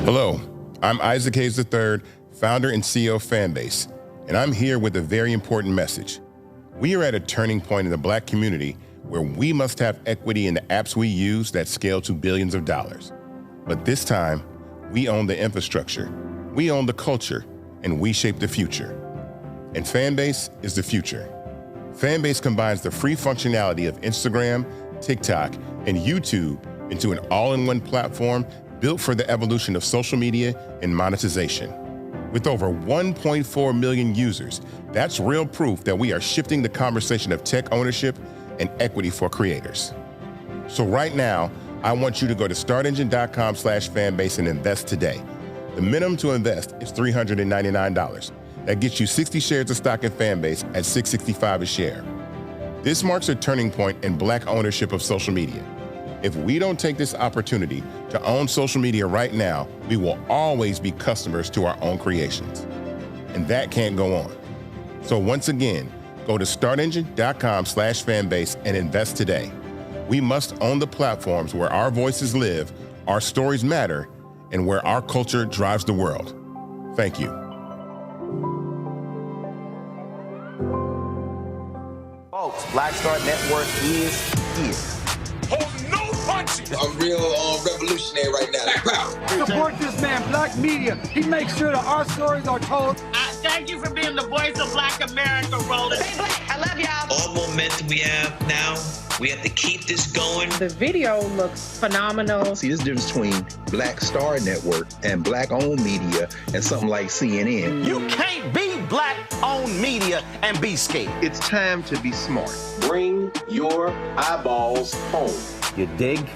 Hello, I'm Isaac Hayes III, founder and CEO of Fanbase, and I'm here with a very important message. We are at a turning point in the Black community where we must have equity in the apps we use that scale to billions of dollars. But this time, we own the infrastructure, we own the culture, and we shape the future. And Fanbase is the future. Fanbase combines the free functionality of Instagram, TikTok, and YouTube into an all-in-one platform built for the evolution of social media and monetization. With over 1.4 million users, that's real proof that we are shifting the conversation of tech ownership and equity for creators. So right now, I want you to go to startengine.com/fanbase and invest today. The minimum to invest is $399. That gets you 60 shares of stock in Fanbase at $665 a share. This marks a turning point in Black ownership of social media. If we don't take this opportunity to own social media right now, we will always be customers to our own creations. And that can't go on. So once again, go to startengine.com/fanbase and invest today. We must own the platforms where our voices live, our stories matter, and where our culture drives the world. Thank you. Folks, Black Star Network is here. Hold no punches! I'm real revolutionary right now. Black power. Support this man, Black media. He makes sure that our stories are told. Thank you for being the voice of Black America, Roland. Stay Black. I love y'all. All momentum we have now, we have to keep this going. The video looks phenomenal. See, this difference between Black Star Network and Black-owned media and something like CNN. You can't be Black-owned media and be scared. It's time to be smart. Bring your eyeballs home. You dig?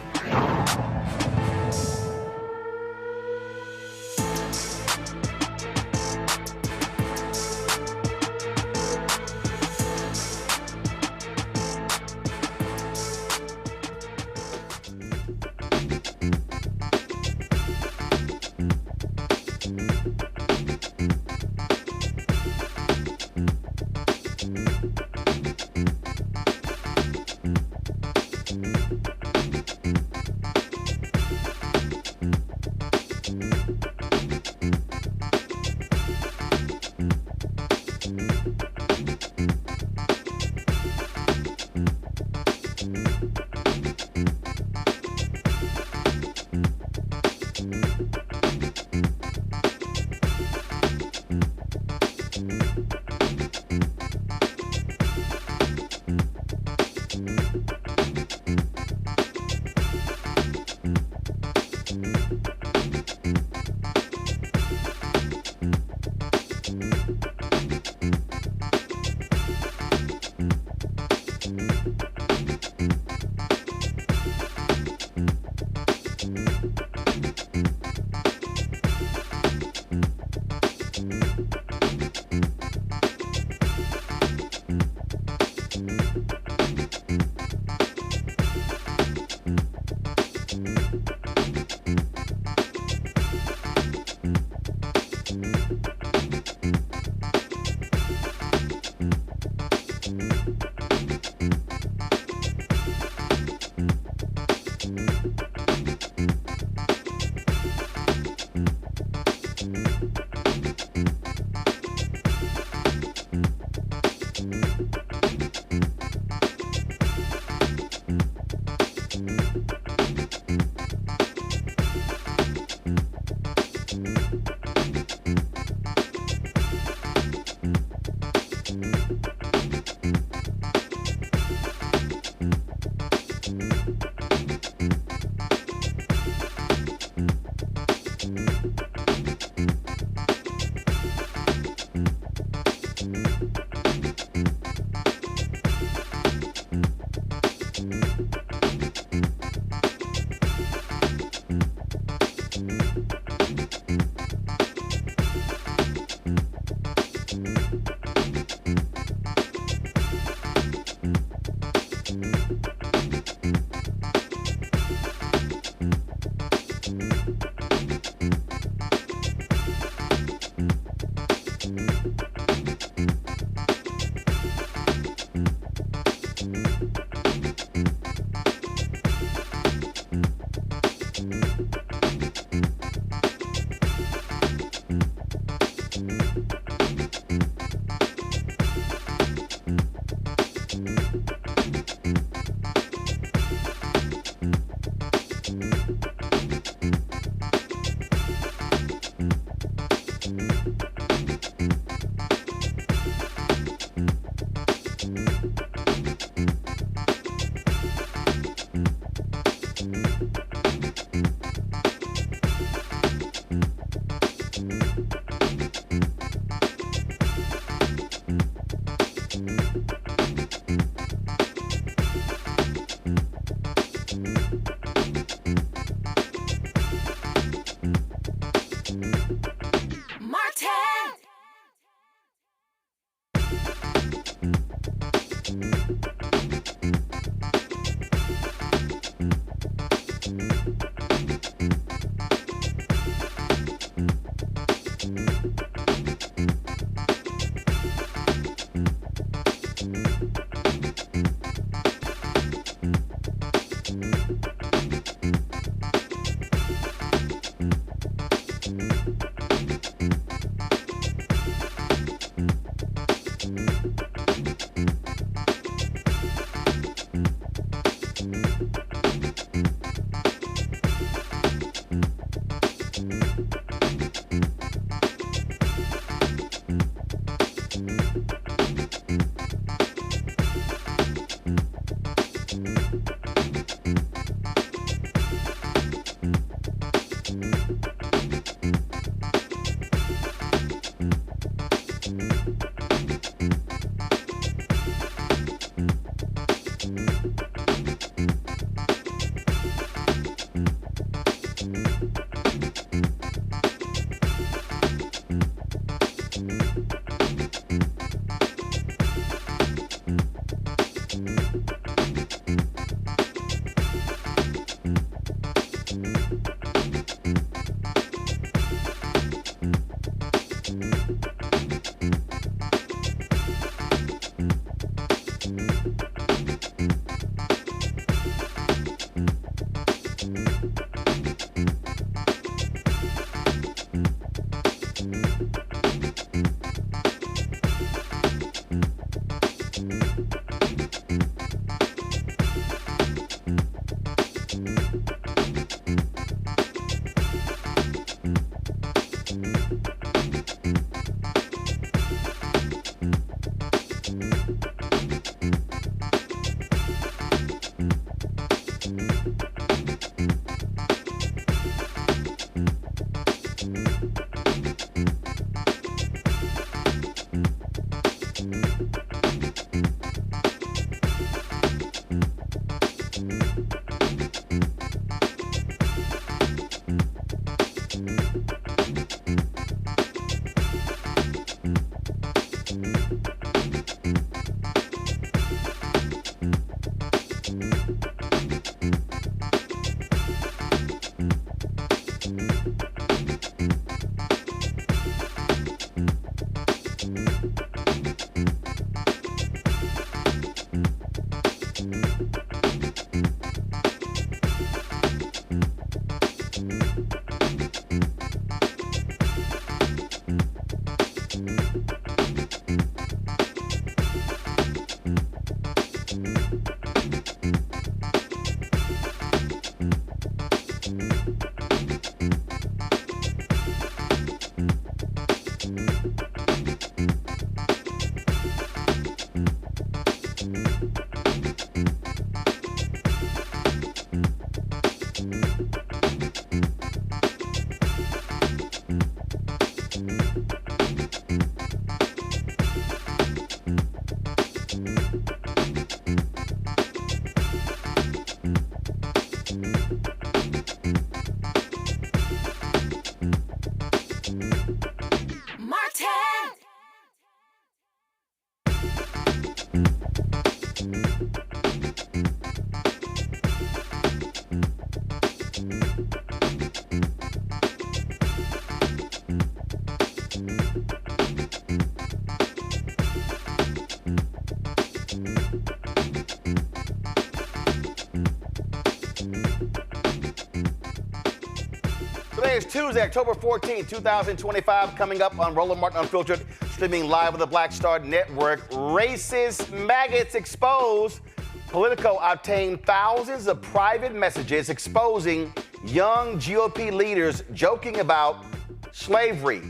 Today is Tuesday, October 14, 2025, coming up on Roland Martin Unfiltered, streaming live on the Black Star Network. Racist maggots exposed. Politico obtained thousands of private messages exposing young GOP leaders joking about slavery,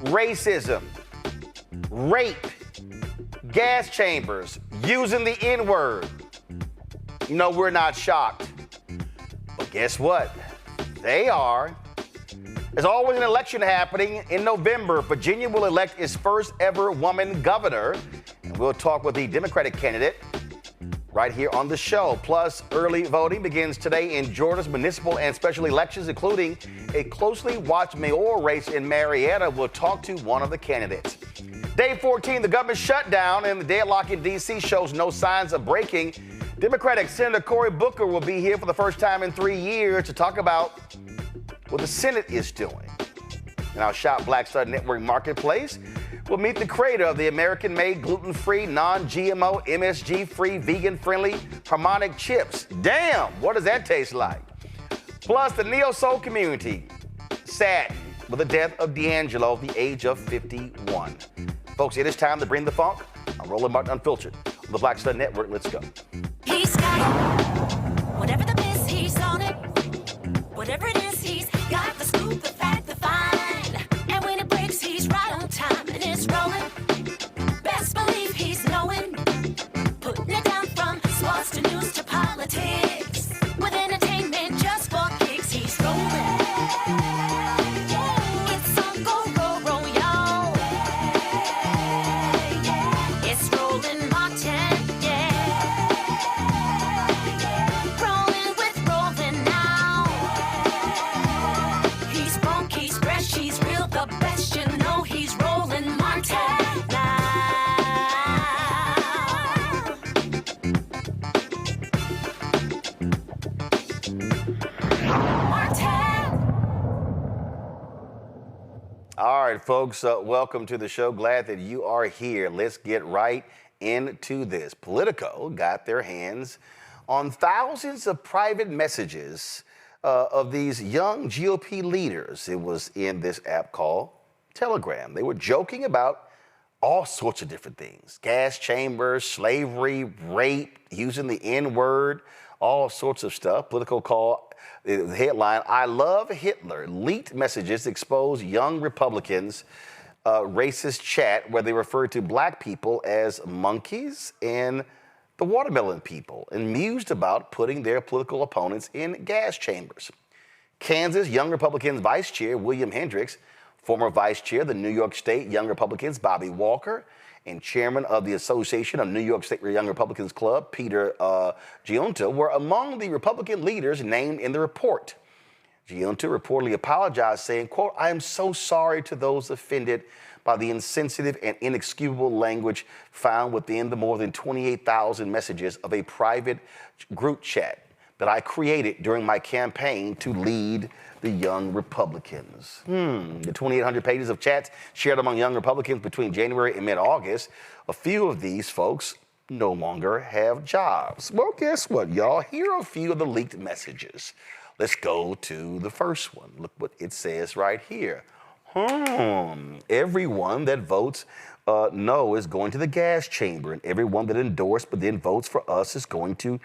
racism, rape, gas chambers, using the N-word. You know, we're not shocked. But guess what? They are. There's always an election happening in November. Virginia will elect its first ever woman governor. And we'll talk with the Democratic candidate right here on the show. Plus, early voting begins today in Georgia's municipal and special elections, including a closely watched mayoral race in Marietta. We'll talk to one of the candidates. Day 14, the government shutdown and the deadlock in D.C. shows no signs of breaking. Democratic Senator Cory Booker will be here for the first time in 3 years to talk about what the Senate is doing. In our Shop Black Star Network Marketplace, we'll meet the creator of the American-made, gluten-free, non-GMO, MSG-free, vegan-friendly Harmonic Chips. Damn, what does that taste like? Plus, the neo-soul community saddened with the death of D'Angelo at the age of 51. Folks, it is time to bring the funk. I'm Roland Martin Unfiltered on the Black Star Network. Let's go. He's got it. Whatever the miss, he's on it. Whatever it is, he's got the scoop, the fact, the find. And when it breaks, he's right on time and it's rolling. Best believe he's knowing. Putting it down from sports to news to politics. With entertainment just for kicks, he's rolling. It's on go, roll, roll, y'all. It's Roland Martin, yeah. Rolling with Roland now. He's funky, he's fresh, he's real, the best. You know he's Roland Martin now. All right, folks, welcome to the show. Glad that you are here. Let's get right into this. Politico got their hands on thousands of private messages of these young GOP leaders. It was in this app called Telegram. They were joking about all sorts of different things. Gas chambers, slavery, rape, using the N-word, all sorts of stuff. Politico called the headline, "I love Hitler." Leaked messages expose young Republicans' racist chat where they refer to black people as monkeys and the watermelon people, and mused about putting their political opponents in gas chambers. Kansas Young Republicans Vice Chair William Hendricks, former Vice Chair of the New York State Young Republicans Bobby Walker, and Chairman of the Association of New York State Young Republicans Club Peter Giunta were among the Republican leaders named in the report. Giunta reportedly apologized, saying, quote, "I am so sorry to those offended by the insensitive and inexcusable language found within the more than 28,000 messages of a private group chat that I created during my campaign to lead the Young Republicans." The 2,800 pages of chats shared among Young Republicans between January and mid-August, a few of these folks no longer have jobs. Well, guess what, y'all? Here are a few of the leaked messages. Let's go to the first one. Look what it says right here. Everyone that votes no is going to the gas chamber, and everyone that endorsed but then votes for us is going to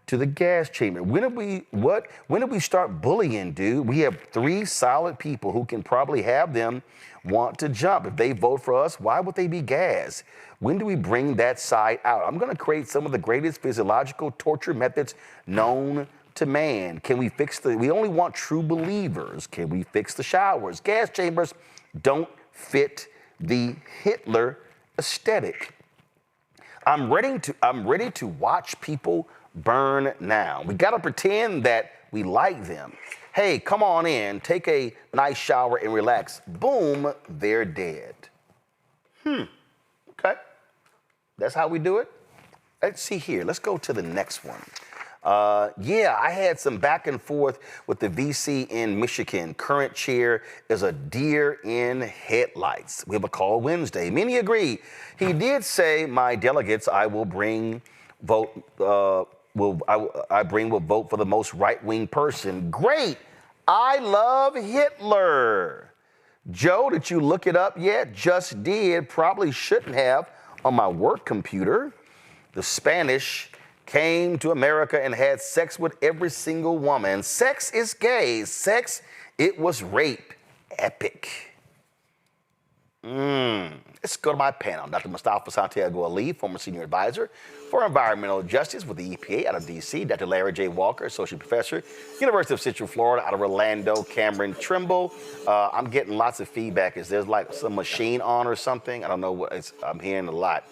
the gas chamber. When did we start bullying, dude? We have 3 solid people who can probably have them want to jump. If they vote for us, why would they be gas? When do we bring that side out? I'm going to create some of the greatest physiological torture methods known to man. Can we fix we only want true believers. Can we fix the showers? Gas chambers don't fit the Hitler aesthetic. I'm ready to watch people burn now. We got to pretend that we like them. Hey, come on in, take a nice shower and relax. Boom, they're dead. Okay. That's how we do it? Let's see here. Let's go to the next one. Yeah, I had some back and forth with the VC in Michigan. Current chair is a deer in headlights. We have a call Wednesday. Many agree. He did say, my delegates, I will bring vote. I will vote for the most right-wing person. Great. I love Hitler. Joe, did you look it up yet? Just did. Probably shouldn't have on my work computer. The Spanish came to America and had sex with every single woman. Sex is gay. Sex, it was rape. Epic. Let's go to my panel. Dr. Mustafa Santiago Ali, former senior advisor for environmental justice with the EPA out of D.C. Dr. Larry J. Walker, associate professor, University of Central Florida out of Orlando. Cameron Trimble. I'm getting lots of feedback. Is there like some machine on or something? I don't know what I'm hearing a lot.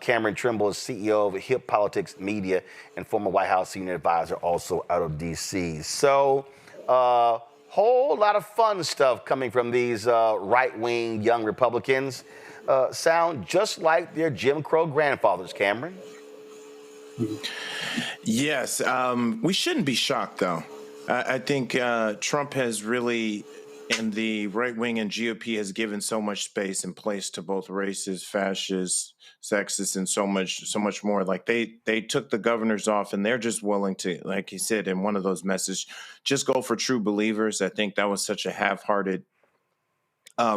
Cameron Trimble is CEO of Hip Politics Media and former White House senior advisor, also out of D.C. So, whole lot of fun stuff coming from these right-wing young Republicans. Sound just like their Jim Crow grandfathers, Cameron. Yes, we shouldn't be shocked, though. I think Trump has really, and the right wing and GOP has given so much space and place to both racist, fascist, sexist, and so much more. Like they took the governors off, and they're just willing to, like he said in one of those messages, just go for true believers. I think that was such a half-hearted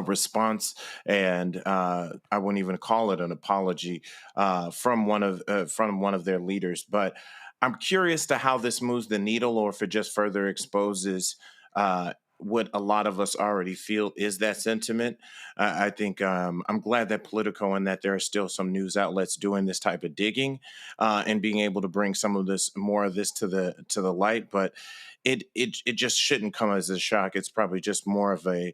response, and I wouldn't even call it an apology from one of their leaders. But I'm curious to how this moves the needle, or if it just further exposes what a lot of us already feel is that sentiment. I think I'm glad that Politico and that there are still some news outlets doing this type of digging and being able to bring more of this to the light. But it just shouldn't come as a shock. It's probably just more of a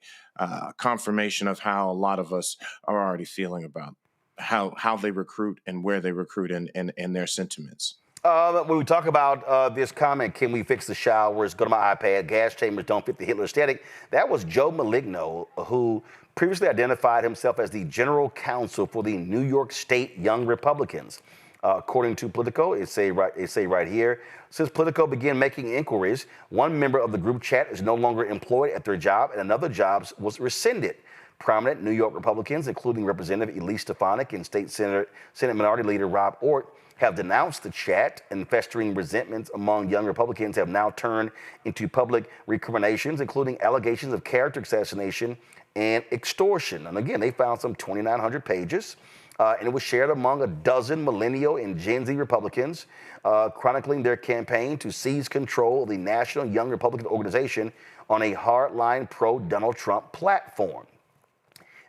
confirmation of how a lot of us are already feeling about how they recruit and where they recruit and their sentiments. When we talk about this comment, can we fix the showers, go to my iPad, gas chambers don't fit the Hitler aesthetic, that was Joe Maligno, who previously identified himself as the general counsel for the New York State Young Republicans. According to Politico, it say right here, since Politico began making inquiries, one member of the group chat is no longer employed at their job and another job was rescinded. Prominent New York Republicans, including Representative Elise Stefanik and State Senate Minority Leader Rob Ortt, have denounced the chat, and festering resentments among young Republicans have now turned into public recriminations, including allegations of character assassination and extortion. And again, they found some 2,900 pages, and it was shared among a dozen millennial and Gen Z Republicans, chronicling their campaign to seize control of the National Young Republican Organization on a hardline pro-Donald Trump platform.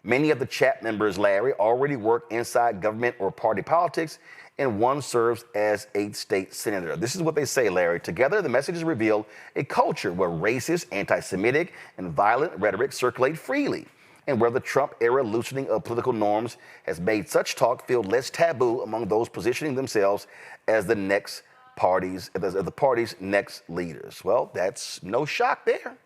Many of the chat members, Larry, already work inside government or party politics, and one serves as a state senator. This is what they say, Larry. Together, the messages reveal a culture where racist, anti-Semitic, and violent rhetoric circulate freely, and where the Trump-era loosening of political norms has made such talk feel less taboo among those positioning themselves as the party's next leaders. Well, that's no shock there.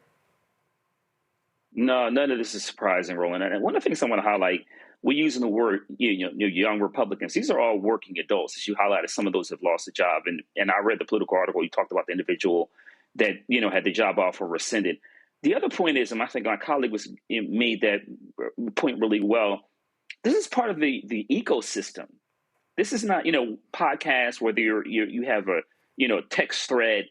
No, none of this is surprising, Roland. And one of the things I want to highlight, we're using the word young Republicans. These are all working adults. As you highlighted, some of those have lost a job. And I read the Political article. You talked about the individual that had the job offer rescinded. The other point is, and I think my colleague made that point really well, this is part of the ecosystem. This is not podcasts where you have a text thread.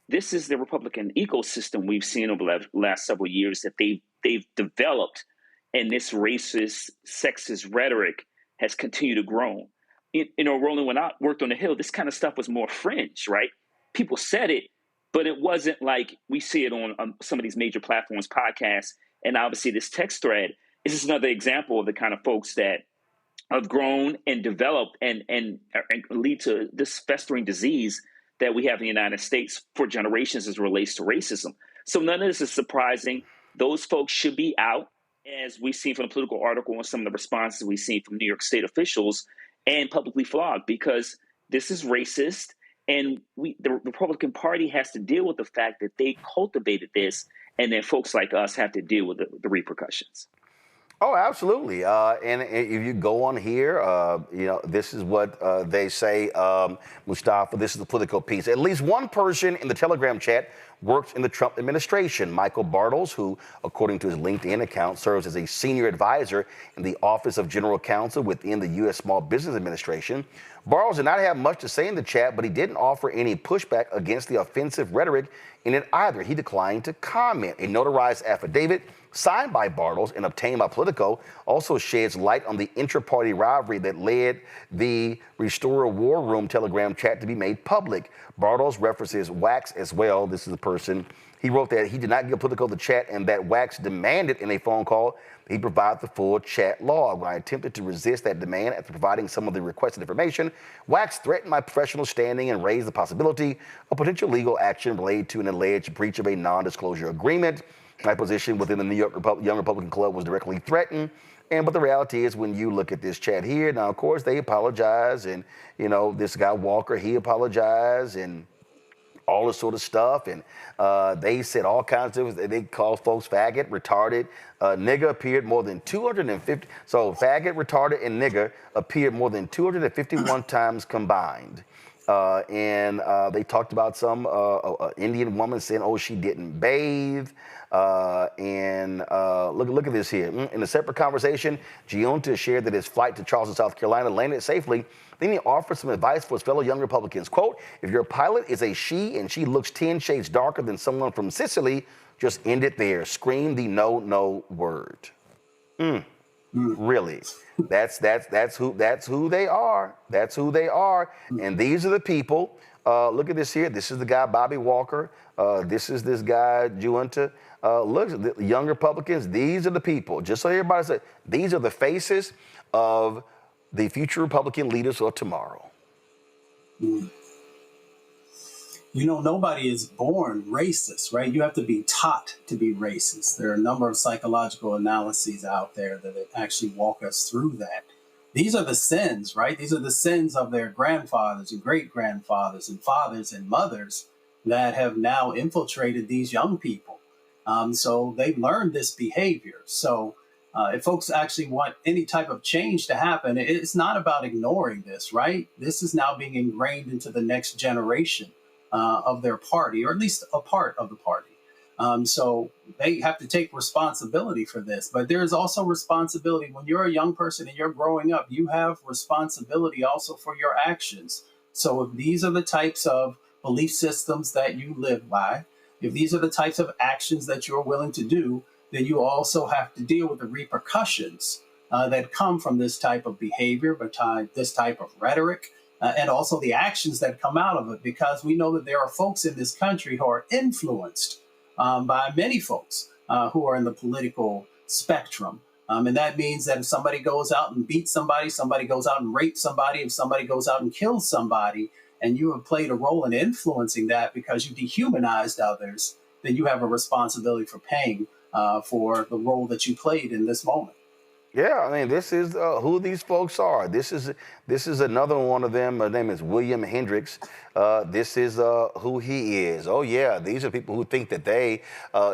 This is the Republican ecosystem we've seen over the last several years that they've developed, and this racist, sexist rhetoric has continued to grow. Roland, when I worked on the Hill, this kind of stuff was more fringe, right? People said it, but it wasn't like we see it on some of these major platforms, podcasts, and obviously this text thread is just another example of the kind of folks that have grown and developed and lead to this festering disease that we have in the United States for generations as it relates to racism. So none of this is surprising. Those folks should be out, as we've seen from the Political article and some of the responses we've seen from New York State officials, and publicly flogged, because this is racist. And the Republican Party has to deal with the fact that they cultivated this, and then folks like us have to deal with the repercussions. Oh, absolutely. And if you go on here, this is what they say, Mustafa. This is the Politico piece. At least one person in the Telegram chat works in the Trump administration. Michael Bartles, who, according to his LinkedIn account, serves as a senior advisor in the Office of General Counsel within the U.S. Small Business Administration. Bartles did not have much to say in the chat, but he didn't offer any pushback against the offensive rhetoric in it either. He declined to comment. A notarized affidavit signed by Bartles and obtained by Politico also sheds light on the intra-party rivalry that led the Restore War Room Telegram chat to be made public. Bartles references Wax as well. This is the person. He wrote that he did not give Politico the chat and that Wax demanded in a phone call he provide the full chat log. When I attempted to resist that demand after providing some of the requested information, Wax threatened my professional standing and raised the possibility of potential legal action related to an alleged breach of a non-disclosure agreement. My position within the New York Young Republican Club was directly threatened. But the reality is, when you look at this chat here, now, of course, they apologize. And, this guy Walker, he apologized and all this sort of stuff. And they said all kinds of things. They called folks faggot, retarded. Nigger appeared more than 250. So faggot, retarded, and nigger appeared more than 251 times combined. And they talked about some Indian woman saying, oh, she didn't bathe. Look at this here. In a separate conversation, Giunta shared that his flight to Charleston, South Carolina landed safely. Then he offered some advice for his fellow young Republicans. Quote, if your pilot is a she and she looks 10 shades darker than someone from Sicily, just end it there. Scream the no word. Really? That's who they are. That's who they are. And these are the people. Look at this here. This is the guy Bobby Walker. This is this guy Giunta. Look, the young Republicans. These are the people. Just so everybody says, these are the faces of the future Republican leaders of tomorrow. Nobody is born racist, right? You have to be taught to be racist. There are a number of psychological analyses out there that actually walk us through that. These are the sins, right? These are the sins of their grandfathers and great-grandfathers and fathers and mothers that have now infiltrated these young people. So they've learned this behavior. So if folks actually want any type of change to happen, it's not about ignoring this, right? This is now being ingrained into the next generation of their party, or at least a part of the party. So they have to take responsibility for this. But there is also responsibility when you're a young person and you're growing up. You have responsibility also for your actions. So if these are the types of belief systems that you live by, if these are the types of actions that you're willing to do, then you also have to deal with the repercussions that come from this type of behavior, this type of rhetoric, and also the actions that come out of it, because we know that there are folks in this country who are influenced by many folks who are in the political spectrum. And that means that if somebody goes out and beats somebody, somebody goes out and rapes somebody, if somebody goes out and kills somebody, and you have played a role in influencing that because you dehumanized others, then you have a responsibility for paying for the role that you played in this moment. Yeah, I mean, this is who these folks are. This is another one of them. His name is William Hendricks. This is who he is. Oh, yeah, these are people who think that they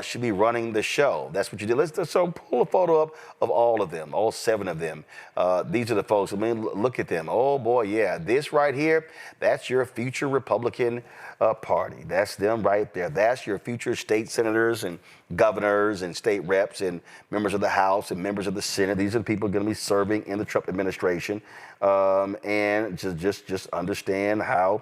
should be running the show. That's what you did. Let's pull a photo up of all of them, all 7 of them. These are the folks. I mean, look at them. Oh, boy, yeah. This right here, that's your future Republican Party. That's them right there. That's your future state senators and governors and state reps and members of the House and members of the Senate. These are the people going to be serving in the Trump administration. And just understand how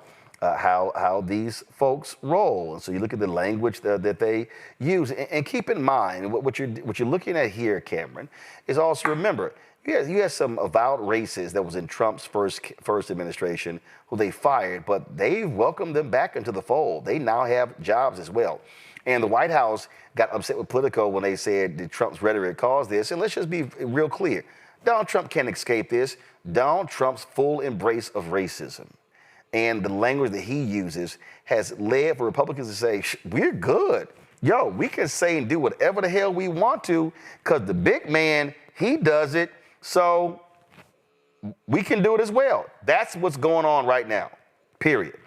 these folks roll. And so you look at the language that they use, and keep in mind what you're looking at here, Cameron, is also remember you had some avowed racists that was in Trump's first administration who they fired, but they've welcomed them back into the fold. They now have jobs as well. And the White House got upset with Politico when they said that Trump's rhetoric caused this. And let's just be real clear. Donald Trump can't escape this. Donald Trump's full embrace of racism and the language that he uses has led for Republicans to say, we're good. Yo, we can say and do whatever the hell we want to because the big man, he does it. So we can do it as well. That's what's going on right now, period.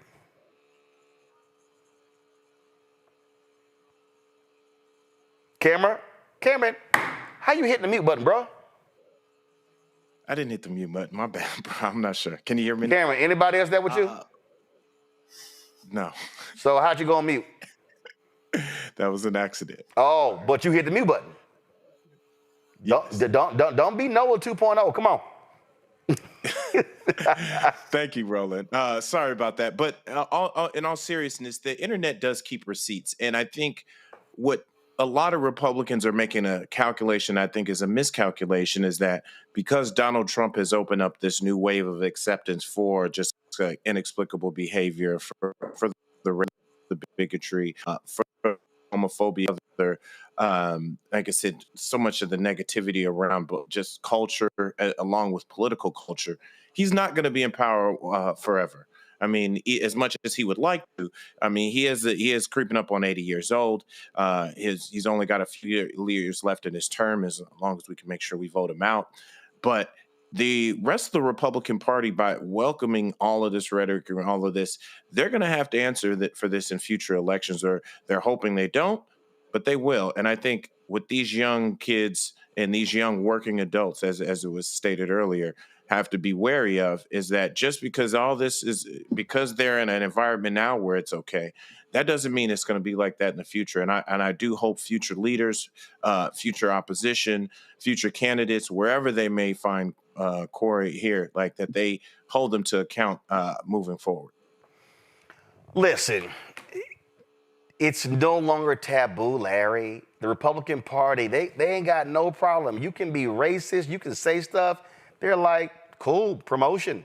Cameron, how you hitting the mute button, bro? I didn't hit the mute button. My bad, bro. I'm not sure. Can you hear me? Cameron, anybody else there with you? No. So how'd you go on mute? That was an accident. Oh, but you hit the mute button. Yes. Don't be Noah 2.0. Come on. Thank you, Roland. Sorry about that. But in all seriousness, the internet does keep receipts. And I think what a lot of Republicans are making a calculation, I think is a miscalculation, is that because Donald Trump has opened up this new wave of acceptance for just inexplicable behavior, for the bigotry, for homophobia, like I said, so much of the negativity around just culture, along with political culture, he's not going to be in power forever. I mean, as much as he would like to, I mean, he is creeping up on 80 years old. He's only got a few years left in his term, as long as we can make sure we vote him out. But the rest of the Republican Party, by welcoming all of this rhetoric and all of this, they're going to have to answer for this in future elections, or they're hoping they don't, but they will. And I think with these young kids and these young working adults, as it was stated earlier, have to be wary of is that just because all this is because they're in an environment now where it's okay, that doesn't mean it's going to be like that in the future. And I do hope future leaders, future opposition, future candidates, wherever they may find Cory here, like that they hold them to account moving forward. Listen, it's no longer taboo, Larry. The Republican Party, they ain't got no problem. You can be racist, you can say stuff. They're like, cool, promotion.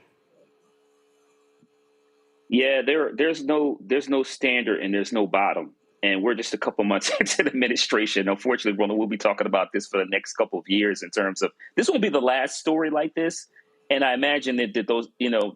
Yeah, there's no standard and there's no bottom. And we're just a couple months into the administration. Unfortunately, Roland, we'll be talking about this for the next couple of years in terms of this won't be the last story like this. And I imagine that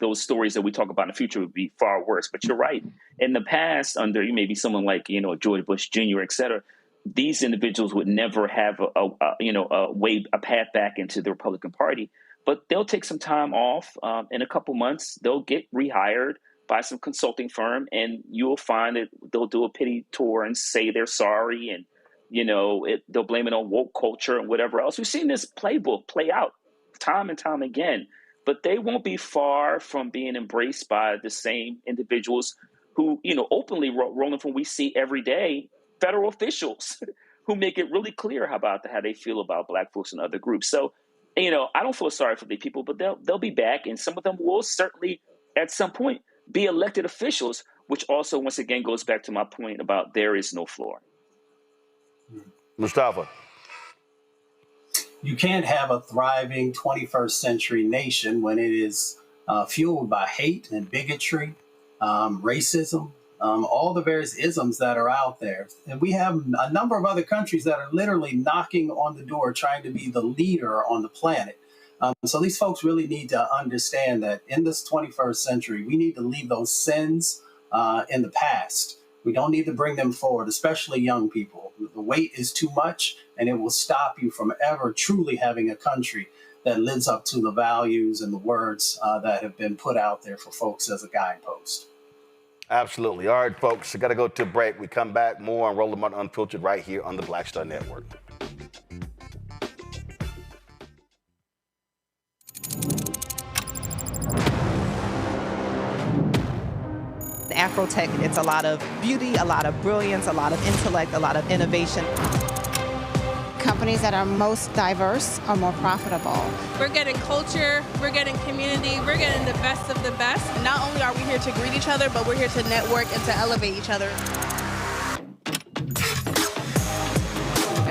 those stories that we talk about in the future would be far worse. But you're right. In the past, under maybe someone like, George Bush Jr., et cetera, these individuals would never have a path back into the Republican Party. But they'll take some time off. In a couple months, they'll get rehired by some consulting firm, and you'll find that they'll do a pity tour and say they're sorry, and they'll blame it on woke culture and whatever else. We've seen this playbook play out time and time again, but they won't be far from being embraced by the same individuals who, openly, Roland, from we see every day, federal officials who make it really clear about how they feel about Black folks and other groups. So, I don't feel sorry for the people, but they'll be back, and some of them will certainly at some point be elected officials, which also once again goes back to my point about there is no floor. Mustafa. You can't have a thriving 21st century nation when it is fueled by hate and bigotry, racism, all the various isms that are out there. And we have a number of other countries that are literally knocking on the door, trying to be the leader on the planet. So these folks really need to understand that in this 21st century, we need to leave those sins in the past. We don't need to bring them forward, especially young people. The weight is too much, and it will stop you from ever truly having a country that lives up to the values and the words that have been put out there for folks as a guidepost. Absolutely. All right, folks, I got to go to a break. We come back more on Roland Martin Unfiltered right here on the Black Star Network. Afrotech, it's a lot of beauty, a lot of brilliance, a lot of intellect, a lot of innovation. Companies that are most diverse are more profitable. We're getting culture, we're getting community, we're getting the best of the best. And not only are we here to greet each other, but we're here to network and to elevate each other.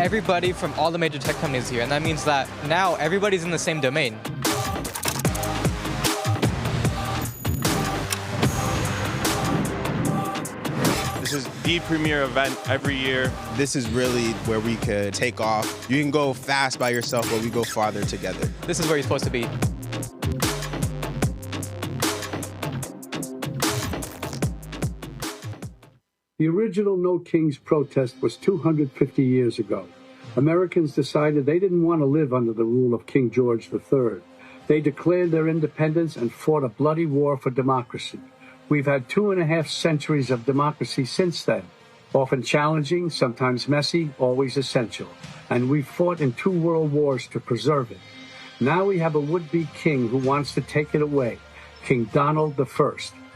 Everybody from all the major tech companies here, and that means that now everybody's in the same domain. This is the premier event every year. This is really where we could take off. You can go fast by yourself, but we go farther together. This is where you're supposed to be. The original No Kings protest was 250 years ago. Americans decided they didn't want to live under the rule of King George III. They declared their independence and fought a bloody war for democracy. We've had 2.5 centuries of democracy since then, often challenging, sometimes messy, always essential. And we've fought in 2 world wars to preserve it. Now we have a would-be king who wants to take it away. King Donald I.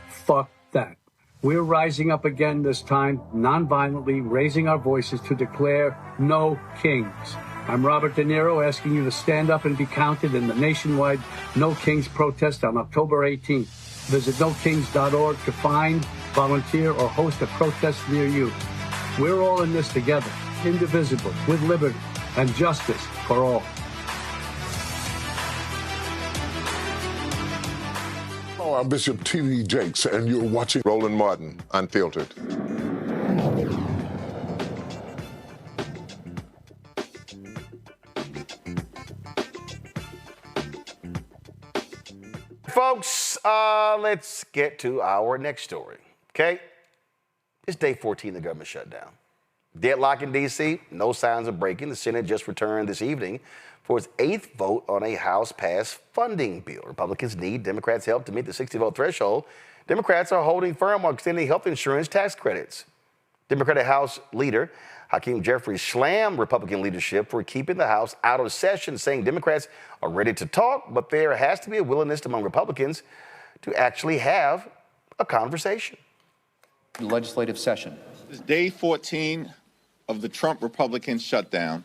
Fuck that. We're rising up again this time, non-violently, raising our voices to declare no kings. I'm Robert De Niro, asking you to stand up and be counted in the nationwide No Kings protest on October 18th. Visit nokings.org to find, volunteer, or host a protest near you. We're all in this together, indivisible, with liberty and justice for all. Hello, I'm Bishop T.D. Jakes, and you're watching Roland Martin, Unfiltered. Folks, let's get to our next story, okay? It's day 14 of the government shutdown. Deadlock in D.C., no signs of breaking. The Senate just returned this evening for its 8th vote on a House-passed funding bill. Republicans need Democrats' help to meet the 60-vote threshold. Democrats are holding firm on extending health insurance tax credits. Democratic House leader Hakeem Jeffries slammed Republican leadership for keeping the House out of session, saying Democrats are ready to talk, but there has to be a willingness among Republicans to actually have a conversation. Legislative session. This is day 14 of the Trump Republican shutdown.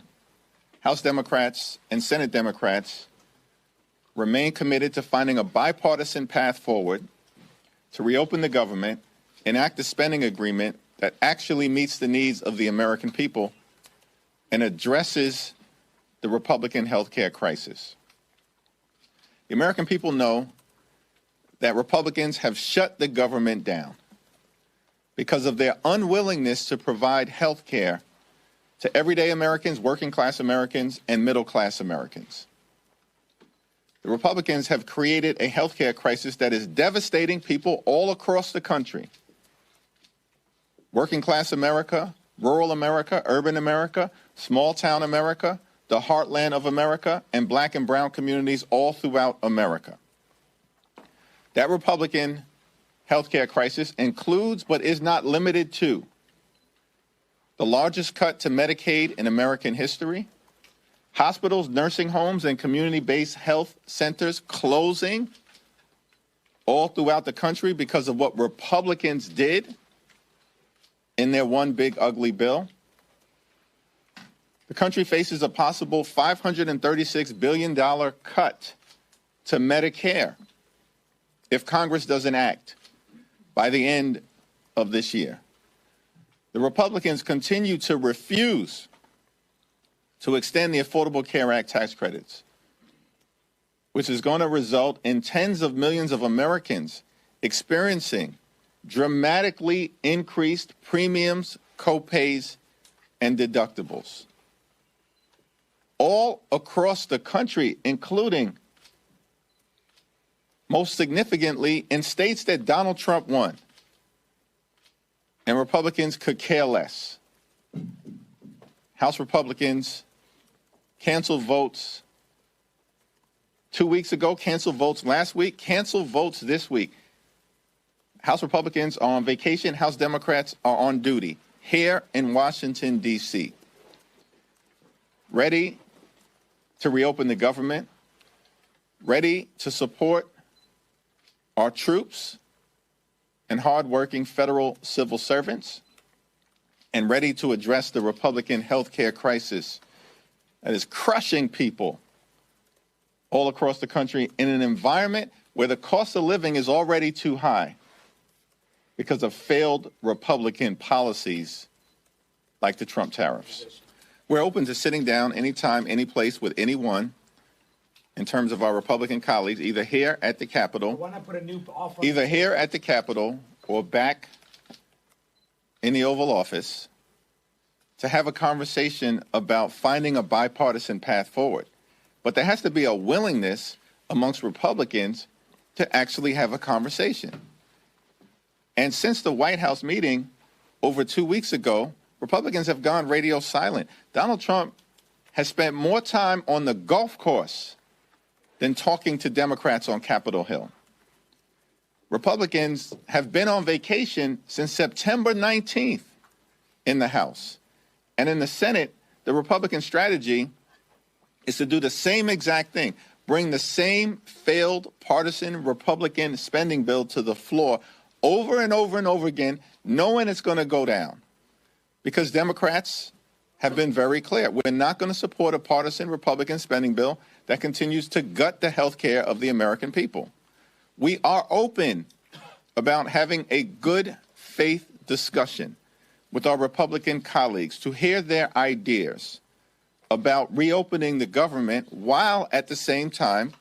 House Democrats and Senate Democrats remain committed to finding a bipartisan path forward to reopen the government, enact a spending agreement that actually meets the needs of the American people and addresses the Republican health care crisis. The American people know that Republicans have shut the government down because of their unwillingness to provide health care to everyday Americans, working-class Americans, and middle-class Americans. The Republicans have created a health care crisis that is devastating people all across the country. Working-class America, rural America, urban America, small-town America, the heartland of America, and black and brown communities all throughout America. That Republican health care crisis includes, but is not limited to, the largest cut to Medicaid in American history, hospitals, nursing homes, and community-based health centers closing all throughout the country because of what Republicans did in their one big ugly bill. The country faces a possible $536 billion cut to Medicare if Congress doesn't act by the end of this year. The Republicans continue to refuse to extend the Affordable Care Act tax credits, which is going to result in tens of millions of Americans experiencing dramatically increased premiums, copays, and deductibles. All across the country, including, most significantly, in states that Donald Trump won. And Republicans could care less. House Republicans canceled votes 2 weeks ago, canceled votes last week, canceled votes this week. House Republicans are on vacation. House Democrats are on duty here in Washington, D.C., ready to reopen the government, ready to support our troops and hardworking federal civil servants, and ready to address the Republican health care crisis that is crushing people all across the country in an environment where the cost of living is already too high because of failed Republican policies like the Trump tariffs. We're open to sitting down anytime, any place with anyone in terms of our Republican colleagues, either here at the Capitol, or back in the Oval Office, to have a conversation about finding a bipartisan path forward. But there has to be a willingness amongst Republicans to actually have a conversation. And since the White House meeting over 2 weeks ago, Republicans have gone radio silent. Donald Trump has spent more time on the golf course than talking to Democrats on Capitol Hill. Republicans have been on vacation since September 19th in the House. And in the Senate, the Republican strategy is to do the same exact thing. bring the same failed partisan Republican spending bill to the floor over and over and over again, knowing it's going to go down. Because Democrats have been very clear. We're not going to support a partisan Republican spending bill that continues to gut the health care of the American people. We are open about having a good faith discussion with our Republican colleagues to hear their ideas about reopening the government while at the same time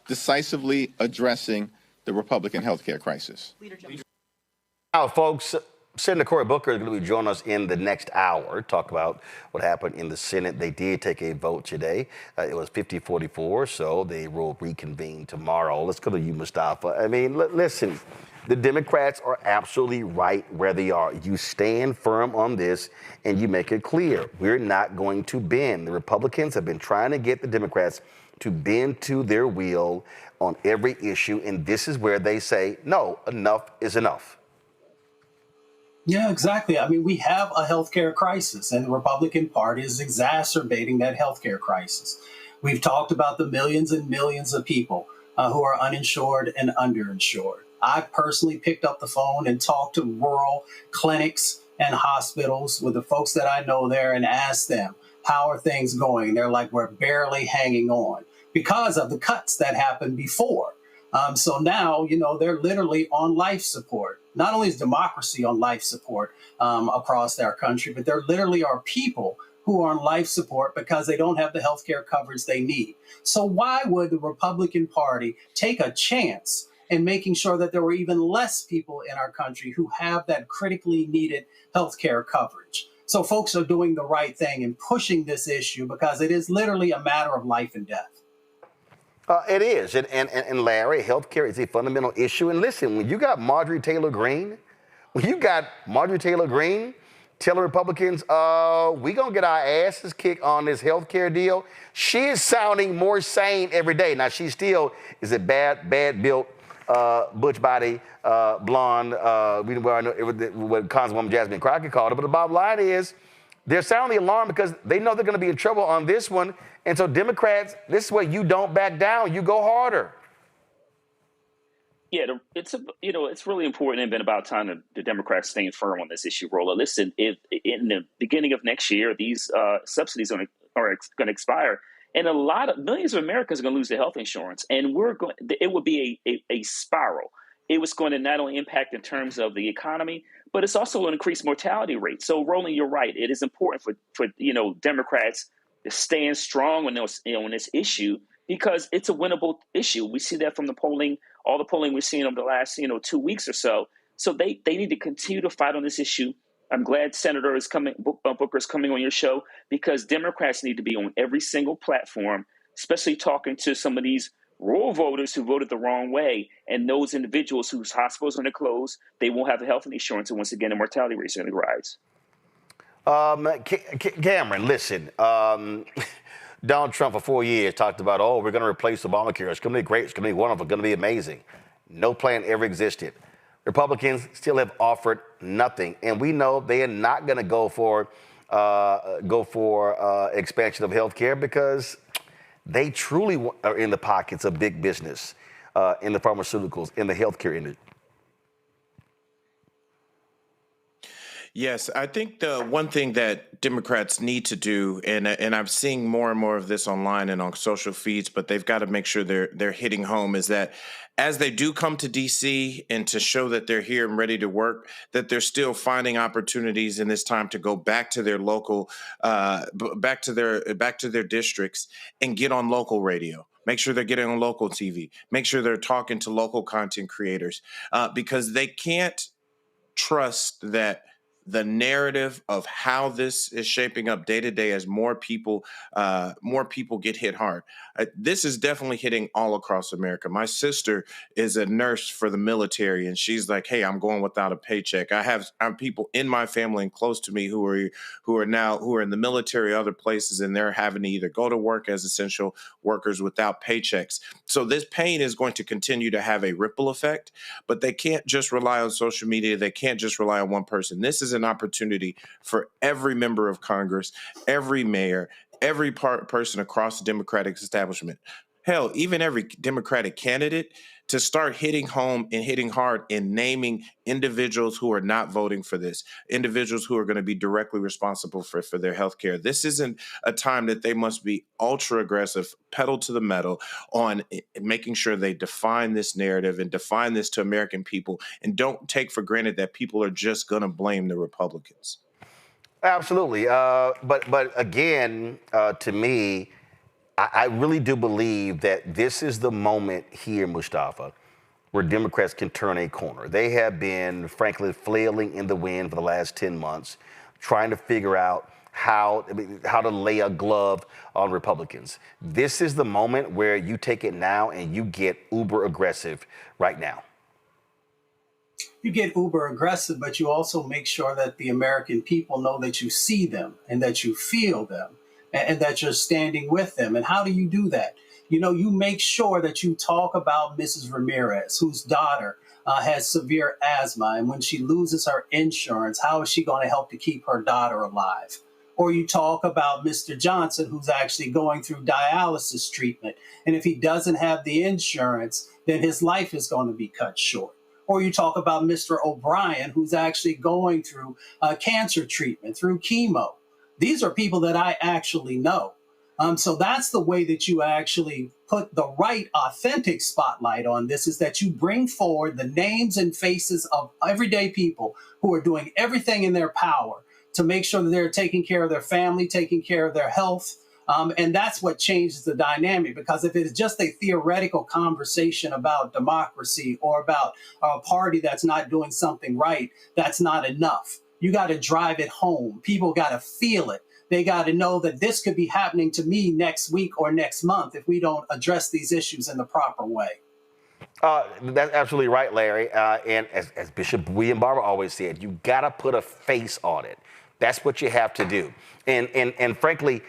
decisively addressing the Republican health care crisis. Now, folks, Senator Cory Booker is going to be joining us in the next hour, talk about what happened in the Senate. They did take a vote today. It was 50-44, so they will reconvene tomorrow. Let's go to you, Mustafa. I mean, listen, the Democrats are absolutely right where they are. You stand firm on this and you make it clear. We're not going to bend. The Republicans have been trying to get the Democrats to bend to their will on every issue, and this is where they say, no, enough is enough. Yeah, exactly. I mean, we have a healthcare crisis, and the Republican Party is exacerbating that healthcare crisis. We've talked about the millions and millions of people who are uninsured and underinsured. I personally picked up the phone and talked to rural clinics and hospitals with the folks that I know there and asked them, how are things going? They're like, we're barely hanging on because of the cuts that happened before. So now, they're literally on life support. Not only is democracy on life support across our country, but there literally are people who are on life support because they don't have the health care coverage they need. So why would the Republican Party take a chance in making sure that there were even less people in our country who have that critically needed health care coverage? So folks are doing the right thing and pushing this issue because it is literally a matter of life and death. It is. And Larry, healthcare is a fundamental issue. And listen, when you got Marjorie Taylor Greene telling Republicans, we going to get our asses kicked on this healthcare deal, she is sounding more sane every day. Now, she still is a bad built, butch body, blonde, what Congresswoman Jasmine Crockett called her. But the bottom line is, they're sounding the alarm because they know they're going to be in trouble on this one. And so Democrats, this is where you don't back down. You go harder. Yeah, it's really important and been about time the Democrats staying firm on this issue, Rolla. Listen, if in the beginning of next year, these subsidies are going to expire, and millions of Americans are going to lose their health insurance, and it would be a spiral. It was going to not only impact in terms of the economy, but it's also going to increase mortality rates. So, Roland, you're right. It is important for Democrats to stand strong on this issue because it's a winnable issue. We see that from the polling, all the polling we've seen over the last 2 weeks or so. So they need to continue to fight on this issue. I'm glad Senator Booker is coming on your show because Democrats need to be on every single platform, especially talking to some of these rural voters who voted the wrong way and those individuals whose hospitals are going to close, they won't have the health insurance, and once again, the mortality rates are going to rise. Cameron, listen, Donald Trump for 4 years talked about, we're going to replace Obamacare. It's going to be great. It's going to be wonderful. It's going to be amazing. No plan ever existed. Republicans still have offered nothing, and we know they are not going to go for expansion of health care because they truly are in the pockets of big business, in the pharmaceuticals, in the healthcare industry. Yes, I think the one thing that Democrats need to do, and I'm seeing more and more of this online and on social feeds, but they've got to make sure they're hitting home, is that as they do come to D.C. and to show that they're here and ready to work, that they're still finding opportunities in this time to go back to their local, back to their districts and get on local radio. Make sure they're getting on local TV. Make sure they're talking to local content creators because they can't trust that the narrative of how this is shaping up day to day as more people get hit hard. This is definitely hitting all across America. My sister is a nurse for the military, and she's like, "Hey, I'm going without a paycheck." I have people in my family and close to me who are in the military, other places, and they're having to either go to work as essential workers without paychecks. So this pain is going to continue to have a ripple effect, but they can't just rely on social media. They can't just rely on one person. This is an opportunity for every member of Congress, every mayor, every person across the Democratic establishment. hell, even every Democratic candidate, to start hitting home and hitting hard in naming individuals who are not voting for this, individuals who are going to be directly responsible for their health care. This isn't a time that they must be ultra aggressive, pedal to the metal on making sure they define this narrative and define this to American people, and don't take for granted that people are just going to blame the Republicans. Absolutely. But again, to me, I really do believe that this is the moment here, Mustafa, where Democrats can turn a corner. They have been, frankly, flailing in the wind for the last 10 months, trying to figure out how to lay a glove on Republicans. This is the moment where you take it now and you get uber aggressive right now. You get uber aggressive, but you also make sure that the American people know that you see them and that you feel them and that you're standing with them. And how do you do that? You know, you make sure that you talk about Mrs. Ramirez, whose daughter has severe asthma. And when she loses her insurance, how is she going to help to keep her daughter alive? Or you talk about Mr. Johnson, who's actually going through dialysis treatment. And if he doesn't have the insurance, then his life is going to be cut short. Or you talk about Mr. O'Brien, who's actually going through cancer treatment through chemo. These are people that I actually know. So that's the way that you actually put the right authentic spotlight on this, is that you bring forward the names and faces of everyday people who are doing everything in their power to make sure that they're taking care of their family, taking care of their health. And that's what changes the dynamic, because if it's just a theoretical conversation about democracy or about a party that's not doing something right, that's not enough. You got to drive it home. People got to feel it. They got to know that this could be happening to me next week or next month if we don't address these issues in the proper way. That's absolutely right, Larry. And as Bishop William Barber always said, you got to put a face on it. That's what you have to do. And frankly,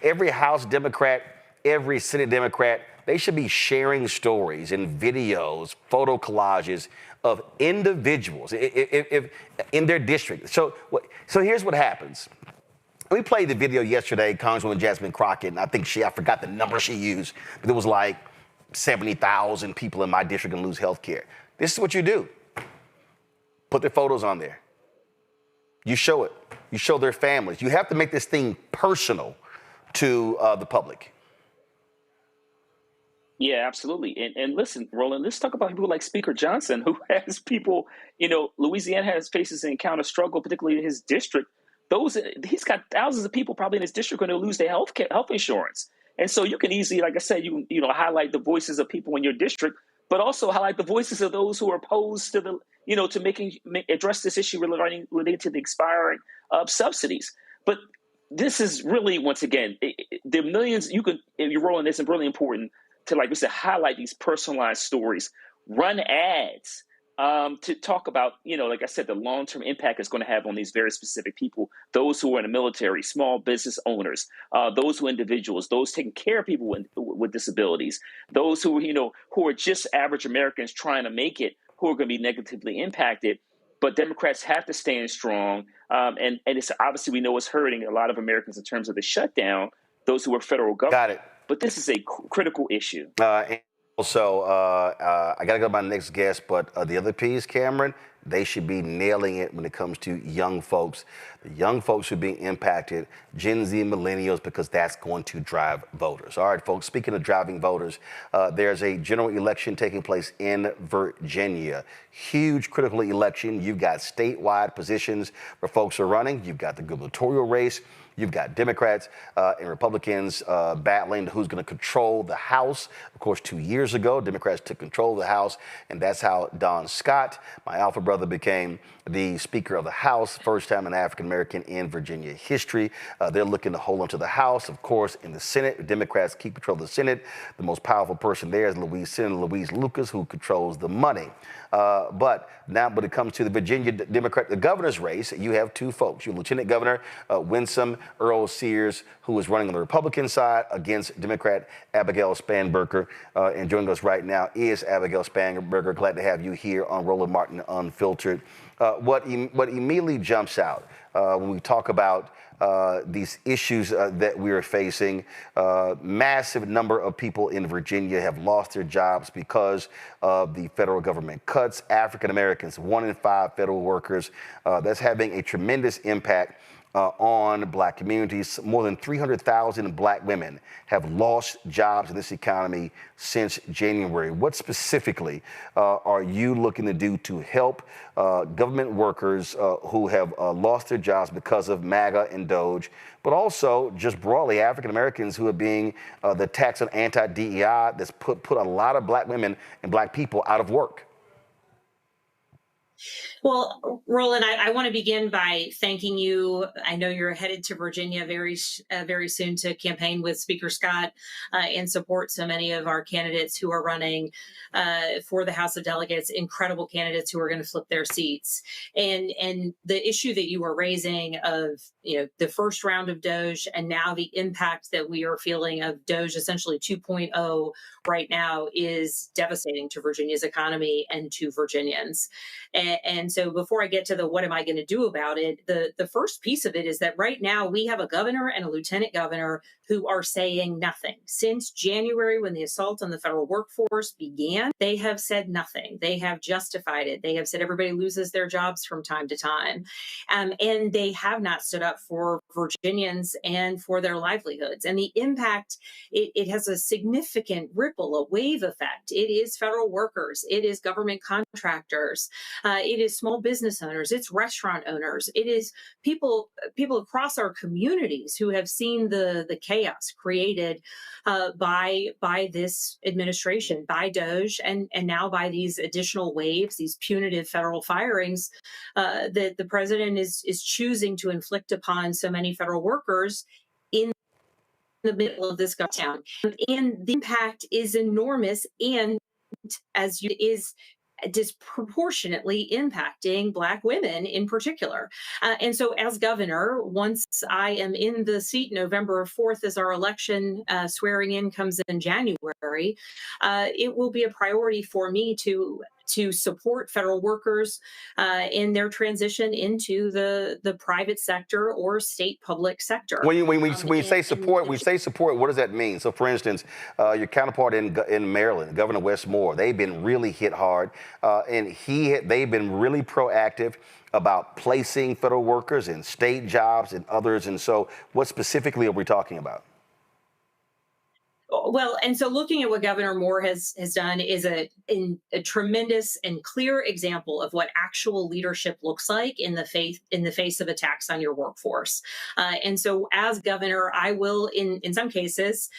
every House Democrat, every Senate Democrat, they should be sharing stories and videos, photo collages of individuals if in their district. So here's what happens. We played the video yesterday, Congresswoman Jasmine Crockett, and I forgot the number she used, but it was like 70,000 people in my district can lose health care. This is what you do. Put their photos on there. You show it. You show their families. You have to make this thing personal to the public. Yeah, absolutely. And listen, Roland, let's talk about people like Speaker Johnson, who has people, Louisiana faces an encounter struggle, particularly in his district. He's got thousands of people probably in his district going to lose their health insurance. And so you can easily, like I said, you highlight the voices of people in your district, but also highlight the voices of those who are opposed to the, address this issue relating to the expiring of subsidies. But this is really, once again, the millions, if you're rolling this, it's really important to, like we said, highlight these personalized stories, run ads to talk about, like I said, the long-term impact it's going to have on these very specific people, those who are in the military, small business owners, those who are individuals, those taking care of people with disabilities, those who are just average Americans trying to make it, who are going to be negatively impacted. But Democrats have to stand strong. And it's obviously, we know it's hurting a lot of Americans in terms of the shutdown, those who are federal government. Got it. But this is a critical issue. Also, I got to go to my next guest, but the other piece, Cameron, they should be nailing it when it comes to young folks. The young folks should be impacted, Gen Z and millennials, because that's going to drive voters. All right, folks, speaking of driving voters, there's a general election taking place in Virginia. Huge critical election. You've got statewide positions where folks are running. You've got the gubernatorial race. You've got Democrats and Republicans battling who's going to control the House. Of course, 2 years ago, Democrats took control of the House, and that's how Don Scott, my alpha brother, became the Speaker of the House, first time an African-American in Virginia history. They're looking to hold on to the House. Of course, in the Senate, Democrats keep control of the Senate. The most powerful person there is Senator Louise Lucas, who controls the money. But now when it comes to the Virginia Democrat, the governor's race, you have two folks. Your Lieutenant Governor Winsome Earl Sears, who is running on the Republican side against Democrat Abigail Spanberger. And joining us right now is Abigail Spanberger. Glad to have you here on Roland Martin Unfiltered. unfiltered. What immediately jumps out when we talk about these issues that we are facing. Massive number of people in Virginia have lost their jobs because of the federal government cuts. African Americans, 1 in 5 federal workers. That's having a tremendous impact on black communities. More than 300,000 black women have lost jobs in this economy since January. What specifically are you looking to do to help government workers who have lost their jobs because of MAGA and Doge, but also just broadly African Americans who are being the tax on anti-DEI that's put a lot of black women and black people out of work? Well, Roland, I want to begin by thanking you. I know you're headed to Virginia very soon to campaign with Speaker Scott and support so many of our candidates who are running for the House of Delegates, incredible candidates who are going to flip their seats. And the issue that you are raising of, the first round of Doge and now the impact that we are feeling of Doge essentially 2.0 right now is devastating to Virginia's economy and to Virginians. And so before I get to the what am I going to do about it, the first piece of it is that right now we have a governor and a lieutenant governor who are saying nothing. Since January, when the assault on the federal workforce began, they have said nothing. They have justified it. They have said everybody loses their jobs from time to time. And they have not stood up for Virginians and for their livelihoods. And the impact, it has a significant ripple, a wave effect. It is federal workers. It is government contractors. It is small business owners. It's restaurant owners. It is people across our communities who have seen the chaos created by this administration, by Doge, and now by these additional waves, these punitive federal firings that the president is choosing to inflict upon so many federal workers in the middle of this shutdown. And the impact is enormous, and is disproportionately impacting Black women in particular. And so as governor, once I am in the seat November 4th as our election swearing in comes in January, it will be a priority for me to support federal workers in their transition into the private sector or state public sector. When you say support, what does that mean? So, for instance, your counterpart in Maryland, Governor Wes Moore, they've been really hit hard, and they've been really proactive about placing federal workers in state jobs and others. And so, what specifically are we talking about? Well, and so looking at what Governor Moore has done is a tremendous and clear example of what actual leadership looks like in the face of attacks on your workforce. And so as governor, I will, in some cases,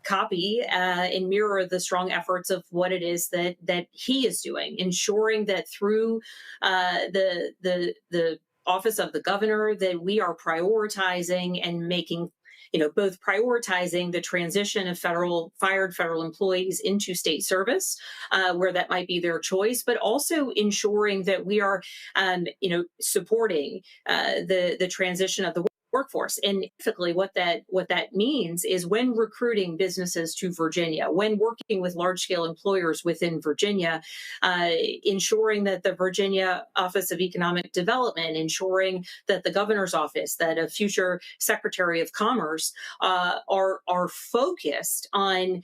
copy and mirror the strong efforts of what it is that he is doing, ensuring that through the office of the governor that we are prioritizing and making both prioritizing the transition of fired federal employees into state service, where that might be their choice, but also ensuring that we are, supporting the transition of the workforce. And typically what that means is when recruiting businesses to Virginia, when working with large-scale employers within Virginia, ensuring that the Virginia Office of Economic Development, ensuring that the governor's office, that a future Secretary of Commerce are focused on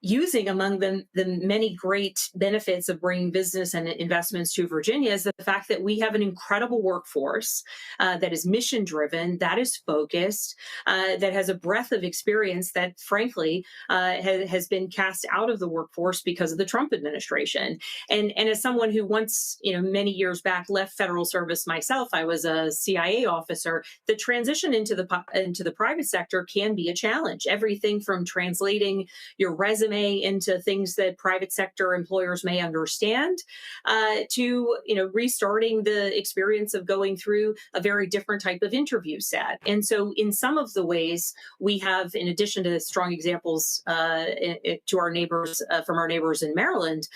using among them the many great benefits of bringing business and investments to Virginia is the fact that we have an incredible workforce that is mission driven, that is focused, that has a breadth of experience that frankly has been cast out of the workforce because of the Trump administration. And as someone who once, many years back left federal service myself, I was a CIA officer. The transition into the private sector can be a challenge. Everything from translating your resume into things that private sector employers may understand, to restarting the experience of going through a very different type of interview set. And so in some of the ways we have, in addition to strong examples to our neighbors from our neighbors in Maryland,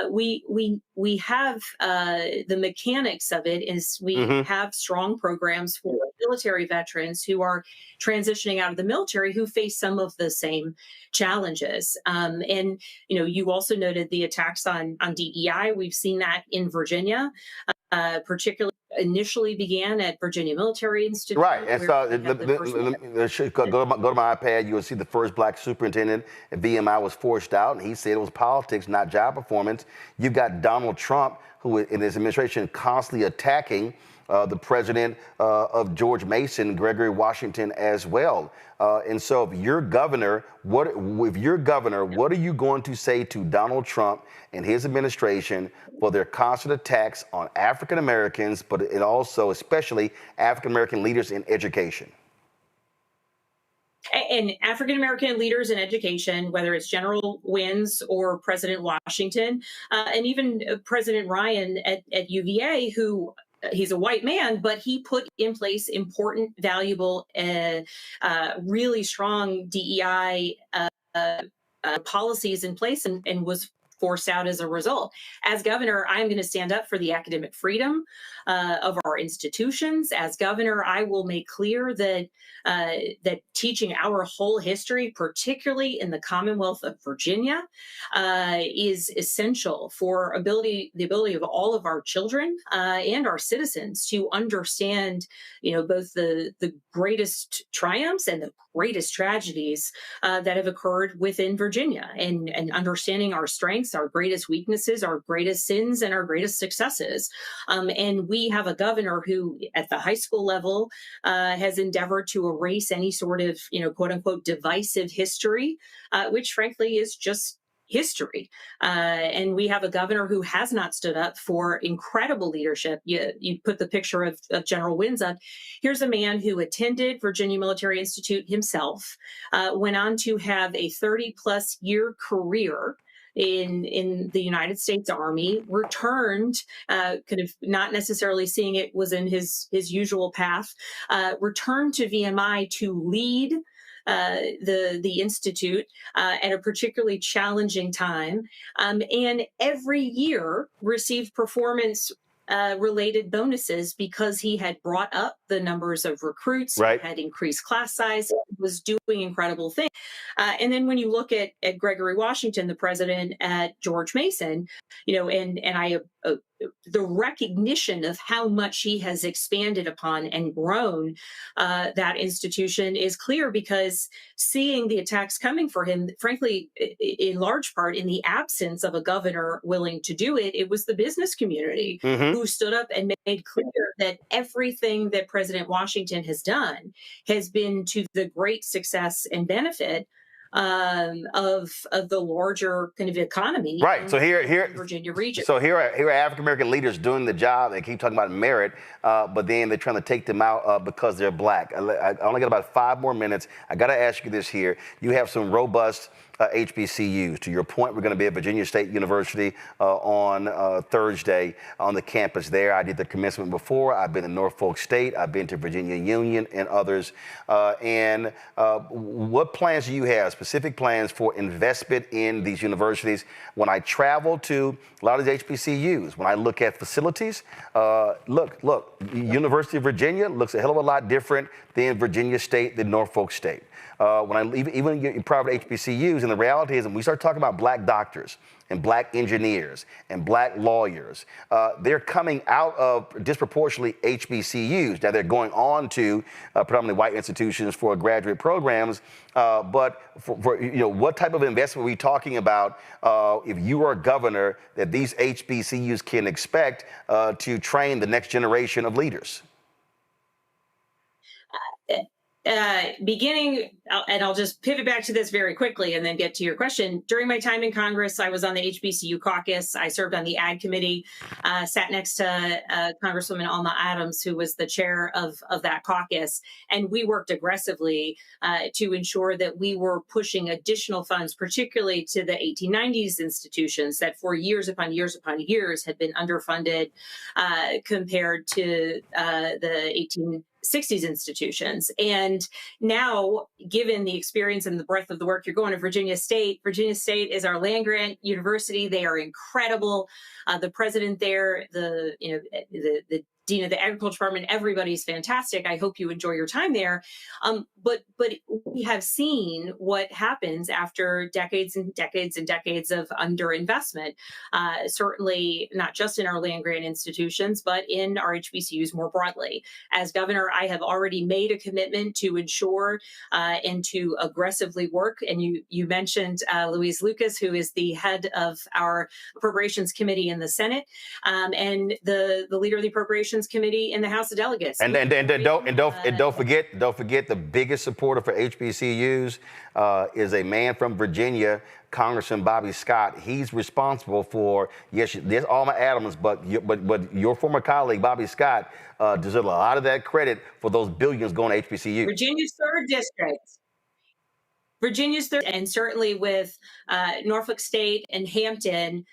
we have the mechanics of it is we have strong programs for military veterans who are transitioning out of the military who face some of the same challenges. And you also noted the attacks on DEI. We've seen that in Virginia. particularly initially began at Virginia Military Institute. Right, and so go to my iPad. You will see the first black superintendent at VMI was forced out, and he said it was politics, not job performance. You've got Donald Trump, who in his administration constantly attacking the president of George Mason, Gregory Washington as well. And so if you're governor, what are you going to say to Donald Trump and his administration for their constant attacks on African Americans, but it also especially African American leaders in education? And African American leaders in education, whether it's General Wins or President Washington, and even President Ryan at UVA, who he's a white man, but he put in place important, valuable, really strong DEI policies in place and was forced out as a result. As governor, I'm going to stand up for the academic freedom of our institutions. As governor, I will make clear that that teaching our whole history, particularly in the Commonwealth of Virginia, is essential for the ability of all of our children and our citizens to understand, both the greatest triumphs and the greatest tragedies that have occurred within Virginia, and understanding our strengths, our greatest weaknesses, our greatest sins, and our greatest successes. And we have a governor who, at the high school level, has endeavored to erase any sort of, quote unquote, divisive history, which frankly is just history. And we have a governor who has not stood up for incredible leadership. You put the picture of General Wins up. Here's a man who attended Virginia Military Institute himself, went on to have a 30-plus year career in the United States Army, returned, kind of not necessarily seeing it was in his usual path, returned to VMI to lead the Institute at a particularly challenging time, and every year received performance related bonuses because he had brought up the numbers of recruits, right, had increased class size, was doing incredible things. And then when you look at Gregory Washington, the president at George Mason, the recognition of how much he has expanded upon and grown that institution is clear, because seeing the attacks coming for him, frankly, in large part, in the absence of a governor willing to do it, it was the business community who stood up and made clear that everything that President Washington has done has been to the great success and benefit of the larger kind of economy, right? So here, Virginia region. So here are African American leaders doing the job. They keep talking about merit, but then they're trying to take them out because they're black. I only got about 5 more minutes. I got to ask you this here. You have some robust HBCUs. To your point, we're going to be at Virginia State University on Thursday on the campus there. I did the commencement before. I've been to Norfolk State. I've been to Virginia Union and others. And what plans do you have, specific plans for investment in these universities? When I travel to a lot of these HBCUs, when I look at facilities, look, University of Virginia looks a hell of a lot different than Virginia State, than Norfolk State. When I even in private HBCUs, and the reality is, when we start talking about black doctors and black engineers and black lawyers, they're coming out of disproportionately HBCUs. Now they're going on to predominantly white institutions for graduate programs. But for what type of investment are we talking about if you are a governor that these HBCUs can expect to train the next generation of leaders? Beginning, and I'll just pivot back to this very quickly and then get to your question. During my time in Congress, I was on the HBCU caucus. I served on the Ag Committee, sat next to Congresswoman Alma Adams, who was the chair of that caucus. And we worked aggressively to ensure that we were pushing additional funds, particularly to the 1890s institutions that for years upon years upon years had been underfunded compared to the 1860s institutions. And now, given the experience and the breadth of the work, you're going to Virginia State. Virginia State is our land grant university. They are incredible. The president there, the Dean of the Agriculture Department. Everybody's fantastic. I hope you enjoy your time there. But we have seen what happens after decades and decades and decades of underinvestment. Certainly not just in our land grant institutions, but in our HBCUs more broadly. As governor, I have already made a commitment to ensure and to aggressively work. And you mentioned Louise Lucas, who is the head of our Appropriations Committee in the Senate, and the leader of the Appropriations Committee in the House of Delegates. And don't forget the biggest supporter for HBCUs is a man from Virginia, Congressman Bobby Scott. He's responsible for, yes, there's Alma Adams, but your former colleague Bobby Scott deserves a lot of that credit for those billions going to HBCUs. Virginia's 3rd district. Virginia's 3rd, and certainly with Norfolk State and Hampton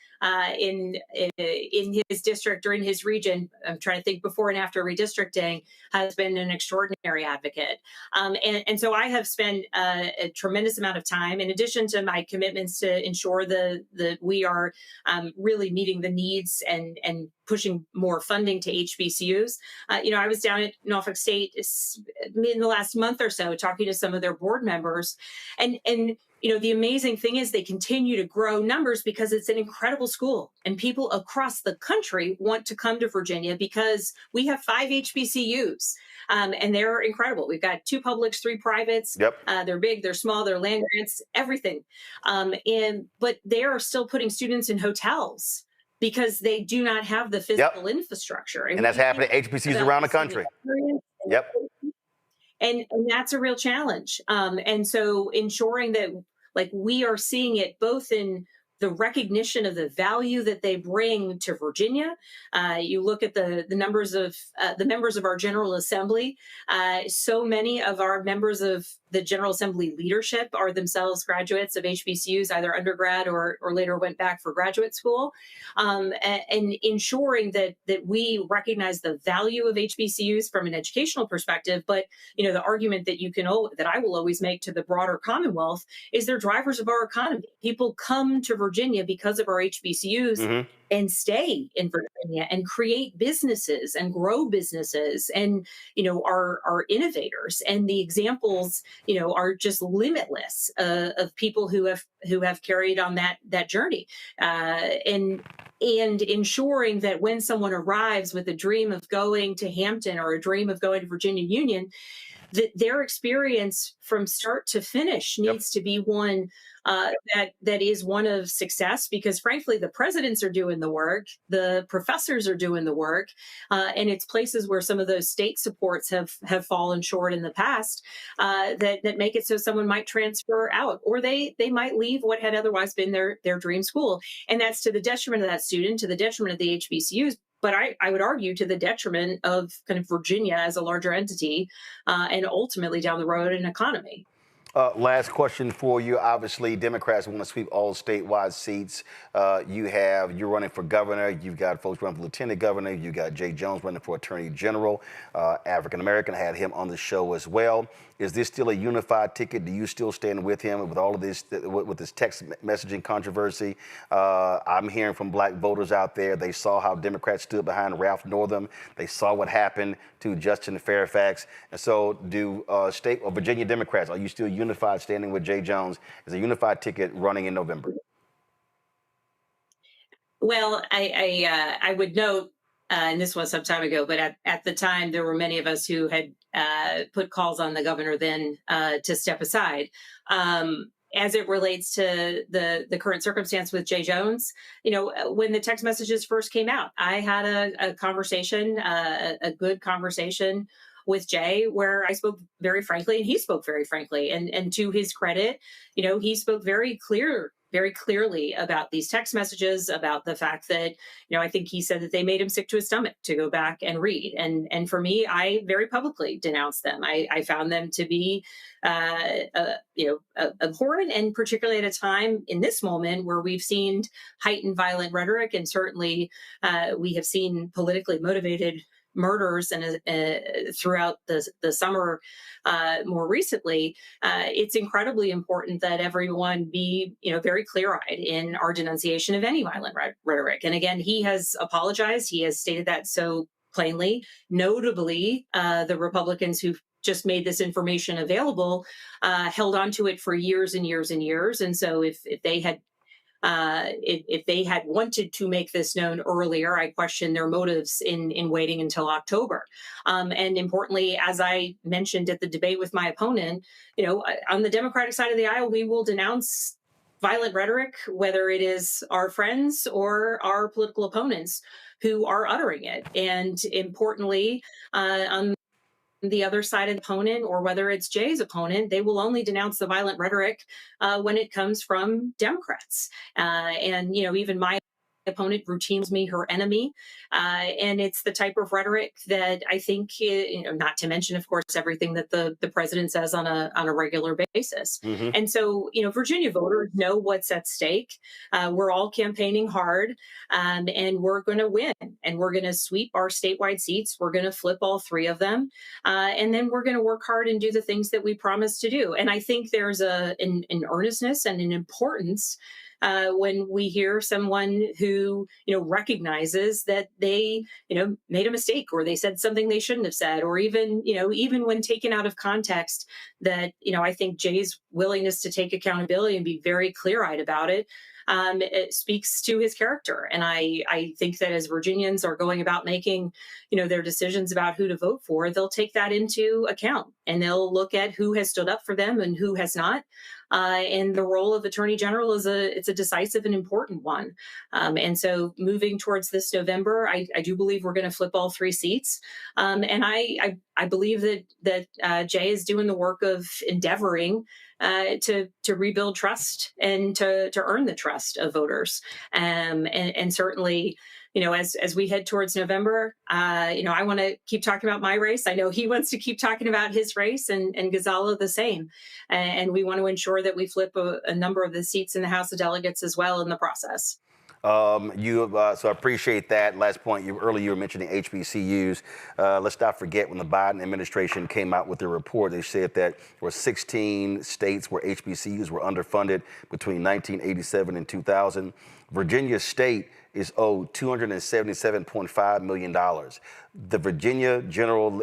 in his district or in his region, I'm trying to think before and after redistricting, has been an extraordinary advocate. And so I have spent a tremendous amount of time, in addition to my commitments to ensure that we are really meeting the needs and pushing more funding to HBCUs. I was down at Norfolk State in the last month or so talking to some of their board members. And the amazing thing is they continue to grow numbers because it's an incredible school. And people across the country want to come to Virginia because we have 5 HBCUs. And they're incredible. We've got 2 publics, 3 privates. Yep. They're big, they're small, they're land grants, everything. But they are still putting students in hotels because they do not have the physical infrastructure. And that's happening at HBCUs around the country. Yep. And that's a real challenge. And so ensuring that we are seeing it both in the recognition of the value that they bring to Virginia. You look at the numbers of the members of our General Assembly. So many of our members of the General Assembly leadership are themselves graduates of HBCUs, either undergrad or later went back for graduate school. And ensuring that we recognize the value of HBCUs from an educational perspective. But the argument that I will always make to the broader Commonwealth is they're drivers of our economy. People come to Virginia because of our HBCUs and stay in Virginia and create businesses and grow businesses and are innovators. And the examples are just limitless of people who have carried on that journey, and ensuring that when someone arrives with a dream of going to Hampton or a dream of going to Virginia Union, that their experience from start to finish needs to be one that is one of success, because frankly, the presidents are doing the work, the professors are doing the work, and it's places where some of those state supports have fallen short in the past that make it so someone might transfer out, or they might leave what had otherwise been their dream school. And that's to the detriment of that student, to the detriment of the HBCUs, but I would argue to the detriment of kind of Virginia as a larger entity, and ultimately down the road an economy. Last question for you. Obviously, Democrats want to sweep all statewide seats. You're running for governor. You've got folks running for lieutenant governor. You've got Jay Jones running for attorney general. African American, had him on the show as well. Is this still a unified ticket? Do you still stand with him with all of this, with this text messaging controversy? I'm hearing from black voters out there. They saw how Democrats stood behind Ralph Northam. They saw what happened to Justin Fairfax. And so do state or Virginia Democrats, are you still unified standing with Jay Jones as a unified ticket running in November? Well, I would note, and this was some time ago, but at the time, there were many of us who had put calls on the governor then to step aside. As it relates to the current circumstance with Jay Jones, when the text messages first came out, I had a conversation, a good conversation with Jay, where I spoke very frankly, and he spoke very frankly. And to his credit, he spoke very clearly about these text messages, about the fact that, I think he said that they made him sick to his stomach to go back and read. And for me, I very publicly denounced them. I found them to be, abhorrent, and particularly at a time in this moment where we've seen heightened violent rhetoric, and certainly we have seen politically motivated murders and throughout the summer more recently. It's incredibly important that everyone be very clear-eyed in our denunciation of any violent rhetoric. And again, he has apologized. He has stated that so plainly. Notably, the Republicans who just made this information available held on to it for years and years and years. And so if they had wanted to make this known earlier, I question their motives in waiting until October. And importantly, as I mentioned at the debate with my opponent, on the Democratic side of the aisle, we will denounce violent rhetoric, whether it is our friends or our political opponents who are uttering it. And importantly, on the other side of the opponent, or whether it's Jay's opponent, they will only denounce the violent rhetoric when it comes from Democrats. And even my opponent routinely me her enemy, and it's the type of rhetoric that I think, not to mention, of course, everything that the president says on a regular basis. Mm-hmm. And so, Virginia voters know what's at stake. We're all campaigning hard, and we're going to win, and we're going to sweep our statewide seats. We're going to flip all 3 of them, and then we're going to work hard and do the things that we promised to do. And I think there's an earnestness and an importance when we hear someone who, recognizes that they, made a mistake, or they said something they shouldn't have said, or even when taken out of context, that, I think Jay's willingness to take accountability and be very clear-eyed about it speaks to his character. And I think that as Virginians are going about making, their decisions about who to vote for, they'll take that into account, and they'll look at who has stood up for them and who has not. And the role of Attorney General it's a decisive and important one. And so moving towards this November, I do believe we're going to flip all 3 seats. And I believe that Jay is doing the work of endeavoring to rebuild trust and to earn the trust of voters. And certainly, as we head towards November, I want to keep talking about my race. I know he wants to keep talking about his race, and Gonzalo the same. And we want to ensure that we flip a number of the seats in the House of Delegates as well in the process. So I appreciate that. Last point, earlier you were mentioning HBCUs. Let's not forget when the Biden administration came out with their report, they said that there were 16 states where HBCUs were underfunded between 1987 and 2000. Virginia State is owed $277.5 million. The Virginia General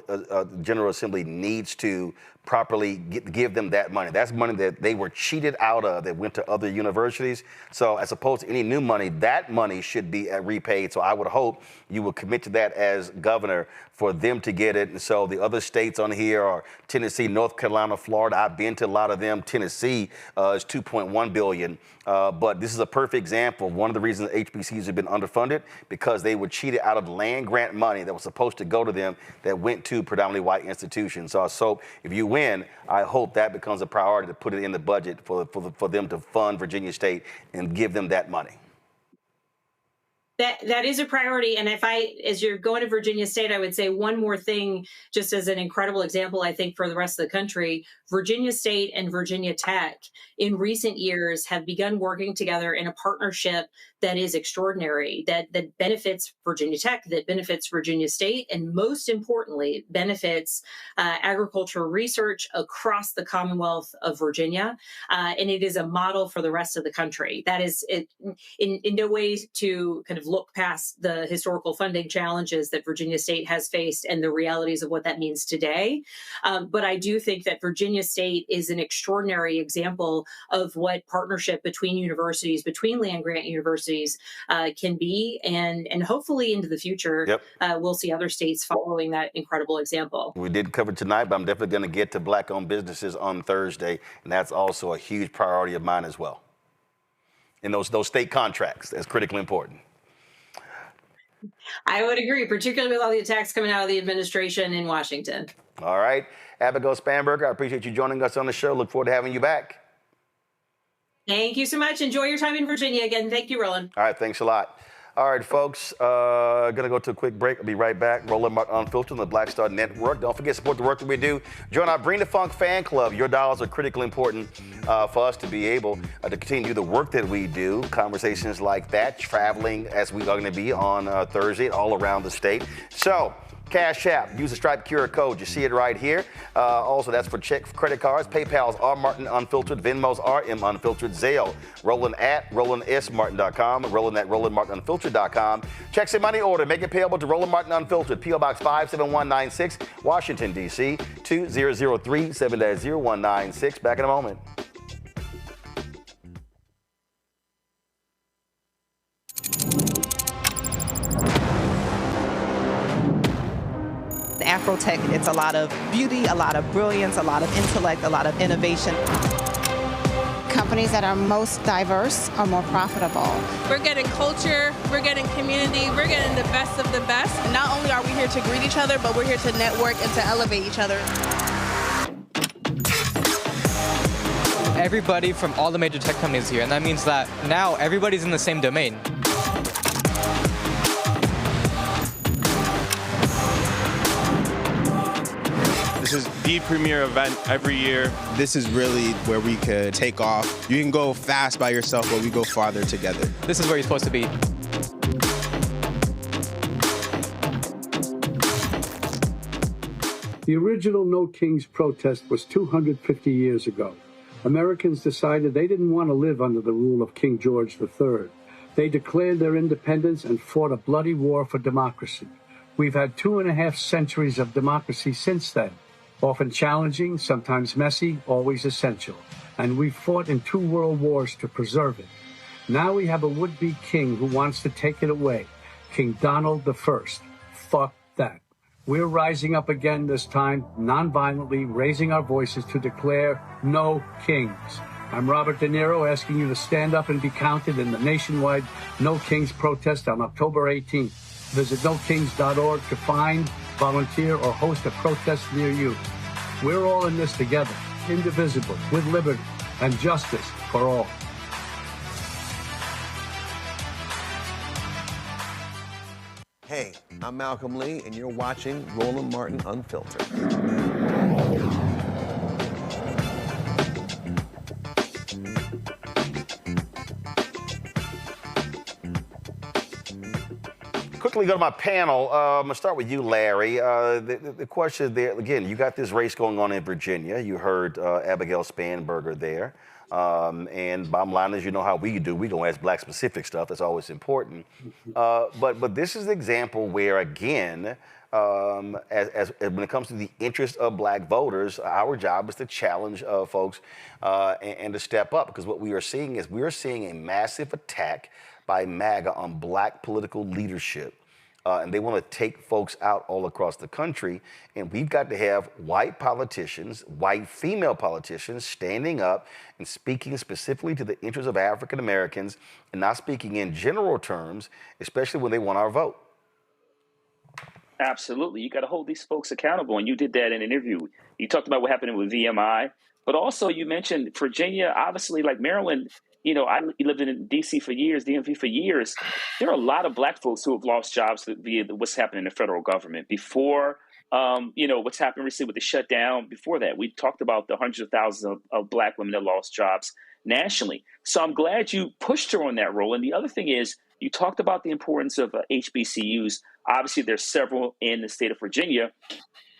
Assembly needs to properly give them that money. That's money that they were cheated out of that went to other universities. So as opposed to any new money, that money should be repaid. So I would hope you will commit to that as governor for them to get it. And so the other states on here are Tennessee, North Carolina, Florida. I've been to a lot of them. Tennessee is $2.1 billion. But this is a perfect example of one of the reasons HBCUs have been underfunded, because they were cheated out of land grant money that was supposed to go to them that went to predominantly white institutions. So if you win, I hope that becomes a priority to put it in the budget for them to fund Virginia State and give them that money. That is a priority. And as you're going to Virginia State, I would say one more thing, just as an incredible example, I think, for the rest of the country. Virginia State and Virginia Tech in recent years have begun working together in a partnership that is extraordinary, that benefits Virginia Tech, that benefits Virginia State, and most importantly, benefits agricultural research across the Commonwealth of Virginia. And it is a model for the rest of the country. That is in no way to kind of look past the historical funding challenges that Virginia State has faced and the realities of what that means today. But I do think that Virginia State is an extraordinary example of what partnership between universities, between land-grant universities can be. And hopefully into the future, we'll see other states following that incredible example. We did cover tonight, but I'm definitely going to get to Black-owned businesses on Thursday. And that's also a huge priority of mine as well. And those state contracts, that's critically important. I would agree, particularly with all the attacks coming out of the administration in Washington. All right. Abigail Spanberger, I appreciate you joining us on the show. Look forward to having you back. Thank you so much. Enjoy your time in Virginia again. Thank you, Roland. All right. Thanks a lot. All right, folks, going to go to a quick break. I'll be right back. Roland Martin Unfiltered on the Black Star Network. Don't forget to support the work that we do. Join our Bring the Funk fan club. Your dollars are critically important for us to be able to continue to do the work that we do. Conversations like that, traveling as we are going to be on Thursday all around the state. So Cash App, use the Stripe QR code. You see it right here. Also, that's for credit cards. PayPal's R Martin Unfiltered. Venmo's RM Unfiltered. Zelle, Roland at RolandSMartin.com. Roland at RolandMartinUnfiltered.com. Checks and money order. Make it payable to Roland Martin Unfiltered. P.O. Box 57196, Washington, D.C. 2003 7-0196. Back in a moment. Afrotech, it's a lot of beauty, a lot of brilliance, a lot of intellect, a lot of innovation. Companies that are most diverse are more profitable. We're getting culture, we're getting community, we're getting the best of the best. And not only are we here to greet each other, but we're here to network and to elevate each other. Everybody from all the major tech companies here, and that means that now everybody's in the same domain. This is the premier event every year. This is really where we could take off. You can go fast by yourself, but we go farther together. This is where you're supposed to be. The original No Kings protest was 250 years ago. Americans decided they didn't want to live under the rule of King George III. They declared their independence and fought a bloody war for democracy. We've had 2.5 centuries of democracy since then, often challenging, sometimes messy, always essential. And we've fought in 2 world wars to preserve it. Now we have a would-be king who wants to take it away, King Donald I. Fuck that. We're rising up again this time, non-violently, raising our voices to declare no kings. I'm Robert De Niro, asking you to stand up and be counted in the nationwide No Kings protest on October 18th. Visit nokings.org to find, volunteer, or host a protest near you. We're all in this together, indivisible, with liberty and justice for all. Hey, I'm Malcolm Lee, and you're watching Roland Martin Unfiltered. Quickly go to my panel. I'm going to start with you, Larry. The question there, again, you got this race going on in Virginia. You heard Abigail Spanberger there. And bottom line is, you know how we do. We don't ask black-specific stuff. That's always important. But this is an example where, again, as when it comes to the interest of black voters, our job is to challenge folks and to step up. Because what we are seeing is a massive attack by MAGA on black political leadership. And they want to take folks out all across the country. And we've got to have white politicians, white female politicians, standing up and speaking specifically to the interests of African Americans and not speaking in general terms, especially when they want our vote. Absolutely. You got to hold these folks accountable. And you did that in an interview. You talked about what happened with VMI, but also you mentioned Virginia, obviously, like Maryland. You know, I lived in D.C. for years, DMV for years. There are a lot of black folks who have lost jobs via what's happening in the federal government. Before, what's happened recently with the shutdown, before that, we talked about the hundreds of thousands of black women that lost jobs nationally. So I'm glad you pushed her on that role. And the other thing is, you talked about the importance of HBCUs. Obviously, there's several in the state of Virginia,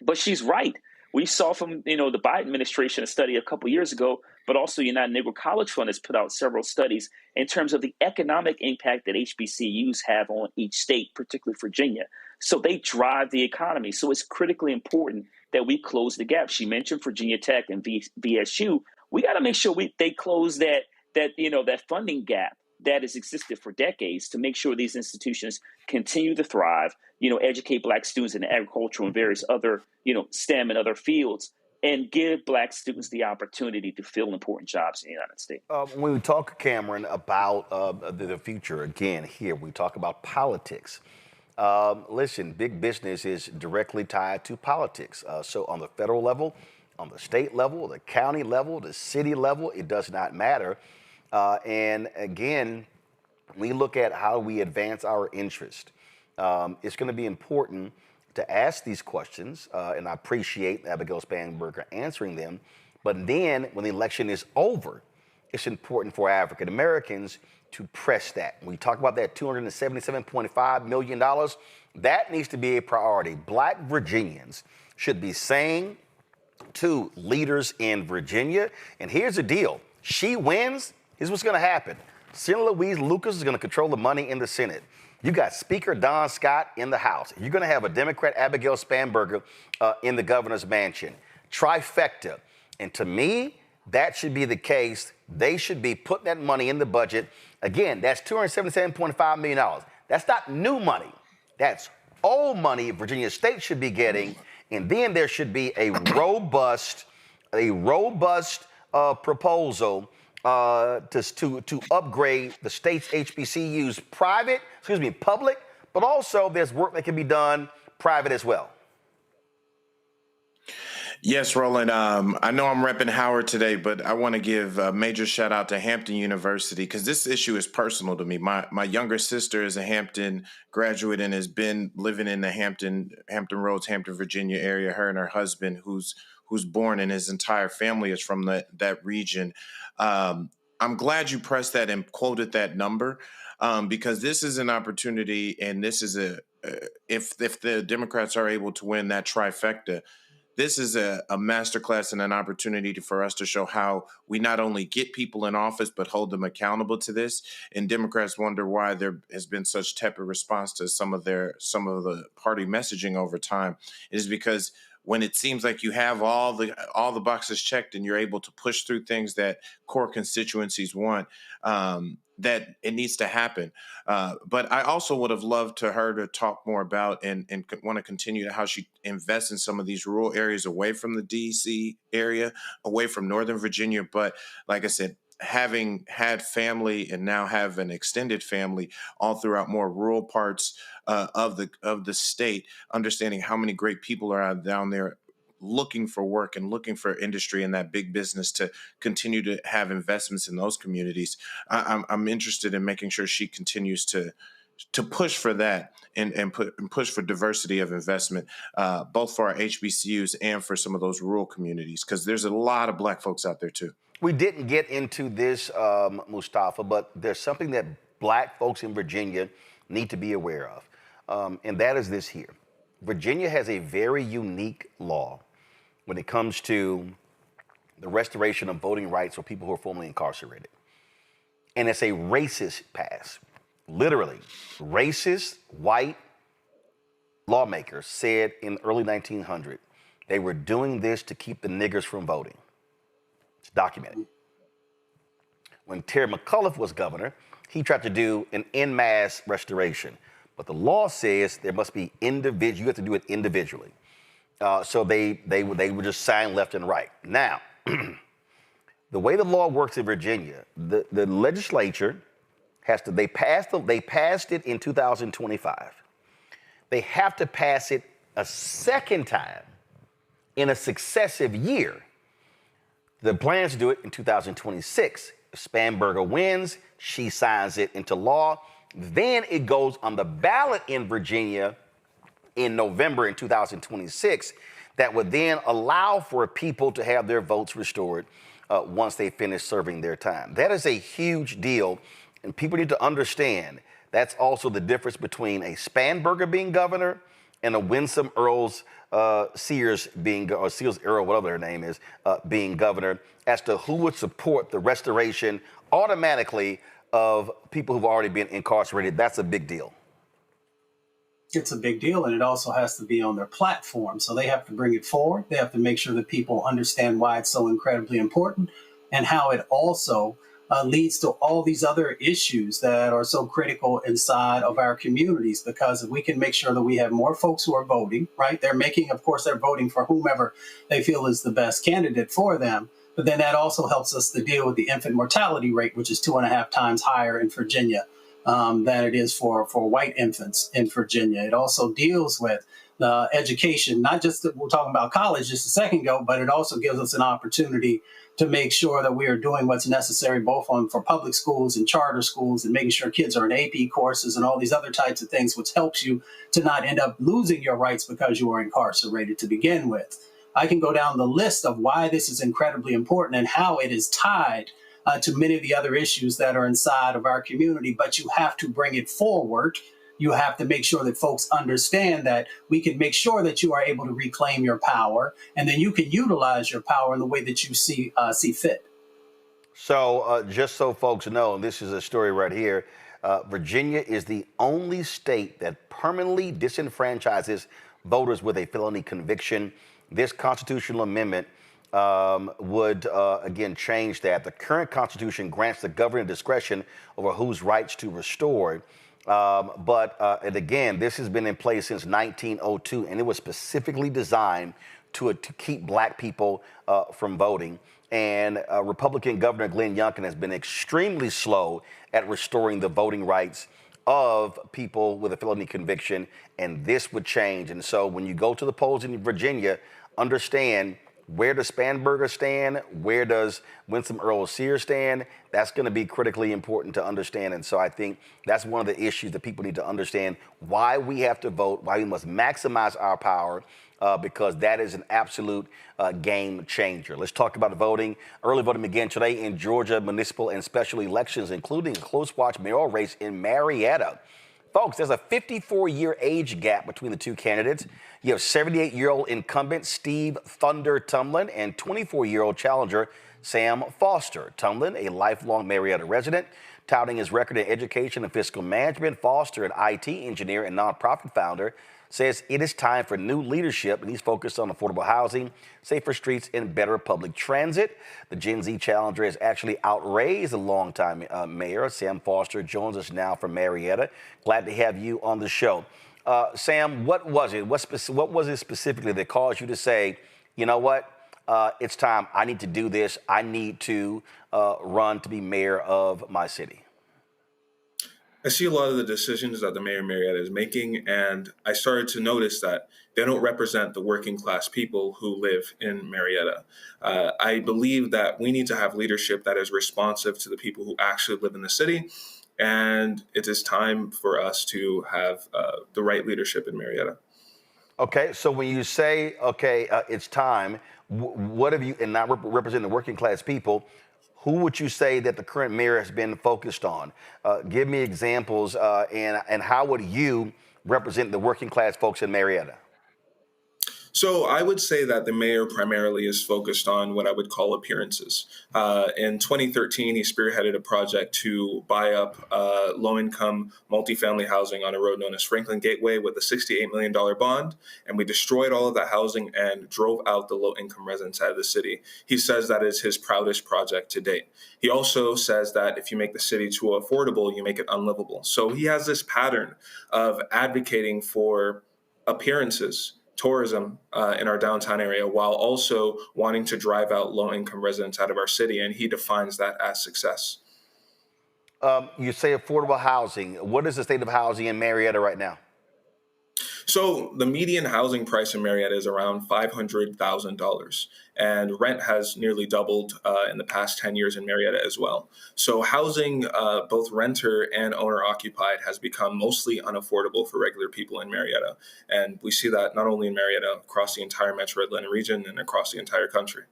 but she's right. We saw from, the Biden administration a study a couple years ago, but also United Negro College Fund has put out several studies in terms of the economic impact that HBCUs have on each state, particularly Virginia. So they drive the economy. So it's critically important that we close the gap. She mentioned Virginia Tech and VSU. We got to make sure they close that funding gap that has existed for decades to make sure these institutions continue to thrive, educate black students in agriculture and various other, STEM and other fields, and give black students the opportunity to fill important jobs in the United States. When we talk, Cameron, about the future, again, here, we talk about politics. Listen, big business is directly tied to politics. So on the federal level, on the state level, the county level, the city level, it does not matter. And again, we look at how we advance our interest. It's going to be important to ask these questions, and I appreciate Abigail Spanberger answering them. But then when the election is over, it's important for African Americans to press that. When we talk about that $277.5 million, that needs to be a priority. Black Virginians should be saying to leaders in Virginia, and here's the deal. She wins, here's what's gonna happen. Senator Louise Lucas is gonna control the money in the Senate. You got Speaker Don Scott in the House. You're gonna have a Democrat, Abigail Spanberger, in the governor's mansion. Trifecta. And to me, that should be the case. They should be putting that money in the budget. Again, that's $277.5 million. That's not new money. That's old money Virginia State should be getting. And then there should be a robust proposal to upgrade the state's HBCUs public, but also there's work that can be done private as well. Yes, Roland. I know I'm repping Howard today, but I want to give a major shout out to Hampton University because this issue is personal to me. My younger sister is a Hampton graduate and has been living in the Hampton Roads, Hampton, Virginia area. Her and her husband, who's born, and his entire family is from that region. I'm glad you pressed that and quoted that number because this is an opportunity, and this is if the Democrats are able to win that trifecta. This is a masterclass and an opportunity for us to show how we not only get people in office, but hold them accountable to this. And Democrats wonder why there has been such tepid response to some of the party messaging over time. It is because when it seems like you have all the boxes checked and you're able to push through things that core constituencies want, that it needs to happen. But I also would have loved to her to talk more about and want to continue to how she invests in some of these rural areas away from the DC area, away from Northern Virginia. But like I said, having had family and now have an extended family all throughout more rural parts of the state, understanding how many great people are out down there looking for work and looking for industry and that big business to continue to have investments in those communities. I'm interested in making sure she continues to push for that and push for diversity of investment, both for our HBCUs and for some of those rural communities, because there's a lot of Black folks out there too. We didn't get into this, Mustafa, but there's something that Black folks in Virginia need to be aware of, and that is this here. Virginia has a very unique law when it comes to the restoration of voting rights for people who are formerly incarcerated. And it's a racist pass. Literally, racist white lawmakers said in the early 1900s they were doing this to keep the niggers from voting. It's documented. When Terry McAuliffe was governor, he tried to do an en masse restoration. But the law says there must be you have to do it individually. So they would just sign left and right. Now, the way the law works in Virginia, the legislature they passed it in 2025. They have to pass it a second time in a successive year. The plan is to do it in 2026. If Spanberger wins, she signs it into law. Then it goes on the ballot in Virginia in November in 2026 that would then allow for people to have their votes restored once they finish serving their time. That is a huge deal, and people need to understand that's also the difference between a Spanberger being governor and a Winsome Sears Earl, whatever her name is, being governor, as to who would support the restoration automatically of people who've already been incarcerated. That's a big deal. It's a big deal, and it also has to be on their platform. So they have to bring it forward. They have to make sure that people understand why it's so incredibly important and how it also leads to all these other issues that are so critical inside of our communities. Because if we can make sure that we have more folks who are voting, right? They're voting for whomever they feel is the best candidate for them. But then that also helps us to deal with the infant mortality rate, which is 2.5 times higher in Virginia than it is for white infants in Virginia. It also deals with education, not just that we're talking about college just a second ago, but it also gives us an opportunity to make sure that we are doing what's necessary both for public schools and charter schools, and making sure kids are in AP courses and all these other types of things, which helps you to not end up losing your rights because you are incarcerated to begin with. I can go down the list of why this is incredibly important and how it is tied to many of the other issues that are inside of our community, but you have to bring it forward. You have to make sure that folks understand that we can make sure that you are able to reclaim your power, and then you can utilize your power in the way that you see fit. So just so folks know, and this is a story right here, Virginia is the only state that permanently disenfranchises voters with a felony conviction. This constitutional amendment would, again, change that. The current Constitution grants the governor discretion over whose rights to restore. And again, this has been in place since 1902, and it was specifically designed to keep black people from voting. And Republican Governor Glenn Youngkin has been extremely slow at restoring the voting rights of people with a felony conviction, and this would change. And so when you go to the polls in Virginia, understand, where does Spanberger stand? Where does Winsome Earl Sears stand? That's going to be critically important to understand. And so I think that's one of the issues that people need to understand, why we have to vote, why we must maximize our power, because that is an absolute game changer. Let's talk about voting. Early voting began today in Georgia municipal and special elections, including a close watch mayoral race in Marietta. Folks, there's a 54-year age gap between the two candidates. You have 78-year-old incumbent Steve Thunder Tumlin and 24-year-old challenger Sam Foster. Tumlin, a lifelong Marietta resident, touting his record in education and fiscal management. Foster, an IT engineer and nonprofit founder, says it is time for new leadership, and he's focused on affordable housing, safer streets, and better public transit. The Gen Z challenger has actually outraised the longtime mayor, Sam Foster, joins us now from Marietta. Glad to have you on the show. Sam, what was it? What was it specifically that caused you to say, you know what, it's time, I need to do this, I need to run to be mayor of my city? I see a lot of the decisions that the mayor of Marietta is making, and I started to notice that they don't represent the working class people who live in Marietta. I believe that we need to have leadership that is responsive to the people who actually live in the city, and it is time for us to have the right leadership in Marietta. Okay, so when you say, okay, it's time, what have you, and not representing the working class people, who would you say that the current mayor has been focused on? Give me examples, and how would you represent the working class folks in Marietta? So I would say that the mayor primarily is focused on what I would call appearances. In 2013, he spearheaded a project to buy up low-income multifamily housing on a road known as Franklin Gateway with a $68 million bond, and we destroyed all of that housing and drove out the low-income residents out of the city. He says that is his proudest project to date. He also says that if you make the city too affordable, you make it unlivable. So he has this pattern of advocating for appearances, tourism in our downtown area, while also wanting to drive out low-income residents out of our city, and he defines that as success. You say affordable housing. What is the state of housing in Marietta right now? So the median housing price in Marietta is around $500,000, and rent has nearly doubled in the past 10 years in Marietta as well. So housing, both renter and owner occupied, has become mostly unaffordable for regular people in Marietta. And we see that not only in Marietta, across the entire Metro Atlanta region and across the entire country.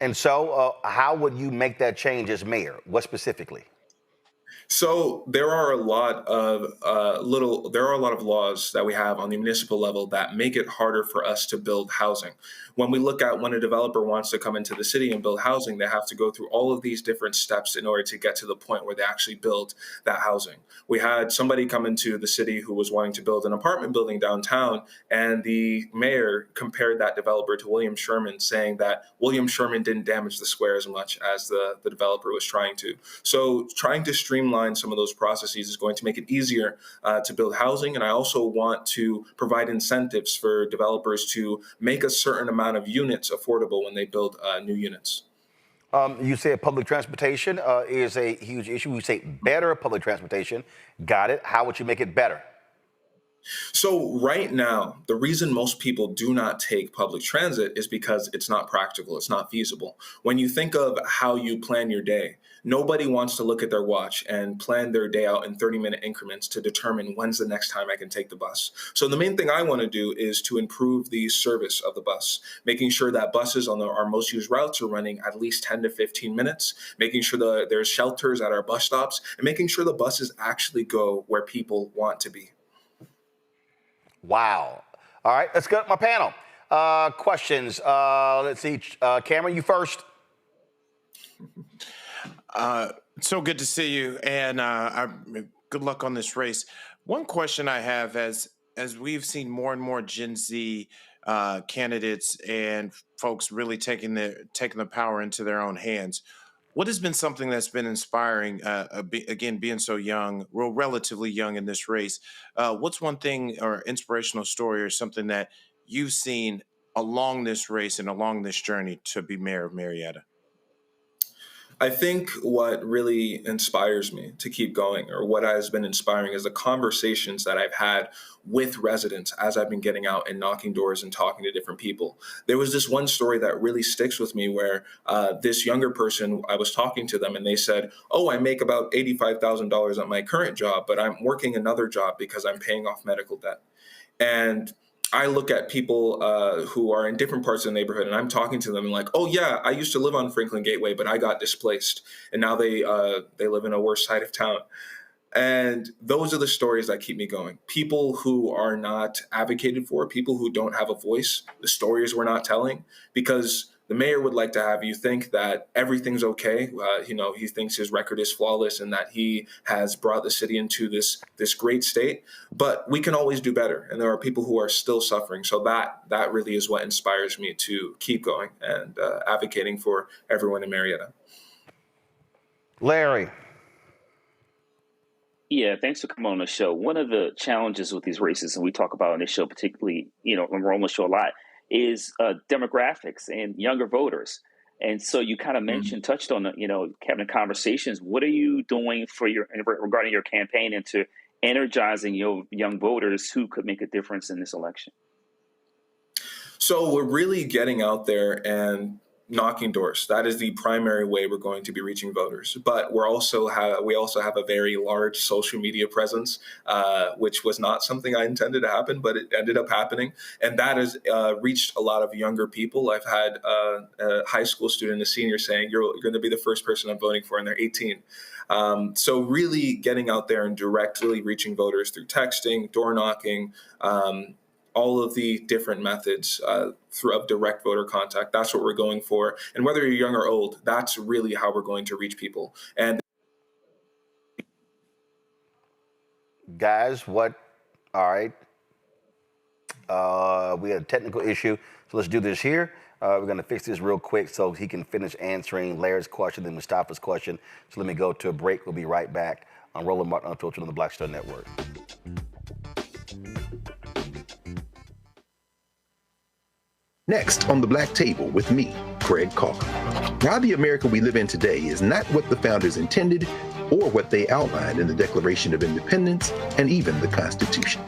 And so how would you make that change as mayor? What specifically? So there are a lot of laws that we have on the municipal level that make it harder for us to build housing. When we look at when a developer wants to come into the city and build housing, they have to go through all of these different steps in order to get to the point where they actually build that housing. We had somebody come into the city who was wanting to build an apartment building downtown, and the mayor compared that developer to William Sherman, saying that William Sherman didn't damage the square as much as the developer was trying to. So trying to streamline some of those processes is going to make it easier to build housing. And I also want to provide incentives for developers to make a certain amount of units affordable when they build new units. You say public transportation is a huge issue. We say better public transportation. Got it. How would you make it better? So right now, the reason most people do not take public transit is because it's not practical. It's not feasible. When you think of how you plan your day, nobody wants to look at their watch and plan their day out in 30-minute increments to determine when's the next time I can take the bus. So the main thing I want to do is to improve the service of the bus, making sure that buses on our most used routes are running at least 10 to 15 minutes, making sure that there's shelters at our bus stops, and making sure the buses actually go where people want to be. Wow. All right, let's go to my panel. Questions. Let's see. Cameron, you first. So good to see you, and good luck on this race. One question I have, as we've seen more and more Gen Z candidates and folks really taking the power into their own hands, what has been something that's been inspiring, again, being so young, well, relatively young in this race? What's one thing or inspirational story or something that you've seen along this race and along this journey to be mayor of Marietta? I think what really inspires me to keep going, or what has been inspiring, is the conversations that I've had with residents as I've been getting out and knocking doors and talking to different people. There was this one story that really sticks with me where this younger person, I was talking to them and they said, oh, I make about $85,000 at my current job, but I'm working another job because I'm paying off medical debt. And I look at people who are in different parts of the neighborhood, and I'm talking to them and like, oh yeah, I used to live on Franklin Gateway, but I got displaced, and now they live in a worse side of town. And those are the stories that keep me going. People who are not advocated for, people who don't have a voice, the stories we're not telling, because the mayor would like to have you think that everything's okay. He thinks his record is flawless and that he has brought the city into this great state. But we can always do better, and there are people who are still suffering. So that really is what inspires me to keep going and advocating for everyone in Marietta. Larry. Yeah, thanks for coming on the show. One of the challenges with these races, and we talk about on this show, particularly, when we're on the show a lot, is demographics and younger voters. And so you kind of touched on, having conversations. What are you doing regarding your campaign into energizing your young voters who could make a difference in this election? So we're really getting out there and knocking doors. That is the primary way we're going to be reaching voters. But we also have a very large social media presence, which was not something I intended to happen, but it ended up happening. And that has reached a lot of younger people. I've had a high school student, a senior, saying, you're going to be the first person I'm voting for, and they're 18. So really getting out there and directly reaching voters through texting, door knocking, all of the different methods of direct voter contact. That's what we're going for. And whether you're young or old, that's really how we're going to reach people. And guys, all right. We had a technical issue, so let's do this here. We're going to fix this real quick so he can finish answering Larry's question, then Mustafa's question. So let me go to a break. We'll be right back on Roland Martin Unfiltered on the Black Star Network. Next on The Black Table with me, Craig Carr. Why the America we live in today is not what the founders intended or what they outlined in the Declaration of Independence and even the Constitution.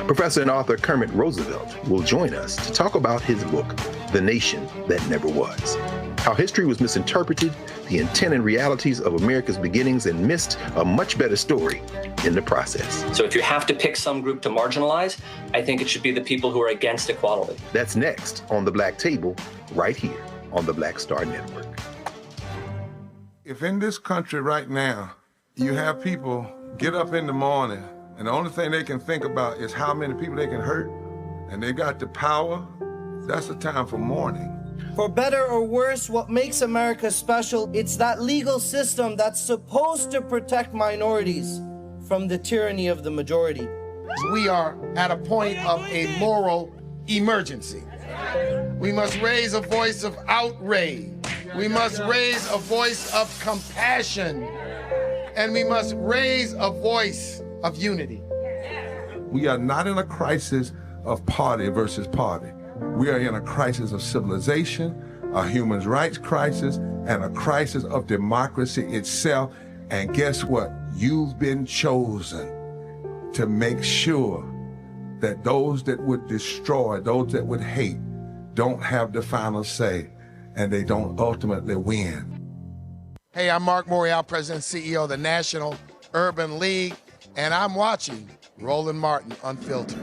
Professor and author Kermit Roosevelt will join us to talk about his book, The Nation That Never Was. How history was misinterpreted, the intent and realities of America's beginnings, and missed a much better story in the process. So if you have to pick some group to marginalize, I think it should be the people who are against equality. That's next on The Black Table, right here on the Black Star Network. If in this country right now, you have people get up in the morning and the only thing they can think about is how many people they can hurt, and they got the power, that's the time for mourning. For better or worse, what makes America special, it's that legal system that's supposed to protect minorities from the tyranny of the majority. We are at a point of a moral emergency. We must raise a voice of outrage. We must raise a voice of compassion. And we must raise a voice of unity. We are not in a crisis of party versus party. We are in a crisis of civilization, a human rights crisis, and a crisis of democracy itself. And guess what? You've been chosen to make sure that those that would destroy, those that would hate, don't have the final say, and they don't ultimately win. Hey, I'm Mark Morial, President and CEO of the National Urban League, and I'm watching Roland Martin Unfiltered.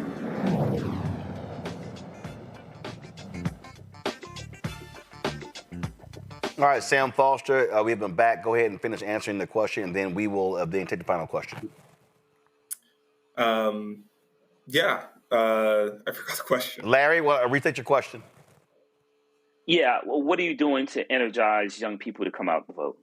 All right, Sam Foster, we've been back. Go ahead and finish answering the question, and then we will then take the final question. I forgot the question. Larry, restate your question. Yeah, well, what are you doing to energize young people to come out and vote?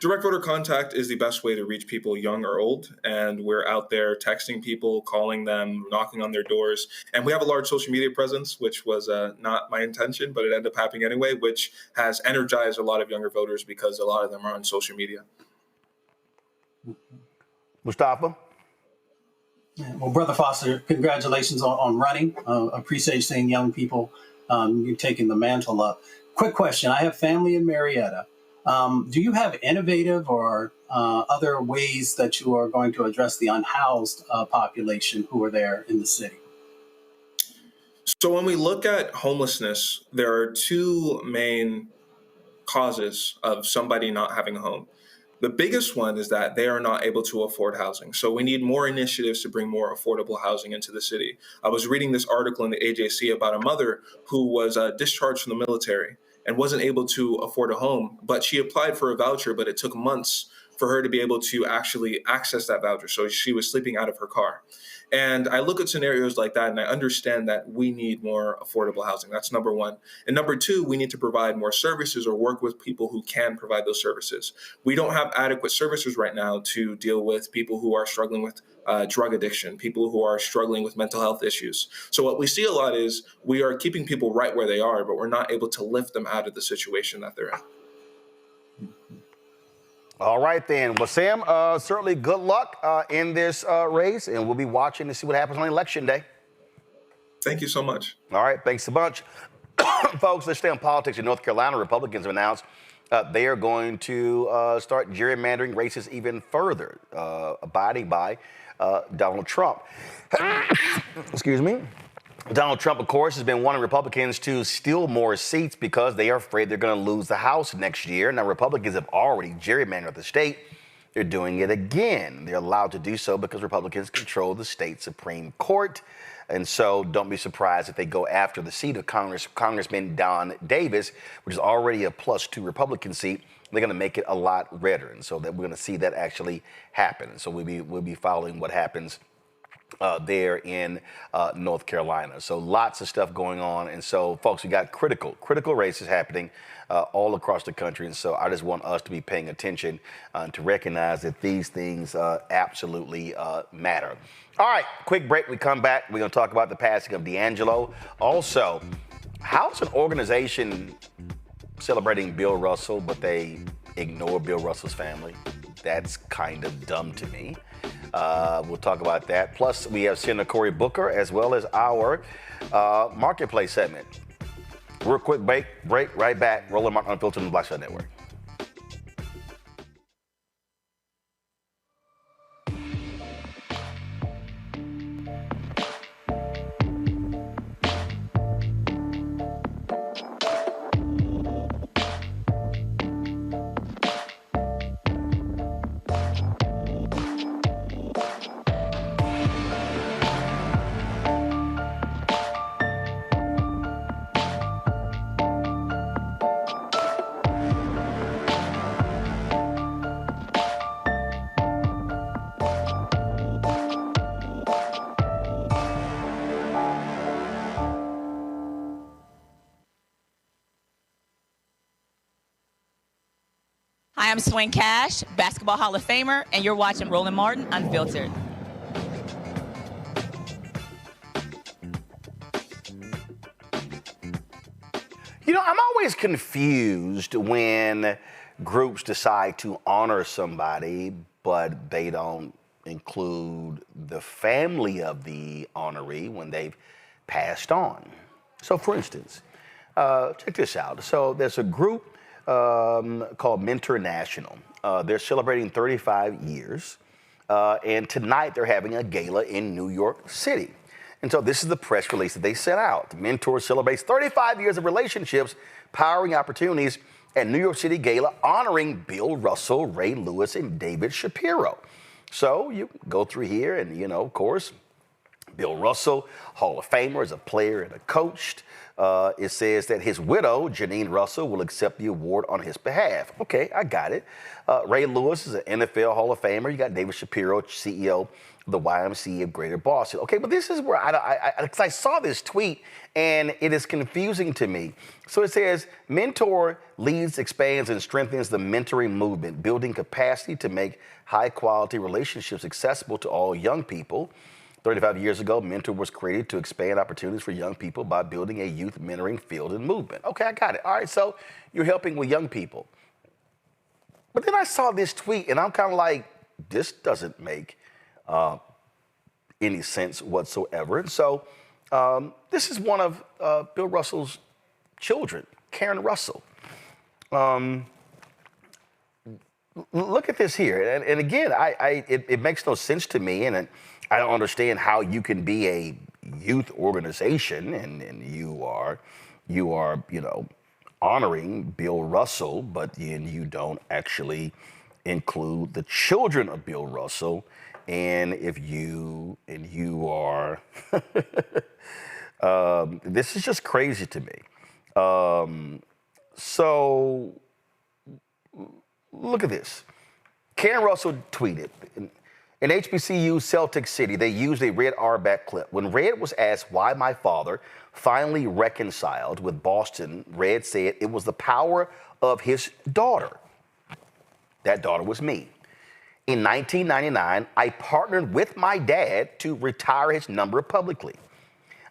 Direct voter contact is the best way to reach people, young or old, and we're out there texting people, calling them, knocking on their doors, and we have a large social media presence, which was not my intention, but it ended up happening anyway, which has energized a lot of younger voters because a lot of them are on social media. Mustafa? Well, Brother Foster, congratulations on running. Appreciate seeing young people, you taking the mantle up. Quick question. I have family in Marietta. Do you have innovative or other ways that you are going to address the unhoused population who are there in the city? So when we look at homelessness, there are two main causes of somebody not having a home. The biggest one is that they are not able to afford housing. So we need more initiatives to bring more affordable housing into the city. I was reading this article in the AJC about a mother who was discharged from the military and wasn't able to afford a home, but she applied for a voucher, but it took months for her to be able to actually access that voucher. So she was sleeping out of her car. And I look at scenarios like that and I understand that we need more affordable housing. That's number one. And number two, we need to provide more services or work with people who can provide those services. We don't have adequate services right now to deal with people who are struggling with drug addiction, people who are struggling with mental health issues. So what we see a lot is we are keeping people right where they are, but we're not able to lift them out of the situation that they're in. All right, then. Well, Sam, certainly good luck in this race, and we'll be watching to see what happens on Election Day. Thank you so much. All right, thanks a bunch. Folks, let's stay on politics. In North Carolina, Republicans have announced they are going to start gerrymandering races even further, abiding by Donald Trump. Excuse me. Donald Trump, of course, has been wanting Republicans to steal more seats because they are afraid they're going to lose the House next year. Now, Republicans have already gerrymandered the state. They're doing it again. They're allowed to do so because Republicans control the state Supreme Court. And so don't be surprised if they go after the seat of Congressman Don Davis, which is already a +2 Republican seat. They're going to make it a lot redder. And so that we're going to see that actually happen. So we'll be following what happens there in North Carolina. So lots of stuff going on. And so, folks, we got critical races happening all across the country. And so I just want us to be paying attention to recognize that these things absolutely matter. All right, quick break. We come back. We're going to talk about the passing of D'Angelo. Also, how's an organization celebrating Bill Russell, but they ignore Bill Russell's family? That's kind of dumb to me. We'll talk about that. Plus, we have Senator Cory Booker as well as our Marketplace segment. Real quick break, right back. Roland Martin Unfiltered on the Black Star Network. Hi, I'm Swing Cash, Basketball Hall of Famer, and you're watching Roland Martin Unfiltered. You know, I'm always confused when groups decide to honor somebody, but they don't include the family of the honoree when they've passed on. So, for instance, check this out. So there's a group called Mentor National. They're celebrating 35 years. And tonight they're having a gala in New York City. And so this is the press release that they sent out. Mentor celebrates 35 years of relationships, powering opportunities at New York City Gala, honoring Bill Russell, Ray Lewis, and David Shapiro. So you go through here and, you know, of course, Bill Russell, Hall of Famer, is a player and a coach. It says that his widow, Janine Russell, will accept the award on his behalf. Okay, I got it. Ray Lewis is an NFL Hall of Famer. You got David Shapiro, CEO of the YMCA of Greater Boston. Okay, but this is where I saw this tweet and it is confusing to me. So it says, mentor leads, expands, and strengthens the mentoring movement, building capacity to make high-quality relationships accessible to all young people. 35 years ago, Mentor was created to expand opportunities for young people by building a youth mentoring field and movement. Okay, I got it. All right, so you're helping with young people. But then I saw this tweet, and I'm kind of like, this doesn't make any sense whatsoever. And so this is one of Bill Russell's children, Karen Russell. Look at this here. And again, it makes no sense to me, and I don't understand how you can be a youth organization and you are, you know, honoring Bill Russell, but then you don't actually include the children of Bill Russell. And if you are, this is just crazy to me. So look at this. Karen Russell tweeted, in HBCU Celtic City, they used a Red Auerbach clip. When Red was asked why my father finally reconciled with Boston, Red said it was the power of his daughter. That daughter was me. In 1999, I partnered with my dad to retire his number publicly.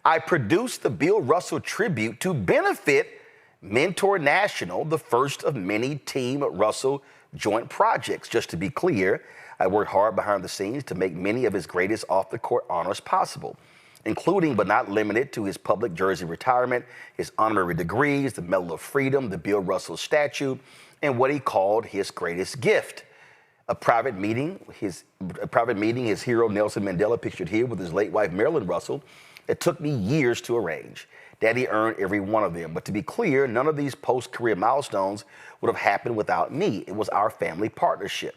I produced the Bill Russell tribute to benefit Mentor National, the first of many Team Russell joint projects. Just to be clear, I worked hard behind the scenes to make many of his greatest off-the-court honors possible, including but not limited to his public jersey retirement, his honorary degrees, the Medal of Freedom, the Bill Russell statue, and what he called his greatest gift. A private meeting, his hero Nelson Mandela, pictured here with his late wife Marilyn Russell, it took me years to arrange. Daddy earned every one of them. But to be clear, none of these post-career milestones would have happened without me. It was our family partnership.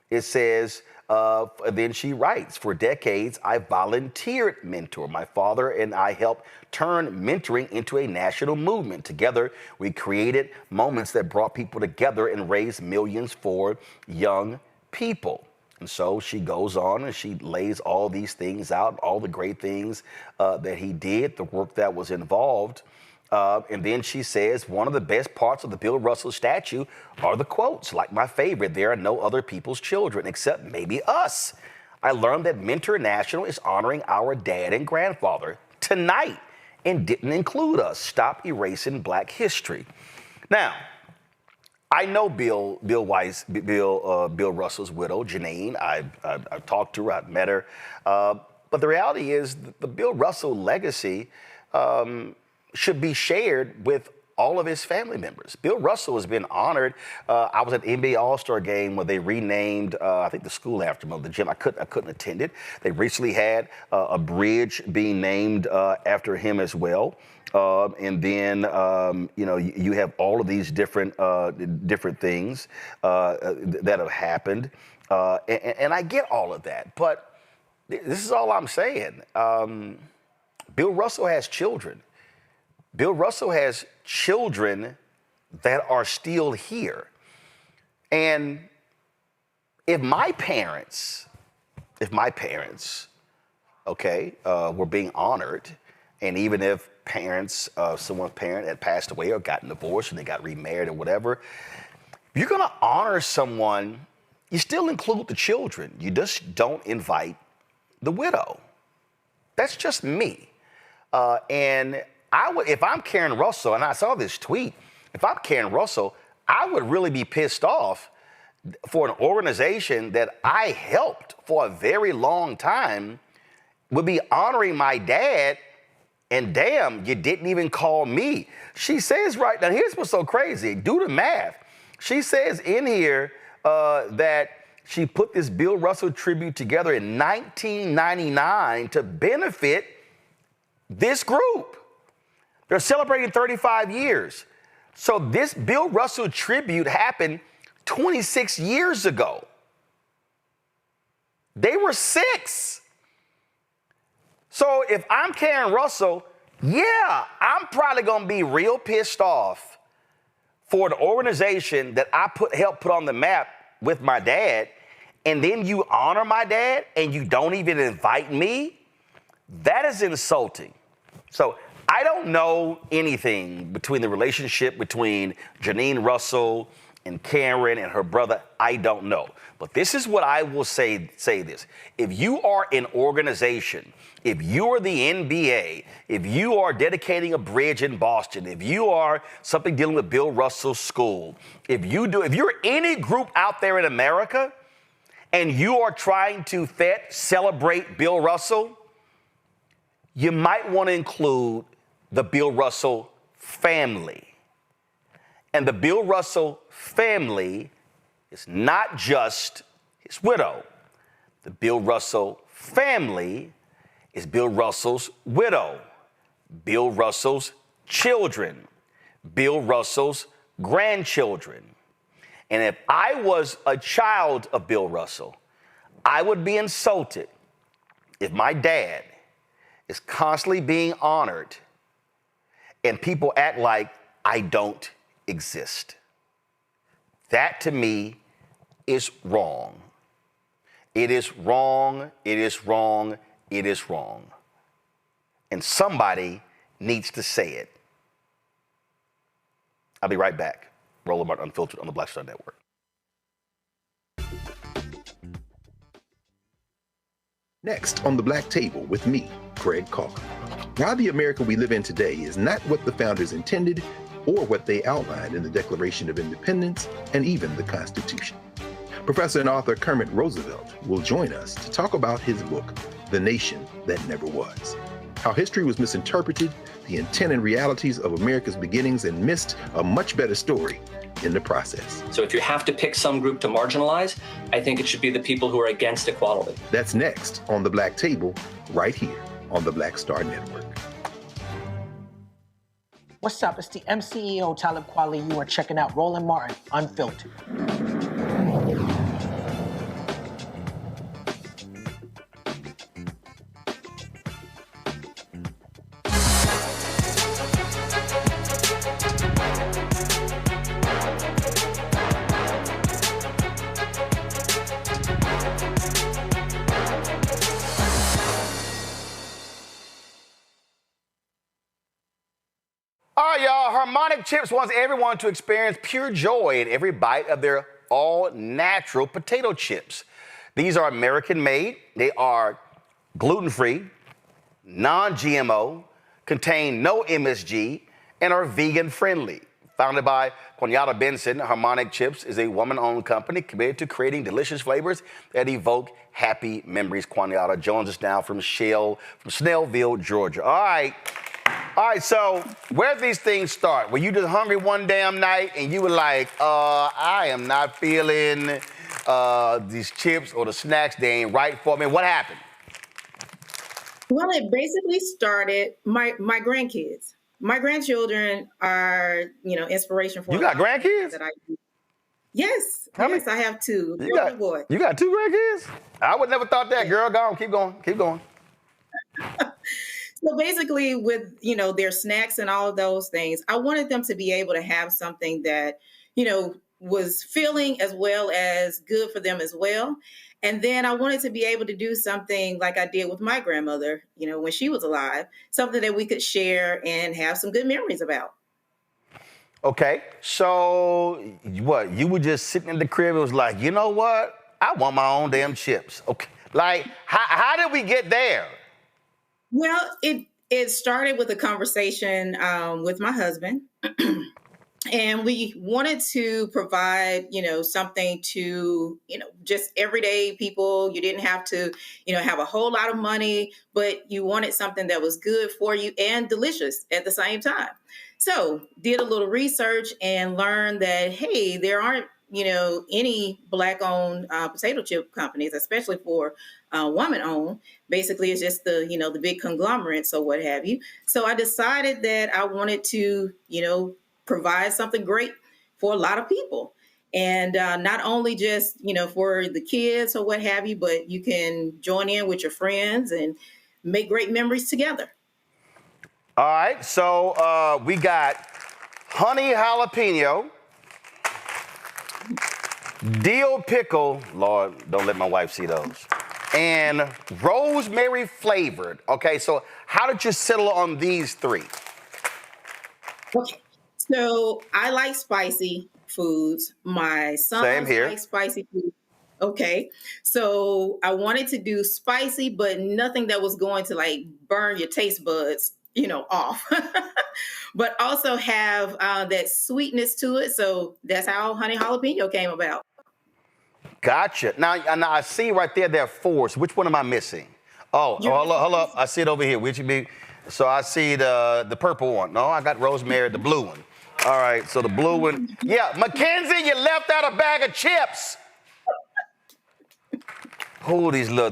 It says, then she writes, for decades, I volunteered Mentor. My father and I helped turn mentoring into a national movement. Together, we created moments that brought people together and raised millions for young people. And so she goes on and she lays all these things out, all the great things that he did, the work that was involved. And then she says, one of the best parts of the Bill Russell statue are the quotes. Like my favorite, there are no other people's children except maybe us. I learned that Mentor National is honoring our dad and grandfather tonight and didn't include us. Stop erasing Black history. Now, I know Bill Russell's widow, Janine. I've talked to her, I've met her. But the reality is the Bill Russell legacy should be shared with all of his family members. Bill Russell has been honored. I was at the NBA All-Star game where they renamed, I think, the school after him, the gym. I couldn't attend it. They recently had a bridge being named after him as well. And then, you know, you have all of these different things that have happened. And I get all of that. But this is all I'm saying. Bill Russell has children. Bill Russell has children that are still here. And if my parents, okay, were being honored, and even if someone's parent had passed away or gotten divorced and they got remarried or whatever, if you're gonna honor someone, you still include the children. You just don't invite the widow. That's just me. And if I'm Karen Russell, and I saw this tweet, if I'm Karen Russell, I would really be pissed off for an organization that I helped for a very long time would be honoring my dad, and damn, you didn't even call me. She says right now, here's what's so crazy, do the math. She says in here that she put this Bill Russell tribute together in 1999 to benefit this group. They're celebrating 35 years. So this Bill Russell tribute happened 26 years ago. They were 6. So if I'm Karen Russell, yeah, I'm probably going to be real pissed off for the organization that I helped put on the map with my dad, and then you honor my dad and you don't even invite me. That is insulting. So I don't know anything between the relationship between Janine Russell and Karen and her brother. I don't know. But this is what I will say this. If you are an organization, if you are the NBA, if you are dedicating a bridge in Boston, if you are something dealing with Bill Russell's school, if you're any group out there in America and you are trying to celebrate Bill Russell, you might want to include the Bill Russell family. And the Bill Russell family is not just his widow. The Bill Russell family is Bill Russell's widow, Bill Russell's children, Bill Russell's grandchildren. And if I was a child of Bill Russell, I would be insulted if my dad is constantly being honored and people act like I don't exist. That to me is wrong. It is wrong. It is wrong. It is wrong. And somebody needs to say it. I'll be right back. Roland Martin Unfiltered on the Black Star Network. Next on the Black Table with me, Craig Coker. Why the America we live in today is not what the founders intended or what they outlined in the Declaration of Independence and even the Constitution. Professor and author Kermit Roosevelt will join us to talk about his book, The Nation That Never Was. How history was misinterpreted, the intent and realities of America's beginnings, and missed a much better story in the process. So if you have to pick some group to marginalize, I think it should be the people who are against equality. That's next on the Black Table, right here on the Black Star Network. What's up? It's the MCEO Talib Kweli. You are checking out Roland Martin Unfiltered. All right, y'all. Harmonic Chips wants everyone to experience pure joy in every bite of their all-natural potato chips. These are American-made. They are gluten-free, non-GMO, contain no MSG, and are vegan-friendly. Founded by Quanyata Benson, Harmonic Chips is a woman-owned company committed to creating delicious flavors that evoke happy memories. Quanyata joins us now from Snellville, Georgia. All right, so where these things start? Were you just hungry one damn night and you were like, I am not feeling these chips or the snacks, they ain't right for me. What happened? Well, it basically started my grandkids. My grandchildren are, inspiration for You got grandkids? That yes, yes, I have 2. You got 2 grandkids? I would never thought that, girl. Go on, keep going. So basically with, their snacks and all of those things, I wanted them to be able to have something that, was filling as well as good for them as well. And then I wanted to be able to do something like I did with my grandmother, when she was alive, something that we could share and have some good memories about. Okay, so what? You were just sitting in the crib and was like, you know what? I want my own damn chips. Okay, like how did we get there? Well, it started with a conversation with my husband. And we wanted to provide, something to, just everyday people. You didn't have to, have a whole lot of money, but you wanted something that was good for you and delicious at the same time. So did a little research and learned that, hey, there aren't any Black-owned potato chip companies, especially for woman-owned. Basically, it's just the big conglomerates or what have you. So I decided that I wanted to, provide something great for a lot of people. And not only just, for the kids or what have you, but you can join in with your friends and make great memories together. All right, so we got honey jalapeno, dill pickle, Lord, don't let my wife see those, and rosemary flavored. Okay, so how did you settle on these three? Okay, so I like spicy foods. My son likes spicy food. Okay, so I wanted to do spicy, but nothing that was going to like burn your taste buds, off. But also have that sweetness to it. So that's how honey jalapeno came about. Gotcha. Now I see right there are four. So which one am I missing? Hold up. I see it over here. Which would be? So I see the purple one. No, I got rosemary, the blue one. All right, so the blue one. Yeah, Mackenzie, you left out a bag of chips. These little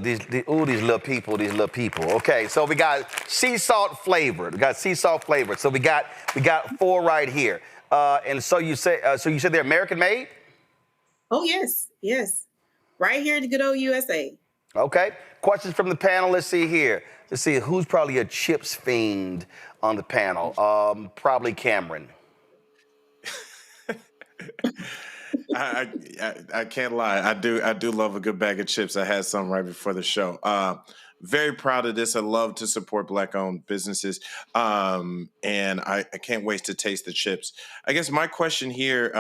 people. Okay, so we got sea salt flavored. So we got four right here. And so you said they're American made? Oh yes. Right here in the good old USA. Okay. Questions from the panel. Let's see here. Let's see who's probably a chips fiend on the panel. Probably Cameron. I can't lie. I do love a good bag of chips. I had some right before the show. Very proud of this. I love to support Black-owned businesses, and I can't wait to taste the chips. I guess my question here,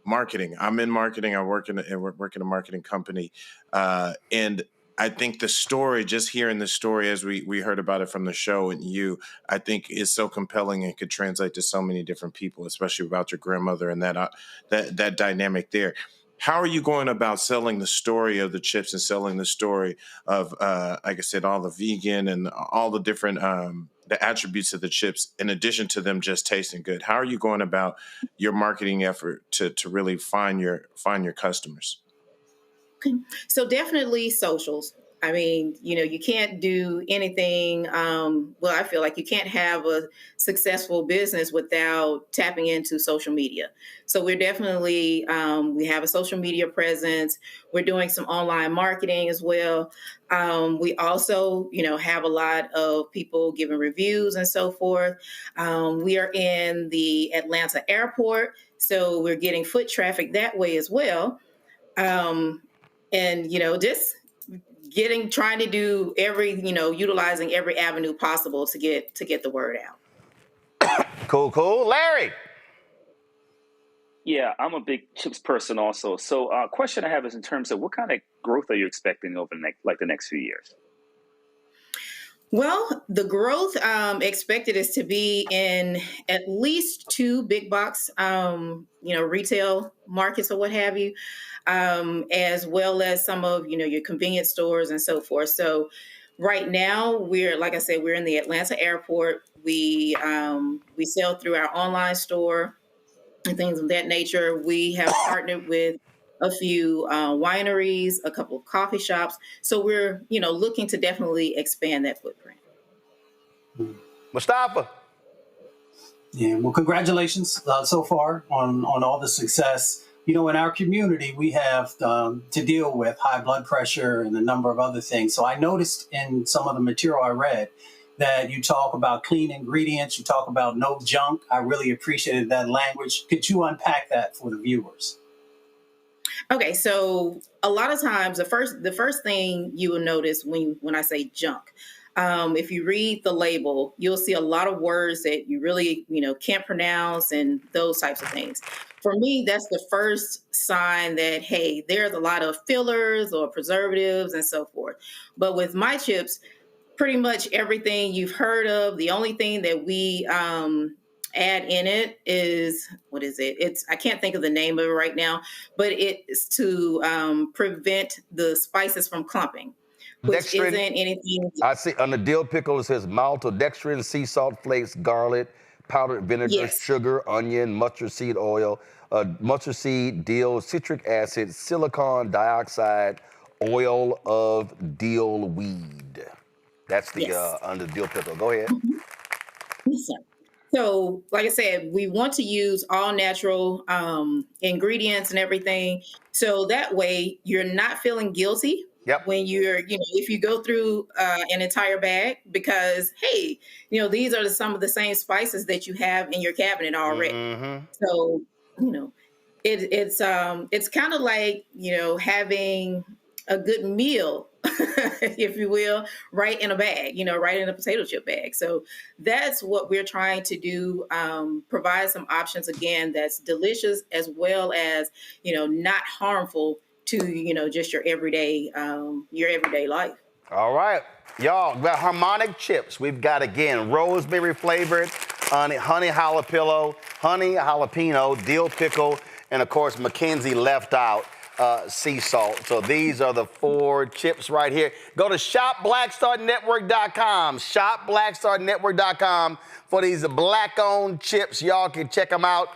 marketing. I'm in marketing. I work in a marketing company, and I think the story, just hearing the story as we heard about it from the show and I think is so compelling and could translate to so many different people, especially about your grandmother and that dynamic there. How are you going about selling the story of the chips and selling the story of, like I said, all the vegan and all the different the attributes of the chips, in addition to them just tasting good? How are you going about your marketing effort to really find your customers? So definitely socials. I mean, you can't do anything. I feel like you can't have a successful business without tapping into social media. So we're definitely, we have a social media presence. We're doing some online marketing as well. We also, have a lot of people giving reviews and so forth. We are in the Atlanta airport, so we're getting foot traffic that way as well. And, just trying to do utilizing every avenue possible to get the word out. Cool. Larry. Yeah, I'm a big chips person also. So question I have is in terms of what kind of growth are you expecting over the next few years? Well, the growth expected is to be in at least 2 big box, retail markets or what have you, as well as some of, your convenience stores and so forth. So right now like I said, we're in the Atlanta airport. We sell through our online store and things of that nature. We have partnered with a few wineries, a couple of coffee shops. So we're, looking to definitely expand that footprint. Mustafa. Yeah, well, congratulations so far on all the success. In our community, we have to deal with high blood pressure and a number of other things. So I noticed in some of the material I read that you talk about clean ingredients, you talk about no junk. I really appreciated that language. Could you unpack that for the viewers? Okay, so a lot of times the first thing you will notice when I say junk, if you read the label, you'll see a lot of words that you really can't pronounce and those types of things. For me, that's the first sign that, hey, there's a lot of fillers or preservatives and so forth. But with my chips, pretty much everything you've heard of. The only thing that we add in it is, what is it? I can't think of the name of it right now, but it's to prevent the spices from clumping, which Dextrin, isn't anything. I see on the dill pickle it says maltodextrin, sea salt flakes, garlic, powdered vinegar, Yes. sugar, onion, mustard seed oil, mustard seed, dill, citric acid, silicon dioxide, oil of dill weed. That's the Yes. under the dill pickle. Go ahead. Yes, sir. So, like I said, we want to use all natural ingredients and everything. So that way you're not feeling guilty when you're, if you go through an entire bag because, hey, these are some of the same spices that you have in your cabinet already. So, it's kind of like, having a good meal, if you will, right in a bag, right in a potato chip bag. So that's what we're trying to do, provide some options, again, that's delicious as well as, not harmful to, just your everyday life. All right, y'all, we got Harmonic Chips. We've got, again, rosemary flavored, honey jalapeno, dill pickle, and of course, Mackenzie left out sea salt. So these are the 4 chips right here. Go to shopblackstarnetwork.com, shopblackstarnetwork.com for these black-owned chips. Y'all can check them out.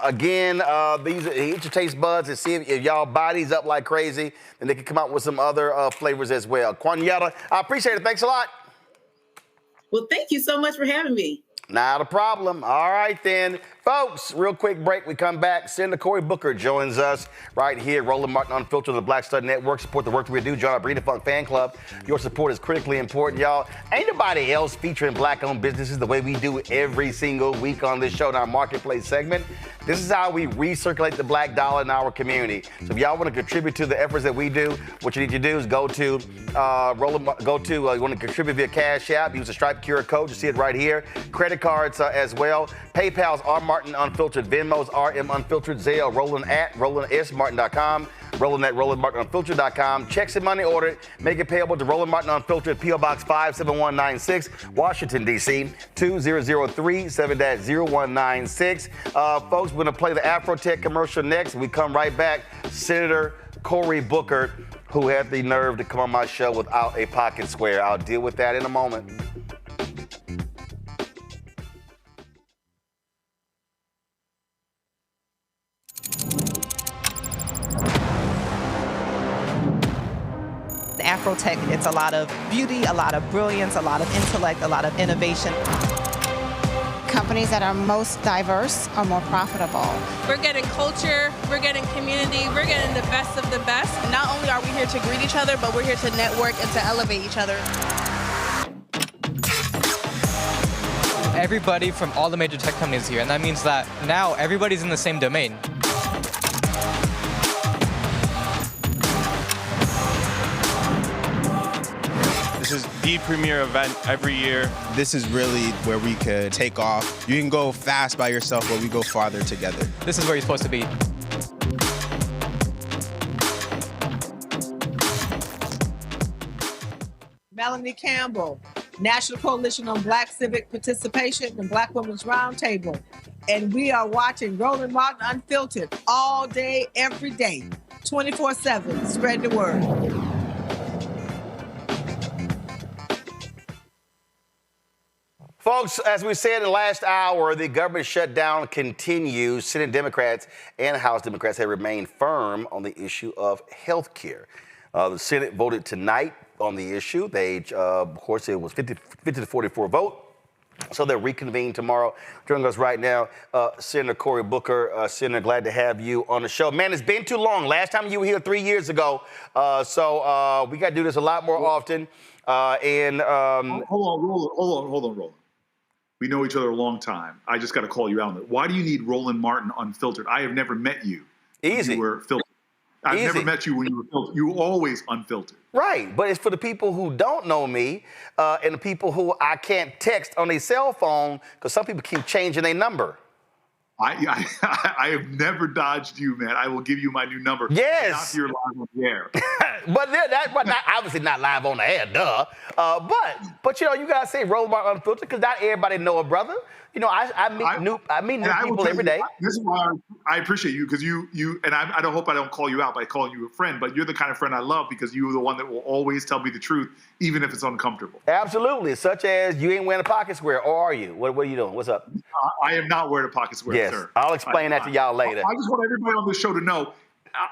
Again, these hit your taste buds and see if y'all buy these up like crazy, and they can come out with some other flavors as well. Quanietta, I appreciate it. Thanks a lot. Well, thank you so much for having me. Not a problem. All right, then. Folks, real quick break. We come back. Senator Cory Booker joins us right here. Roland Martin Unfiltered on the Black Star Network. Support the work that we do. Join our Breeding Funk fan club. Your support is critically important, y'all. Ain't nobody else featuring black-owned businesses the way we do every single week on this show in our Marketplace segment. This is how we recirculate the black dollar in our community. So if y'all want to contribute to the efforts that we do, what you need to do is go to you want to contribute via Cash App, use the Stripe QR code. You see it right here. Credit cards as well. PayPal's R Martin Unfiltered, Venmo's RM Unfiltered, Zelle, Roland at RolandSMartin.com, Roland at RolandMartinUnfiltered.com. Checks and money ordered. Make it payable to Roland Martin Unfiltered, P.O. Box 57196, Washington, D.C. 2003 7-0196. Folks, we're going to play the Afrotech commercial next. We come right back. Senator Cory Booker, who had the nerve to come on my show without a pocket square. I'll deal with that in a moment. Afrotech, it's a lot of beauty, a lot of brilliance, a lot of intellect, a lot of innovation. Companies that are most diverse are more profitable. We're getting culture, we're getting community, we're getting the best of the best. And not only are we here to greet each other, but we're here to network and to elevate each other. Everybody from all the major tech companies here, and that means that now everybody's in the same domain. This is the premier event every year. This is really where we could take off. You can go fast by yourself, but we go farther together. This is where you're supposed to be. Melanie Campbell, National Coalition on Black Civic Participation and Black Women's Roundtable. And we are watching Roland Martin Unfiltered all day, every day, 24/7. Spread the word. Folks, as we said in the last hour, the government shutdown continues. Senate Democrats and House Democrats have remained firm on the issue of health care. The Senate voted tonight on the issue. They, of course, it was 50 to 44 vote. So they'll reconvene tomorrow. Joining us right now, Senator Cory Booker. Senator, glad to have you on the show. Man, it's been too long. Last time you were here 3 years ago. So we got to do this a lot more often. Hold on, Roland. We know each other a long time. I just got to call you out on it. Why do you need Roland Martin Unfiltered? I have never met you. Easy. You were filtered. I've never met you when you were filtered. You were always unfiltered. Right, but it's for the people who don't know me and the people who I can't text on their cell phone because some people keep changing their number. I have never dodged you, man. I will give you my new number. Yes. Not if you're live on the air. but obviously not live on the air, duh. But you know, you gotta say Roland Martin Unfiltered because not everybody know a brother. You know, I meet new people every day. This is why I appreciate you, because you and I don't hope I don't call you out by calling you a friend, but you're the kind of friend I love because you're the one that will always tell me the truth, even if it's uncomfortable. Absolutely, such as you ain't wearing a pocket square, or are you? What are you doing? What's up? I am not wearing a pocket square, yes, sir. I'll explain that to y'all later. I just want everybody on this show to know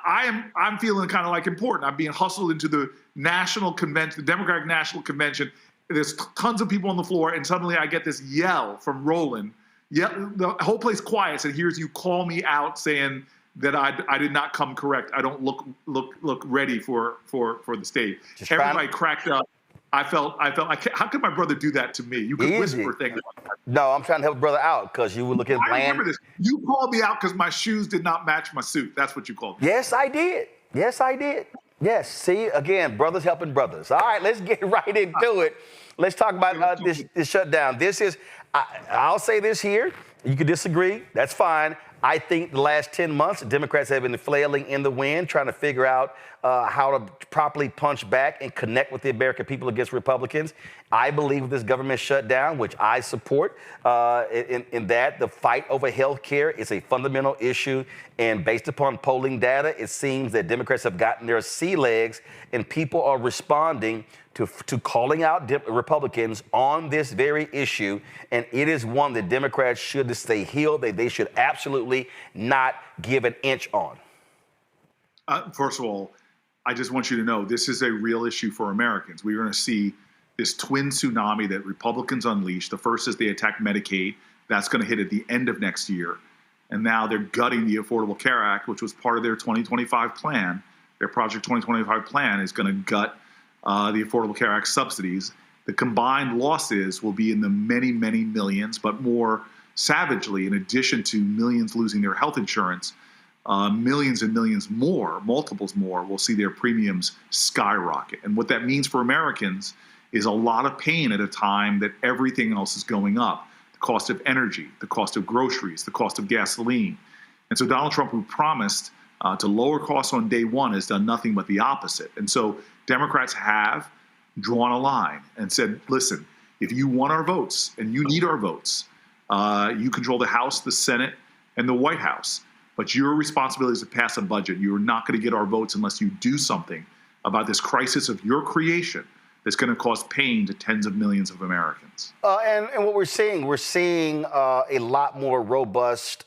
I'm feeling kind of like important. I'm being hustled into the national convention, the Democratic National Convention. There's tons of people on the floor, and suddenly I get this yell from Roland. Yeah, the whole place quiets, and hears you call me out saying that I did not come correct. I don't look ready for the stage. Everybody cracked up. I felt like, how could my brother do that to me? You could whisper things like that. No, I'm trying to help brother out because you were looking bland. I remember this. You called me out because my shoes did not match my suit. That's what you called me. Yes, I did. Yes, I did. Yes. See, again, brothers helping brothers. All right, let's get right into it. Let's talk about this shutdown. This is, I'll say this here. You could disagree. That's fine. I think the last 10 months, Democrats have been flailing in the wind, trying to figure out how to properly punch back and connect with the American people against Republicans. I believe with this government shutdown, which I support, in that the fight over health care is a fundamental issue. And based upon polling data, it seems that Democrats have gotten their sea legs and people are responding to calling out Republicans on this very issue. And it is one that Democrats should stay healed. They should absolutely not give an inch on. First of all, I just want you to know this is a real issue for Americans. We're going to see this twin tsunami that Republicans unleashed. The first is they attacked Medicaid. That's going to hit at the end of next year. And now they're gutting the Affordable Care Act, which was part of their 2025 plan. Their Project 2025 plan is going to gut the Affordable Care Act subsidies. The combined losses will be in the many, many millions, but more savagely, in addition to millions losing their health insurance, millions and millions more, multiples more, will see their premiums skyrocket. And what that means for Americans is a lot of pain at a time that everything else is going up. The cost of energy, the cost of groceries, the cost of gasoline. And so Donald Trump, who promised to lower costs on day one, has done nothing but the opposite. And so Democrats have drawn a line and said, listen, if you want our votes and you need our votes, you control the House, the Senate, and the White House. But your responsibility is to pass a budget. You're not going to get our votes unless you do something about this crisis of your creation that's going to cause pain to tens of millions of Americans. And what we're seeing a lot more robust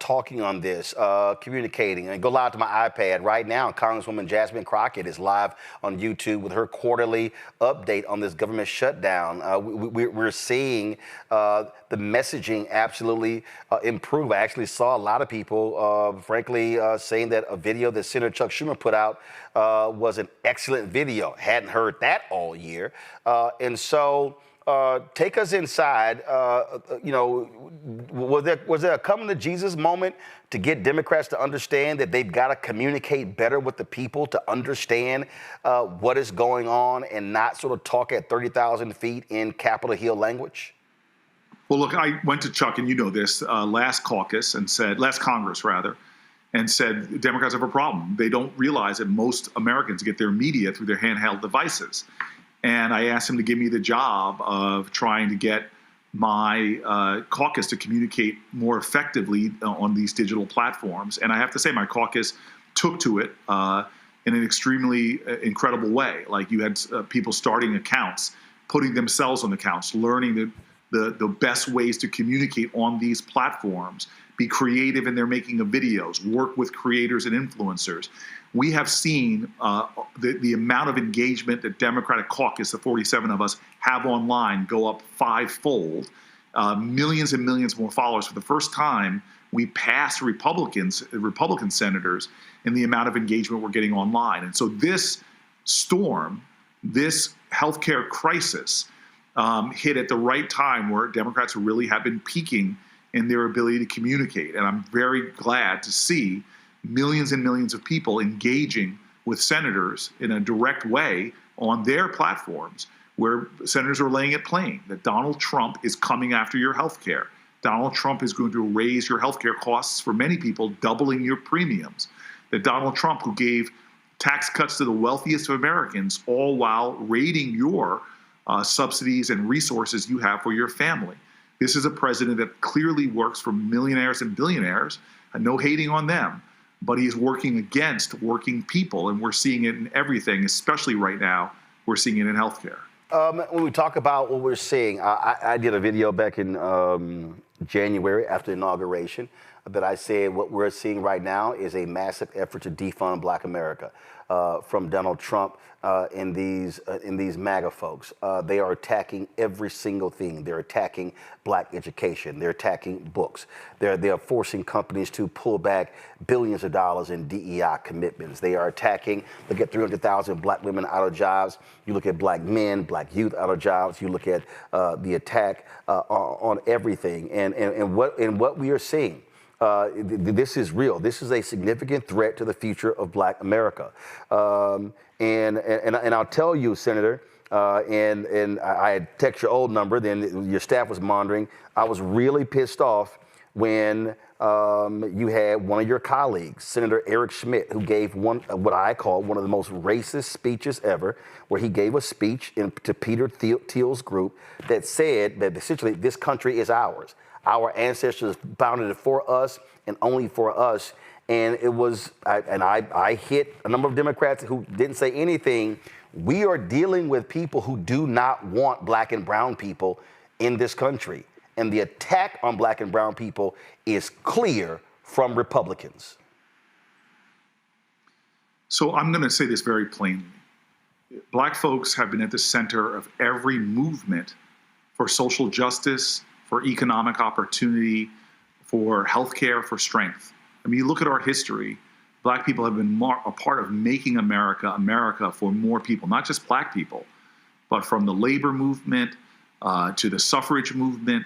talking on this, communicating. And go live to my iPad right now. Congresswoman Jasmine Crockett is live on YouTube with her quarterly update on this government shutdown. We're seeing the messaging absolutely improve. I actually saw a lot of people, frankly, saying that a video that Senator Chuck Schumer put out was an excellent video. Hadn't heard that all year. And so take us inside. You know, was there a coming to Jesus moment to get Democrats to understand that they've got to communicate better with the people to understand what is going on and not sort of talk at 30,000 feet in Capitol Hill language? Well, look, I went to Chuck, and you know this, last Congress, and said Democrats have a problem. They don't realize that most Americans get their media through their handheld devices. And I asked him to give me the job of trying to get my caucus to communicate more effectively on these digital platforms. And I have to say, my caucus took to it in an extremely incredible way. Like, you had people starting accounts, putting themselves on accounts, learning the best ways to communicate on these platforms, be creative in their making of videos, work with creators and influencers. We have seen the amount of engagement that Democratic caucus, the 47 of us, have online go up fivefold. Millions and millions more followers. For the first time, we passed Republican senators in the amount of engagement we're getting online. And so this storm, this healthcare crisis, hit at the right time where Democrats really have been peaking in their ability to communicate. And I'm very glad to see millions and millions of people engaging with senators in a direct way on their platforms, where senators are laying it plain that Donald Trump is coming after your health care. Donald Trump is going to raise your health care costs for many people, doubling your premiums. That Donald Trump, who gave tax cuts to the wealthiest of Americans, all while raiding your subsidies and resources you have for your family. This is a president that clearly works for millionaires and billionaires, and no hating on them, but he's working against working people, and we're seeing it in everything, especially right now, we're seeing it in healthcare. When we talk about what we're seeing, I did a video back in January after inauguration that I said what we're seeing right now is a massive effort to defund Black America from Donald Trump and these MAGA folks. They are attacking every single thing. They're attacking Black education. They're attacking books. They're forcing companies to pull back billions of dollars in DEI commitments. They are attacking, look at 300,000 Black women out of jobs. You look at Black men, Black youth out of jobs. You look at the attack on everything. And what we are seeing, this is real. This is a significant threat to the future of Black America. And I'll tell you, Senator, and I had text your old number, then your staff was monitoring. I was really pissed off when you had one of your colleagues, Senator Eric Schmidt, who gave what I call one of the most racist speeches ever, where he gave a speech to Peter Thiel's group that said that essentially this country is ours. Our ancestors founded it for us and only for us. And it was, I hit a number of Democrats who didn't say anything. We are dealing with people who do not want Black and brown people in this country. And the attack on Black and brown people is clear from Republicans. So I'm going to say this very plainly. Black folks have been at the center of every movement for social justice, for economic opportunity, for healthcare, for strength. I mean, you look at our history, Black people have been a part of making America, America for more people, not just Black people, but from the labor movement to the suffrage movement.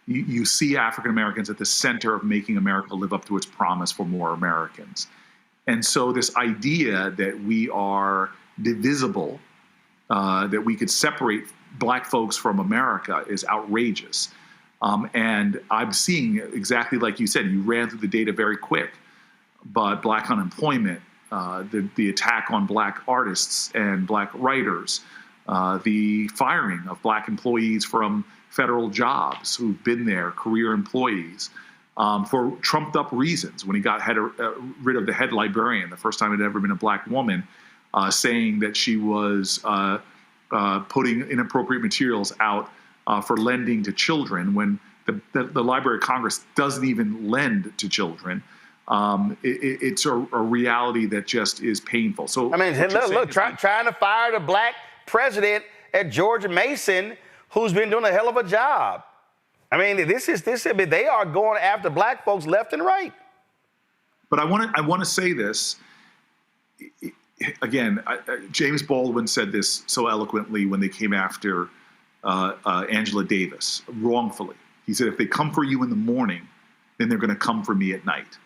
You see African Americans at the center of making America live up to its promise for more Americans. And so this idea that we are divisible, that we could separate Black folks from America is outrageous. And I'm seeing exactly like you said, you ran through the data very quick, but Black unemployment, the attack on Black artists and Black writers, the firing of Black employees from federal jobs who've been there, career employees, for trumped up reasons. When he got rid of the head librarian, the first time it had ever been a Black woman, saying that she was putting inappropriate materials out for lending to children when the Library of Congress doesn't even lend to children. It's a reality that just is painful. So I mean, look, trying to fire the Black president at George Mason, who's been doing a hell of a job. I mean, they are going after Black folks left and right. But I want to say this again. James Baldwin said this so eloquently when they came after Angela Davis, wrongfully. He said, if they come for you in the morning, then they're going to come for me at night.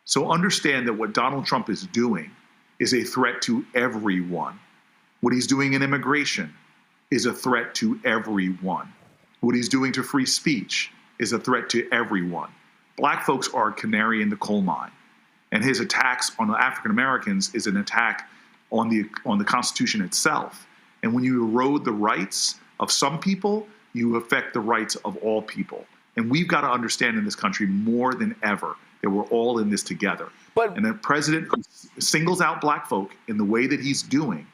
So understand that what Donald Trump is doing is a threat to everyone. What he's doing in immigration is a threat to everyone. What he's doing to free speech is a threat to everyone. Black folks are a canary in the coal mine. And his attacks on African Americans is an attack on the Constitution itself. And when you erode the rights of some people, you affect the rights of all people. And we've got to understand in this country more than ever that we're all in this together. And a president who singles out Black folk in the way that he's doing,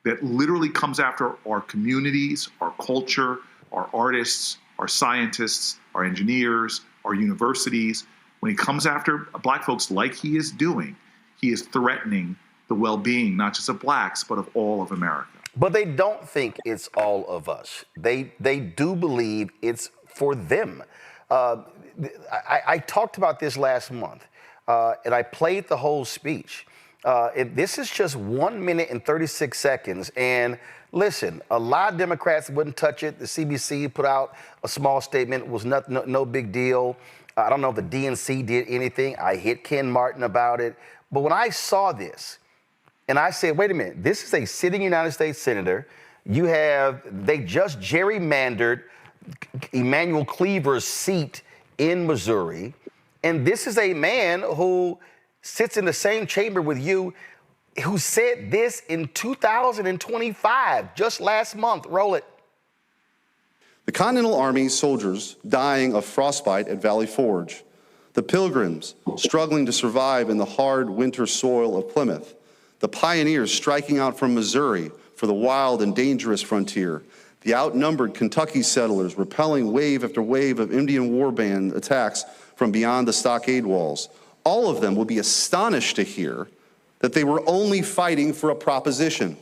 that literally comes after our communities, our culture, our artists, our scientists, our engineers, our universities. When he comes after Black folks like he is doing, he is threatening the well-being, not just of Blacks, but of all of America. But they don't think it's all of us. They do believe it's for them. I talked about this last month, and I played the whole speech. This is just 1 minute and 36 seconds. And listen, a lot of Democrats wouldn't touch it. The CBC put out a small statement. It was no big deal. I don't know if the DNC did anything. I hit Ken Martin about it. But when I saw this, and I said, wait a minute, this is a sitting United States senator. They just gerrymandered Emmanuel Cleaver's seat in Missouri. And this is a man who sits in the same chamber with you. who said this in 2025, just last month. Roll it. The Continental Army soldiers dying of frostbite at Valley Forge. The Pilgrims struggling to survive in the hard winter soil of Plymouth. The pioneers striking out from Missouri for the wild and dangerous frontier. The outnumbered Kentucky settlers repelling wave after wave of Indian war band attacks from beyond the stockade walls. All of them will be astonished to hear that they were only fighting for a proposition.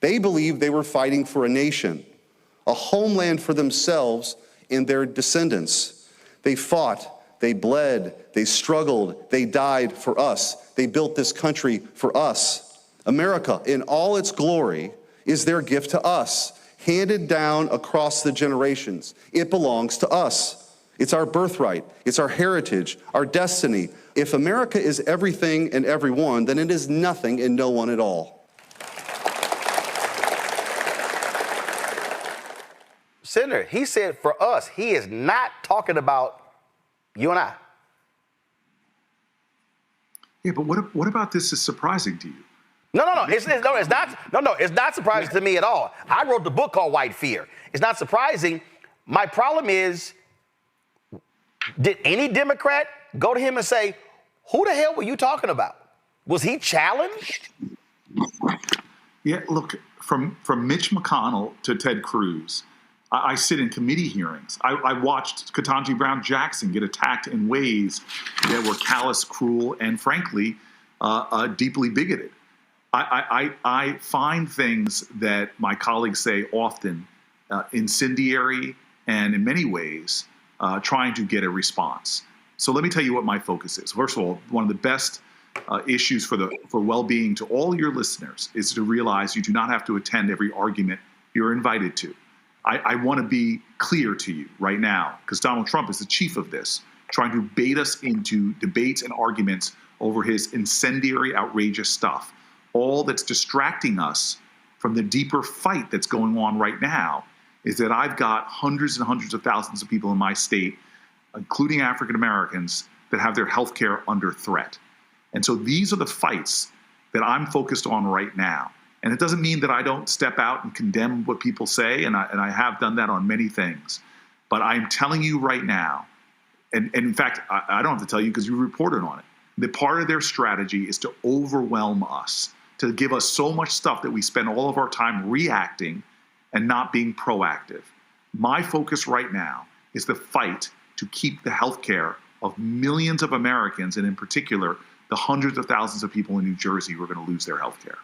They believed they were fighting for a nation, a homeland for themselves and their descendants. They fought, they bled, they struggled, they died for us. They built this country for us. America, in all its glory, is their gift to us, handed down across the generations. It belongs to us. It's our birthright. It's our heritage, our destiny. If America is everything and everyone, then it is nothing and no one at all. Senator, he said for us, he is not talking about you and I. Yeah, but what about this is surprising to you? No, it's not surprising to me at all. I wrote the book called White Fear. It's not surprising. My problem is, did any Democrat go to him and say, who the hell were you talking about? Was he challenged? Yeah, look, from Mitch McConnell to Ted Cruz, I sit in committee hearings. I watched Ketanji Brown Jackson get attacked in ways that were callous, cruel, and frankly, deeply bigoted. I find things that my colleagues say often incendiary and in many ways trying to get a response. So let me tell you what my focus is. First of all, one of the best issues for well-being to all your listeners is to realize you do not have to attend every argument you're invited to. I want to be clear to you right now, because Donald Trump is the chief of this, trying to bait us into debates and arguments over his incendiary, outrageous stuff. All that's distracting us from the deeper fight that's going on right now is that I've got hundreds and hundreds of thousands of people in my state, including African Americans, that have their health care under threat. And so these are the fights that I'm focused on right now. And it doesn't mean that I don't step out and condemn what people say, and I have done that on many things. But I'm telling you right now, and in fact, I don't have to tell you because you reported on it, that part of their strategy is to overwhelm us, to give us so much stuff that we spend all of our time reacting and not being proactive. My focus right now is the fight to keep the health care of millions of Americans, and in particular, the hundreds of thousands of people in New Jersey who are going to lose their health care.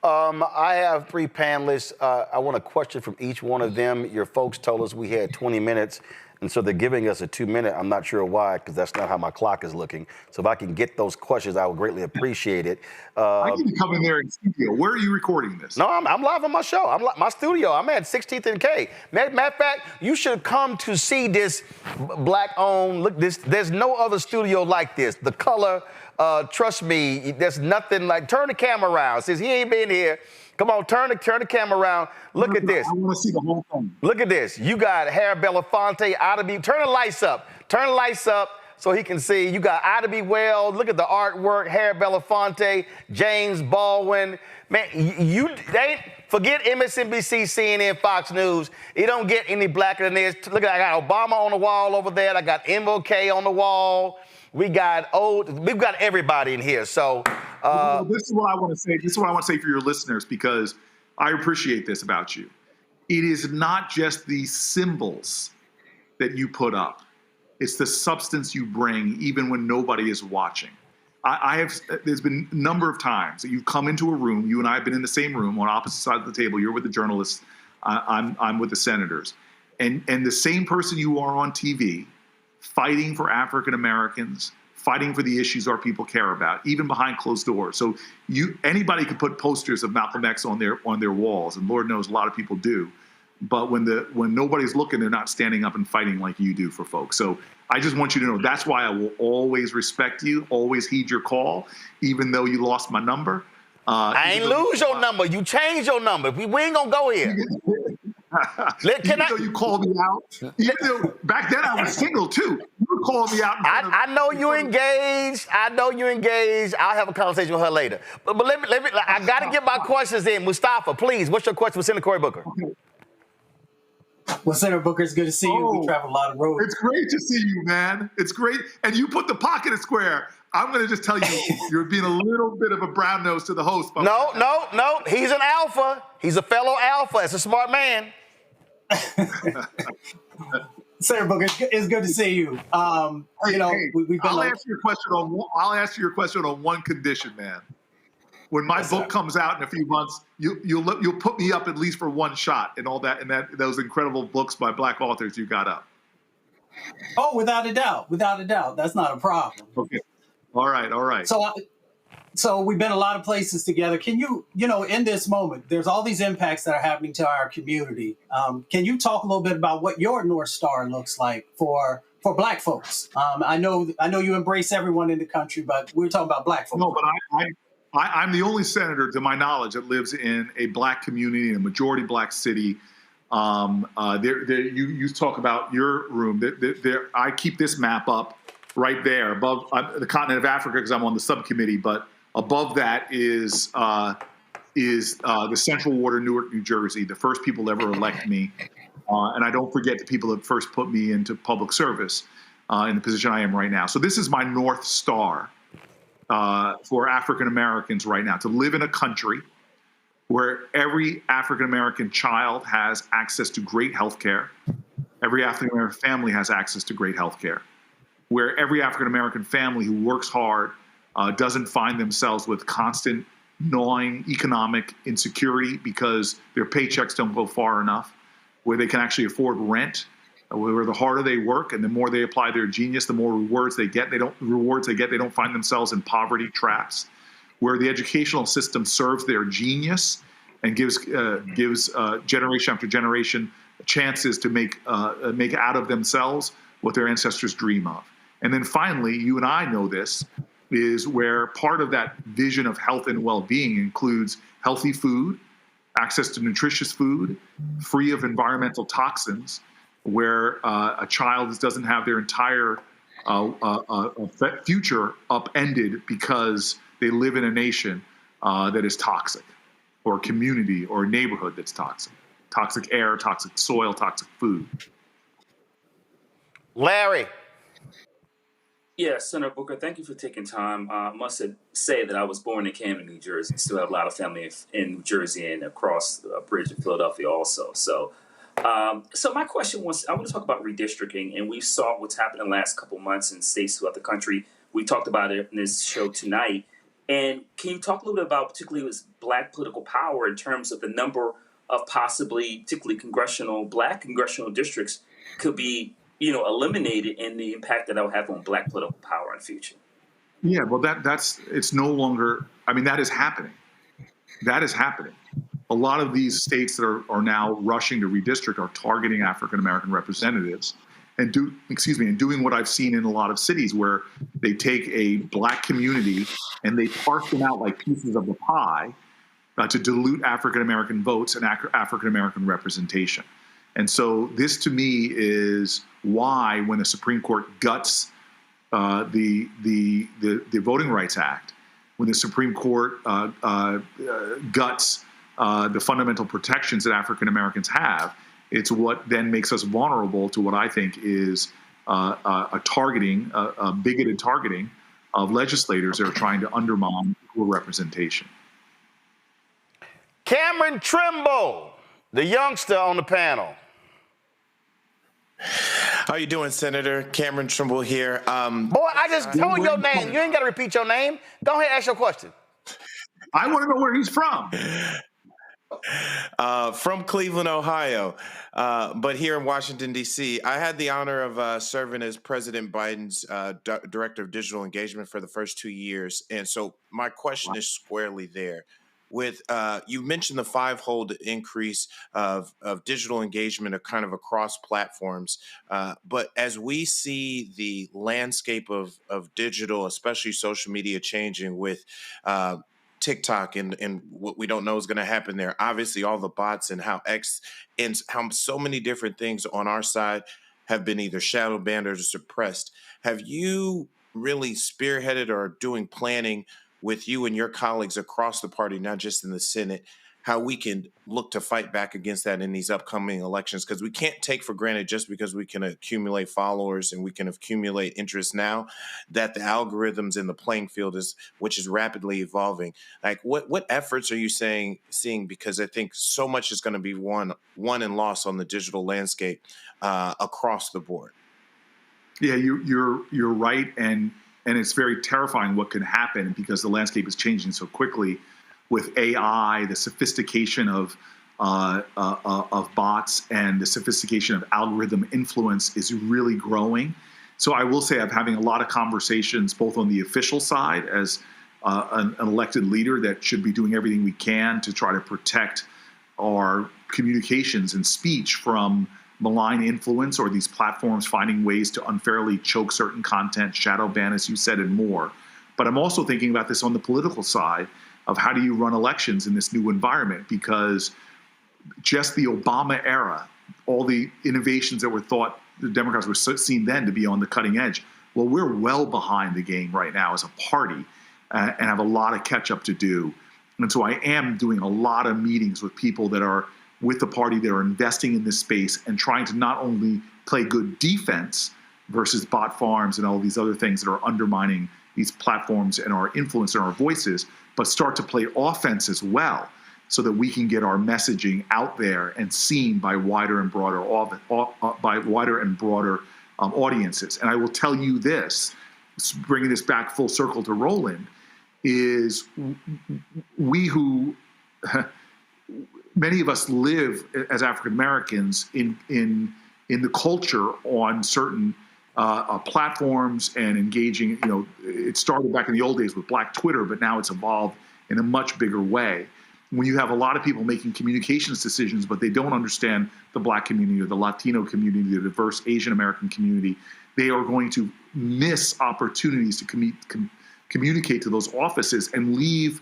I have three panelists. I want a question from each one of them. Your folks told us we had 20 minutes, and so they're giving us a 2-minute. I'm not sure why, because that's not how my clock is looking. So if I can get those questions, I would greatly appreciate it. I can come in there in studio. Where are you recording this? No, I'm live on my show. My studio. I'm at 16th and K. Matter of fact, you should come to see this black-owned. Look, there's no other studio like this. The color. Trust me, there's nothing like. Turn the camera around. Since he ain't been here, come on, turn the camera around. Look at this. I want to see the whole thing. Look at this. You got Harry Belafonte, Ida B. Turn the lights up. Turn the lights up so he can see. You got Ida B. Wells. Look at the artwork. Harry Belafonte, James Baldwin. Man, forget MSNBC, CNN, Fox News. It don't get any blacker than this. Look, I got Obama on the wall over there. I got MLK on the wall. We've got everybody in here. So this is what I want to say. This is what I want to say for your listeners, because I appreciate this about you. It is not just the symbols that you put up. It's the substance you bring, even when nobody is watching. There's been a number of times that you've come into a room. You and I have been in the same room on opposite sides of the table. You're with the journalists. I'm with the senators. And the same person you are on TV, fighting for African Americans, fighting for the issues our people care about, even behind closed doors. So anybody could put posters of Malcolm X on their walls, and Lord knows a lot of people do. But when nobody's looking, they're not standing up and fighting like you do for folks. So I just want you to know that's why I will always respect you, always heed your call, even though you lost my number. I ain't lose your number. You changed your number. We ain't gonna go here. Even though you called me out, even though back then I was single too, you were calling me out. I know you engaged. I know you engaged. I'll have a conversation with her later. But let me. I got to get my questions in. Mustafa, please. What's your question for Senator Cory Booker? Well, Senator Booker, it's good to see you. We travel a lot of roads. It's great to see you, man. It's great. And you put the pocket in square. I'm going to just tell you, you're being a little bit of a brown nose to the host. No. He's an alpha. He's a fellow alpha. It's a smart man. Senator Booker, it's good to see you. We've been. I'll ask you a question on one condition, man. When my book comes out in a few months, you'll put me up at least for one shot and all that, and those incredible books by Black authors you got up. Oh, without a doubt, that's not a problem. Okay, all right. So we've been a lot of places together. Can you in this moment, there's all these impacts that are happening to our community. Can you talk a little bit about what your North Star looks like for Black folks? I know you embrace everyone in the country, but we're talking about Black folks. No, but I'm the only senator, to my knowledge, that lives in a Black community, in a majority Black city. You talk about your room. I keep this map up right there above the continent of Africa because I'm on the subcommittee. But above that is the Central Ward of Newark, New Jersey, the first people to ever elect me. And I don't forget the people that first put me into public service in the position I am right now. So this is my North Star. For African Americans right now, to live in a country where every African American child has access to great health care, every African American family has access to great health care, where every African American family who works hard doesn't find themselves with constant gnawing economic insecurity because their paychecks don't go far enough, where they can actually afford rent, where the harder they work and the more they apply their genius, the more rewards they get. They don't find themselves in poverty traps, where the educational system serves their genius and gives generation after generation chances to make out of themselves what their ancestors dream of. And then finally, you and I know this, is where part of that vision of health and well-being includes healthy food, access to nutritious food, free of environmental toxins, where a child doesn't have their entire future upended because they live in a nation that is toxic, or a community or a neighborhood that's toxic. Toxic air, toxic soil, toxic food. Larry. Yes, Senator Booker, thank you for taking time. I must say that I was born in Camden, New Jersey. Still have a lot of family in New Jersey and across the bridge in Philadelphia also. So my question was, I want to talk about redistricting, and we saw what's happened in the last couple months in states throughout the country. We talked about it in this show tonight. And can you talk a little bit about particularly with Black political power in terms of the number of possibly, particularly Black congressional districts could be eliminated, and the impact that will have on Black political power in the future? Yeah, well, it's no longer, that is happening. That is happening. A lot of these states that are now rushing to redistrict are targeting African-American representatives and doing what I've seen in a lot of cities, where they take a Black community and they parse them out like pieces of the pie to dilute African-American votes and African-American representation. And so this, to me, is why when the Supreme Court guts the Voting Rights Act, when the Supreme Court guts the fundamental protections that African Americans have, it's what then makes us vulnerable to what I think is a bigoted targeting of legislators that are trying to undermine equal representation. Cameron Trimble, the youngster on the panel. How you doing, Senator? Cameron Trimble here. Boy, I just told your name. You ain't got to repeat your name. Go ahead and ask your question. I want to know where he's from. From Cleveland, Ohio, but here in Washington, D.C. I had the honor of serving as President Biden's Director of Digital Engagement for the first 2 years. And so my question is squarely there. With you mentioned the five-fold increase of digital engagement kind of across platforms. But as we see the landscape of digital, especially social media, changing with TikTok and what we don't know is going to happen there. Obviously, all the bots and how how so many different things on our side have been either shadow banned or suppressed. Have you really spearheaded or doing planning with you and your colleagues across the party, not just in the Senate, how we can look to fight back against that in these upcoming elections? Because we can't take for granted, just because we can accumulate followers and we can accumulate interest now, that the algorithms in the playing field which is rapidly evolving. Like, what efforts are you seeing? Because I think so much is going to be won and lost on the digital landscape across the board. Yeah, you're right, and it's very terrifying what can happen because the landscape is changing so quickly. With AI, the sophistication of bots and the sophistication of algorithm influence is really growing. So I will say I'm having a lot of conversations both on the official side as an elected leader that should be doing everything we can to try to protect our communications and speech from malign influence or these platforms finding ways to unfairly choke certain content, shadow ban, as you said, and more. But I'm also thinking about this on the political side of how do you run elections in this new environment, because just the Obama era, all the innovations that were thought the Democrats were seen then to be on the cutting edge, well, we're well behind the game right now as a party and have a lot of catch up to do. And so I am doing a lot of meetings with people that are with the party that are investing in this space and trying to not only play good defense versus bot farms and all these other things that are undermining these platforms and our influence and our voices, but start to play offense as well so that we can get our messaging out there and seen by wider and broader audiences. And I will tell you this, bringing this back full circle to Roland, is we who, many of us live as African Americans in the culture on certain platforms and engaging, it started back in the old days with Black Twitter, but now it's evolved in a much bigger way. When you have a lot of people making communications decisions, but they don't understand the Black community or the Latino community, the diverse Asian American community, they are going to miss opportunities to communicate to those offices and leave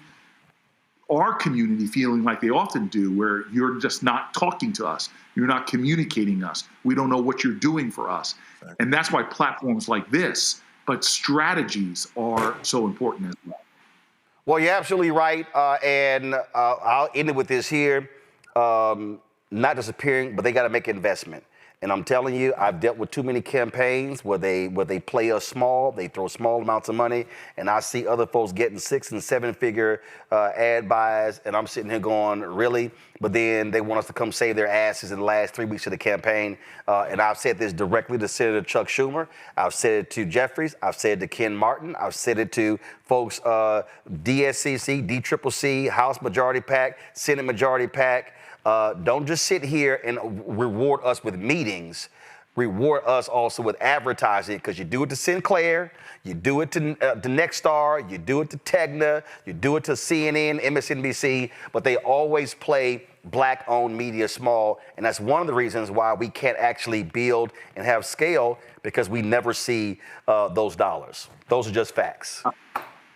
our community feeling like they often do, where you're just not talking to us. You're not communicating us. We don't know what you're doing for us. Exactly. And that's why platforms like this, but strategies are so important as well. Well, you're absolutely right. And I'll end it with this here. Not disappearing, but they got to make an investment. And I'm telling you, I've dealt with too many campaigns where they play us small, they throw small amounts of money, and I see other folks getting 6- and 7-figure ad buys, and I'm sitting here going, really? But then they want us to come save their asses in the last 3 weeks of the campaign. And I've said this directly to Senator Chuck Schumer. I've said it to Jeffries. I've said it to Ken Martin. I've said it to folks, DSCC, DCCC, House Majority PAC, Senate Majority PAC. Don't just sit here and reward us with meetings. Reward us also with advertising, because you do it to Sinclair, you do it to Nexstar, you do it to Tegna, you do it to CNN, MSNBC, but they always play Black-owned media small, and that's one of the reasons why we can't actually build and have scale, because we never see those dollars. Those are just facts.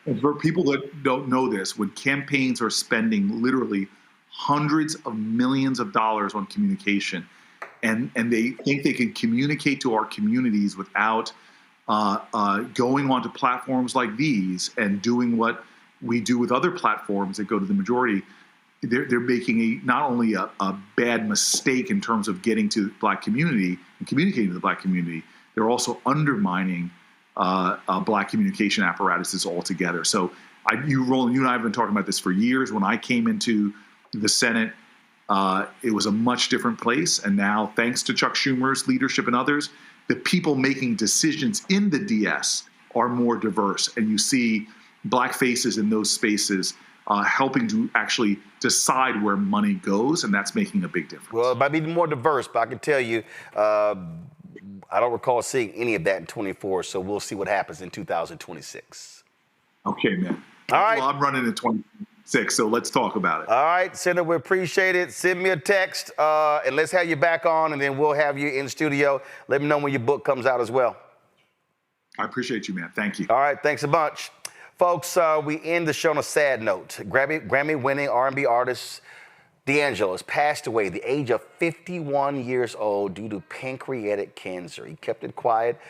And for people that don't know this, when campaigns are spending literally hundreds of millions of dollars on communication, and they think they can communicate to our communities without going onto platforms like these and doing what we do with other platforms that go to the majority, they're making not only a bad mistake in terms of getting to the Black community and communicating to the Black community, they're also undermining Black communication apparatuses altogether. So Roland, you and I have been talking about this for years. When I came into the Senate, it was a much different place. And now, thanks to Chuck Schumer's leadership and others, the people making decisions in the DS are more diverse. And you see Black faces in those spaces helping to actually decide where money goes. And that's making a big difference. Well, it might be more diverse, but I can tell you, I don't recall seeing any of that in 24. So we'll see what happens in 2026. Okay, man. All right. Well, I'm running in 26, so let's talk about it. All right, Senator, we appreciate it. Send me a text, and let's have you back on, and then we'll have you in studio. Let me know when your book comes out as well. I appreciate you, man. Thank you. All right, thanks a bunch. Folks, we end the show on a sad note. Grammy-winning R&B artist D'Angelo has passed away at the age of 51 years old due to pancreatic cancer. He kept it quiet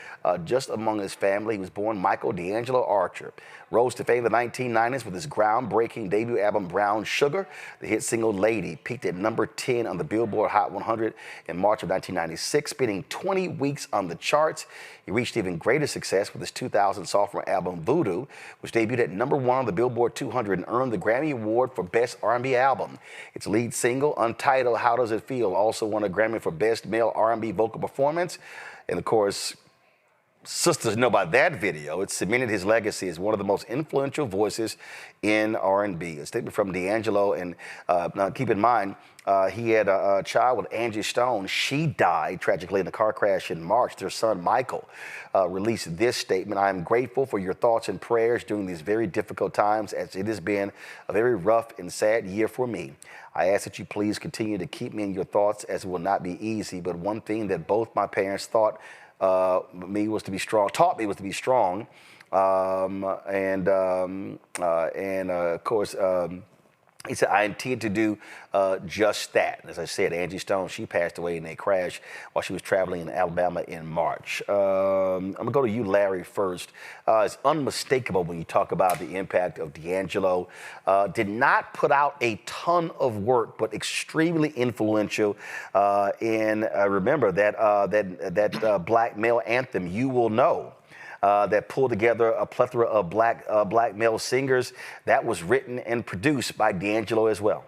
just among his family. He was born Michael D'Angelo Archer. Rose to fame in the 1990s with his groundbreaking debut album, Brown Sugar. The hit single, Lady, peaked at number 10 on the Billboard Hot 100 in March of 1996, spending 20 weeks on the charts. He reached even greater success with his 2000 sophomore album, Voodoo, which debuted at number 1 on the Billboard 200 and earned the Grammy Award for Best R&B Album. Its lead single, Untitled, How Does It Feel, also won a Grammy for Best Male R&B Vocal Performance. And of course, sisters know about that video. It cemented his legacy as one of the most influential voices in R&B. A statement from D'Angelo, and now keep in mind, he had a child with Angie Stone. She died tragically in a car crash in March. Their son, Michael, released this statement. I am grateful for your thoughts and prayers during these very difficult times, as it has been a very rough and sad year for me. I ask that you please continue to keep me in your thoughts, as it will not be easy. But one thing that both my parents taught me was to be strong. Of course, he said, I intend to do just that. As I said, Angie Stone, she passed away in a crash while she was traveling in Alabama in March. I'm going to go to you, Larry, first. It's unmistakable when you talk about the impact of D'Angelo. Did not put out a ton of work, but extremely influential. Remember that black male anthem, You Will Know. That pulled together a plethora of black male singers. That was written and produced by D'Angelo as well.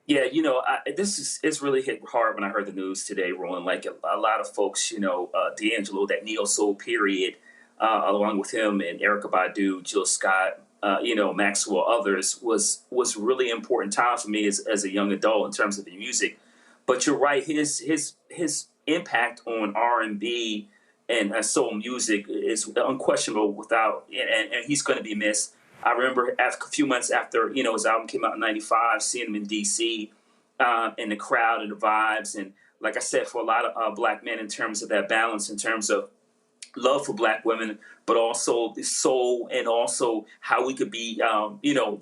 Yeah, it's really hit hard when I heard the news today, Roland. Like a lot of folks, D'Angelo, that neo soul period, along with him and Erykah Badu, Jill Scott, Maxwell, others, was really important time for me as a young adult in terms of the music. But you're right, his impact on R&B and soul music is unquestionable and he's going to be missed. I remember a few months after, his album came out in 95, seeing him in DC, and the crowd and the vibes. And like I said, for a lot of black men, in terms of that balance, in terms of love for black women, but also the soul and also how we could be,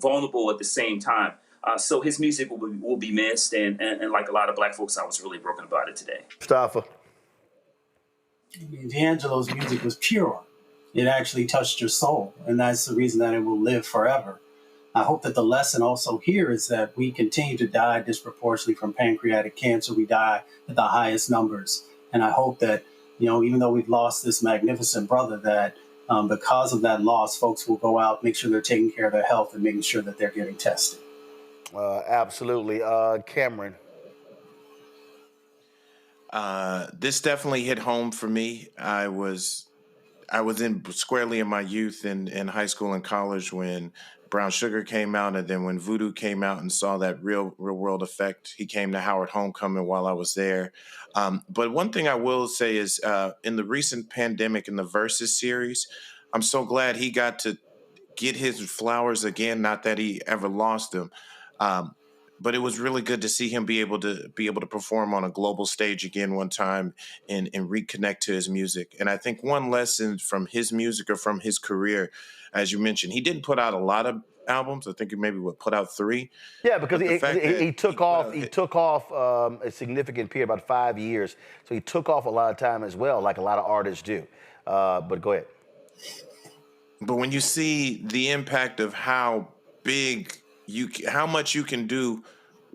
vulnerable at the same time. So his music will be missed. And like a lot of black folks, I was really broken about it today. Mustafa. D'Angelo's music was pure. It actually touched your soul, and that's the reason that it will live forever. I hope that the lesson also here is that we continue to die disproportionately from pancreatic cancer. We die at the highest numbers. And I hope that, even though we've lost this magnificent brother, that because of that loss, folks will go out, make sure they're taking care of their health and making sure that they're getting tested. Absolutely. Cameron. This definitely hit home for me. I was squarely in my youth in high school and college when Brown Sugar came out, and then when Voodoo came out, and saw that real world effect. He came to Howard Homecoming while I was there. But one thing I will say is in the recent pandemic, in the Versus series, I'm so glad he got to get his flowers again. Not that he ever lost them. But it was really good to see him be able to perform on a global stage again one time and reconnect to his music. And I think one lesson from his music, or from his career, as you mentioned, he didn't put out a lot of albums. I think he maybe put out 3. Yeah, because he took off a significant period, about 5 years. So he took off a lot of time as well, like a lot of artists do. But go ahead. But when you see the impact of how much you can do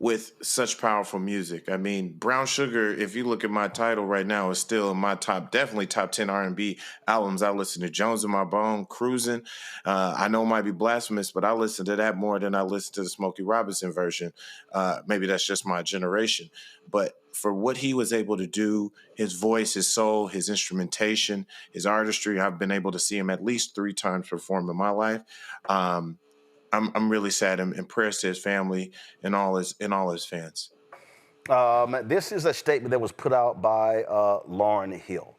with such powerful music. I mean, Brown Sugar, if you look at my title right now, is still in my definitely top 10 R&B albums. I listen to Jones in My Bone, Cruising. I know it might be blasphemous, but I listen to that more than I listen to the Smokey Robinson version. Maybe that's just my generation. But for what he was able to do, his voice, his soul, his instrumentation, his artistry, I've been able to see him at least 3 times perform in my life. I'm really sad, and prayers to his family and all his fans. This is a statement that was put out by Lauryn Hill.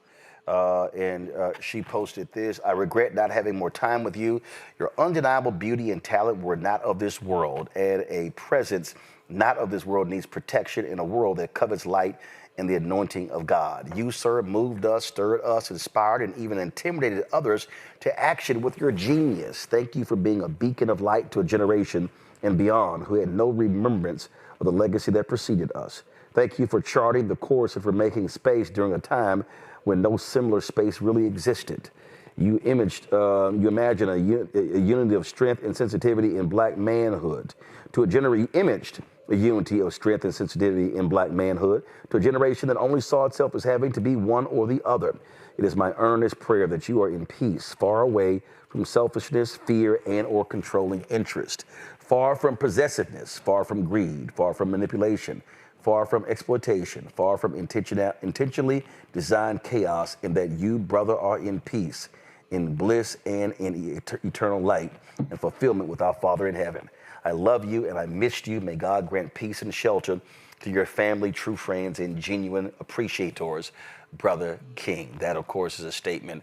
And she posted this: I regret not having more time with you. Your undeniable beauty and talent were not of this world, and a presence not of this world needs protection in a world that covets light in the anointing of God. You, sir, moved us, stirred us, inspired, and even intimidated others to action with your genius. Thank you for being a beacon of light to a generation and beyond who had no remembrance of the legacy that preceded us. Thank you for charting the course and for making space during a time when no similar space really existed. You imagine a unity of strength and sensitivity in black manhood. You imaged a unity of strength and sensitivity in black manhood to a generation that only saw itself as having to be one or the other. It is my earnest prayer that you are in peace, far away from selfishness, fear, and or controlling interest, far from possessiveness, far from greed, far from manipulation, far from exploitation, far from intentionally designed chaos, and that you, brother, are in peace, in bliss, and in eternal light and fulfillment with our Father in heaven. I love you and I missed you. May God grant peace and shelter to your family, true friends, and genuine appreciators, Brother King. That, of course, is a statement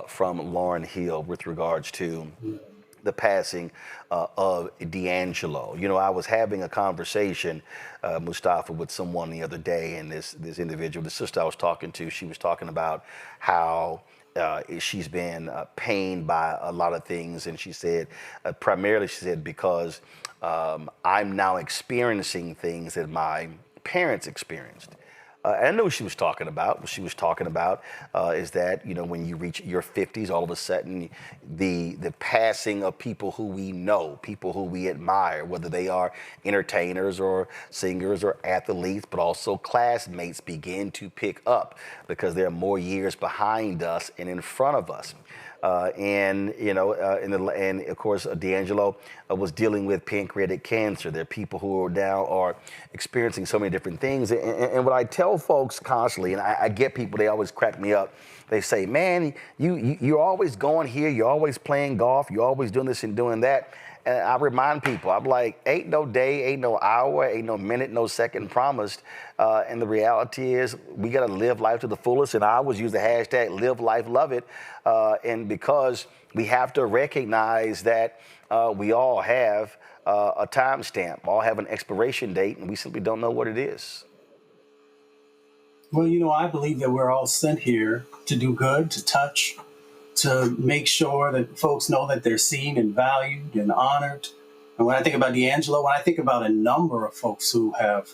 from Lauryn Hill with regards to the passing of D'Angelo. You know, I was having a conversation, Mustafa, with someone the other day, and this individual, the sister I was talking to, she was talking about how she's been pained by a lot of things, and she said, primarily, she said, because I'm now experiencing things that my parents experienced. And I know what she was talking about. What she was talking about is that, you know, when you reach your 50s, all of a sudden, the passing of people who we know, people who we admire, whether they are entertainers or singers or athletes, but also classmates, begin to pick up because there are more years behind us and in front of us. And of course, D'Angelo was dealing with pancreatic cancer. There are people who now are experiencing so many different things. And what I tell folks constantly, and I get people, they always crack me up. They say, man, you're always going here. You're always playing golf. You're always doing this and doing that. And I remind people, I'm like, ain't no day, ain't no hour, ain't no minute, no second promised. And the reality is we got to live life to the fullest. And I always use the hashtag live life, love it. And because we have to recognize that we all have a timestamp, all have an expiration date, and we simply don't know what it is. Well, you know, I believe that we're all sent here to do good, to touch, to make sure that folks know that they're seen and valued and honored. And when I think about D'Angelo, when I think about a number of folks who have,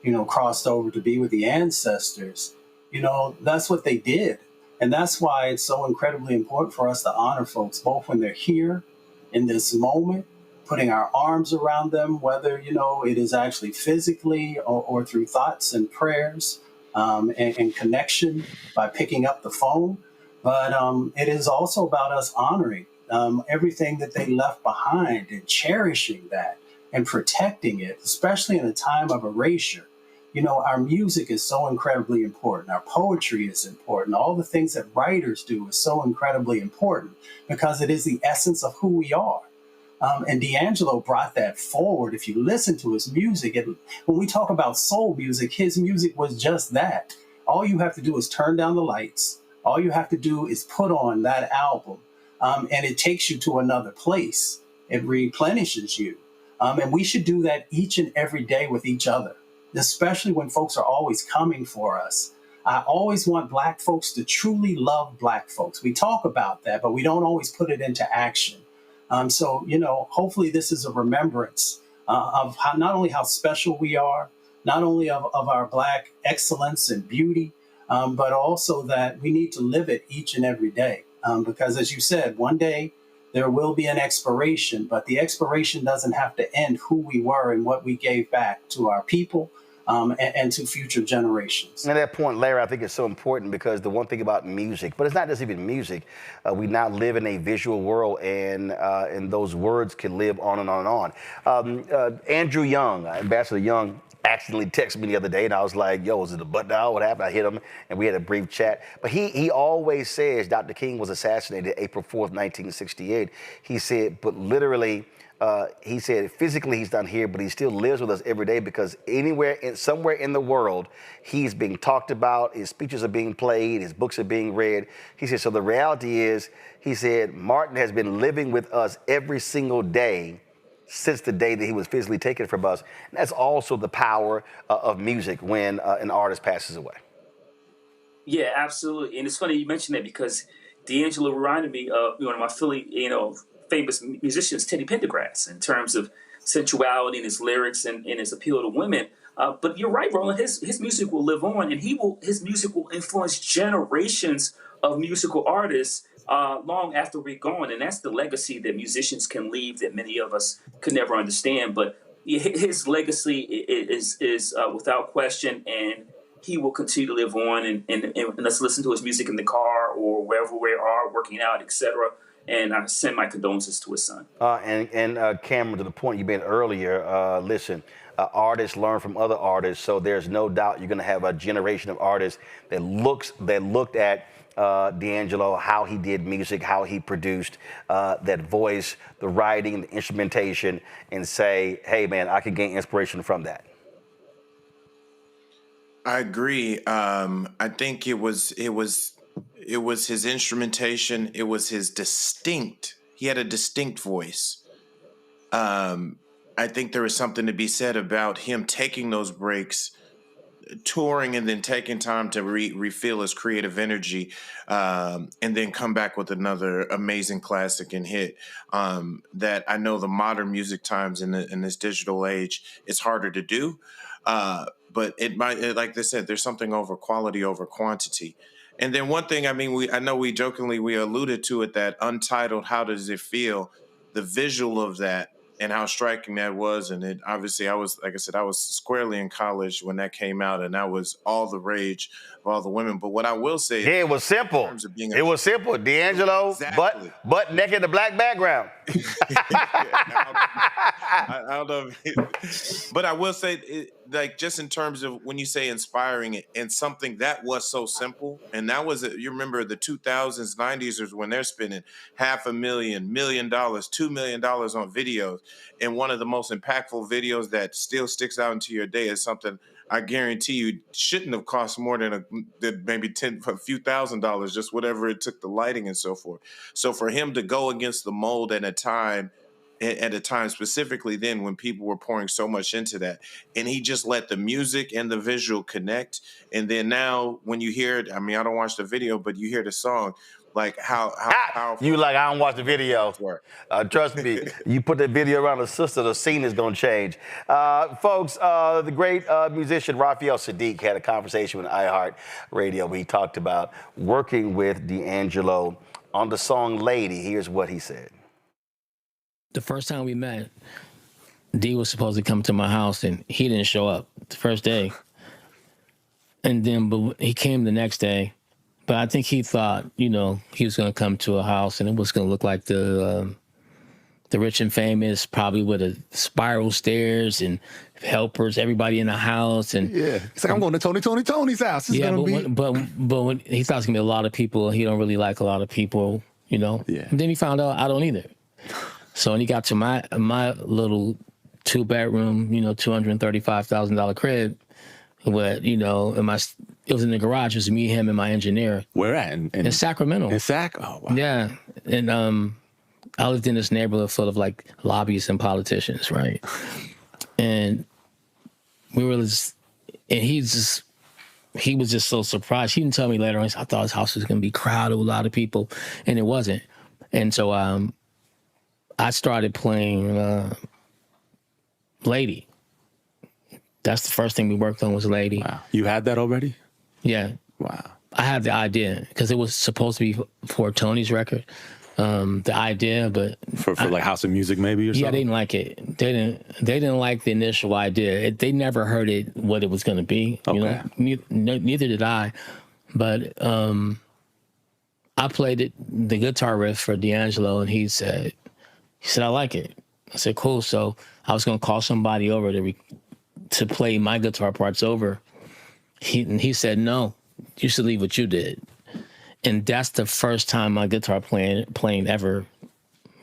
you know, crossed over to be with the ancestors, you know, that's what they did. And that's why it's so incredibly important for us to honor folks, both when they're here in this moment, putting our arms around them, whether, you know, it is actually physically or through thoughts and prayers and connection by picking up the phone. But it is also about us honoring everything that they left behind and cherishing that and protecting it, especially in a time of erasure. You know, our music is so incredibly important. Our poetry is important. All the things that writers do is so incredibly important because it is the essence of who we are. And D'Angelo brought that forward. If you listen to his music, when we talk about soul music, his music was just that. All you have to do is turn down the lights. All you have to do is put on that album, and it takes you to another place. It replenishes you. And we should do that each and every day with each other, especially when folks are always coming for us. I always want Black folks to truly love Black folks. We talk about that, but we don't always put it into action. So, you know, hopefully this is a remembrance of how, not only how special we are, not only of our Black excellence and beauty, but also that we need to live it each and every day. Because as you said, one day there will be an expiration, but the expiration doesn't have to end who we were and what we gave back to our people and to future generations. And at that point, Larry, I think it's so important because the one thing about music, but it's not just even music, we now live in a visual world, and those words can live on and on and on. Andrew Young, Ambassador Young, accidentally texted me the other day, and I was like, yo, is it a butt dial? What happened? I hit him, and we had a brief chat. But he always says Dr. King was assassinated April 4th, 1968. He said, but literally, he said physically he's not here, but he still lives with us every day because somewhere in the world, he's being talked about, his speeches are being played, his books are being read. He said, so the reality is, he said, Martin has been living with us every single day since the day that he was physically taken from us. And that's also the power of music when an artist passes away. Yeah, absolutely. And it's funny you mentioned that because D'Angelo reminded me of one of my Philly, famous musicians, Teddy Pendergrass, in terms of sensuality in his lyrics and his appeal to women. But you're right, Roland. His music will live on, and his music will influence generations of musical artists long after we're gone. And that's the legacy that musicians can leave that many of us could never understand. But his legacy is without question, and he will continue to live on. And let's listen to his music in the car or wherever we are, working out, etc. And I send my condolences to his son. And Cameron, to the point you made earlier, listen, artists learn from other artists, so there's no doubt you're going to have a generation of artists that looked at D'Angelo, how he did music, how he produced, that voice, the writing, the instrumentation, and say, hey, man, I could gain inspiration from that. I agree. I think it was his instrumentation. It was he had a distinct voice. I think there is something to be said about him taking those breaks, touring, and then taking time to refill his creative energy, and then come back with another amazing classic and hit. That I know the modern music times in this digital age, it's harder to do. But it might, like they said, there's something over quality over quantity. And then one thing, I mean, I know we jokingly alluded to it, that Untitled, How Does It Feel? The visual of that and how striking that was. And it obviously, I was squarely in college when that came out, and that was all the rage of all the women. But what I will say, it was simple. It was simple. D'Angelo, exactly. butt naked in a black background. I don't know, but I will say, like, just in terms of when you say inspiring it, and something that was so simple, and that was, you remember the 2000s, 90s is when they're spending $500,000, $1 million, $2 million on videos, and one of the most impactful videos that still sticks out into your day is something I guarantee you shouldn't have cost more than maybe a few $1,000s, just whatever it took, the lighting and so forth. So for him to go against the mold at a time specifically then when people were pouring so much into that, and he just let the music and the visual connect. And then now when you hear it, I mean, I don't watch the video, but you hear the song, like how powerful. You like, I don't watch the video. Trust me, you put that video around a sister, the scene is going to change. Folks, the great musician Raphael Sadiq had a conversation with iHeart Radio where he talked about working with D'Angelo on the song Lady. Here's what he said. The first time we met, D was supposed to come to my house, and he didn't show up the first day. And then but he came the next day. But I think he thought, he was going to come to a house, and it was going to look like the rich and famous, probably with a spiral stairs and helpers, everybody in the house. And yeah, it's like, I'm going to Tony's house. It's but when he thought it's going to be a lot of people, he don't really like a lot of people, Yeah. And then he found out I don't either. So when he got to my little 2-bedroom, $235,000 crib, where, it was in the garage. It was me, him, and my engineer. Where at? In Sacramento. In Sac? Oh, wow. Yeah. And I lived in this neighborhood full of, like, lobbyists and politicians, right? And we were just, and he was just so surprised. He didn't tell me later on. I thought his house was going to be crowded with a lot of people, and it wasn't. And so I started playing Lady. That's the first thing we worked on was Lady. Wow. You had that already? Yeah. Wow. I had the idea because it was supposed to be for Tony's record. The idea, but for like House of Music maybe or something? Yeah, they didn't like it. They didn't like the initial idea. They never heard it, what it was going to be. Okay. Neither did I. But I played the guitar riff for D'Angelo, and he said, I like it. I said, cool. So I was going to call somebody over to play my guitar parts over. He said, no, you should leave what you did. And that's the first time my guitar playing ever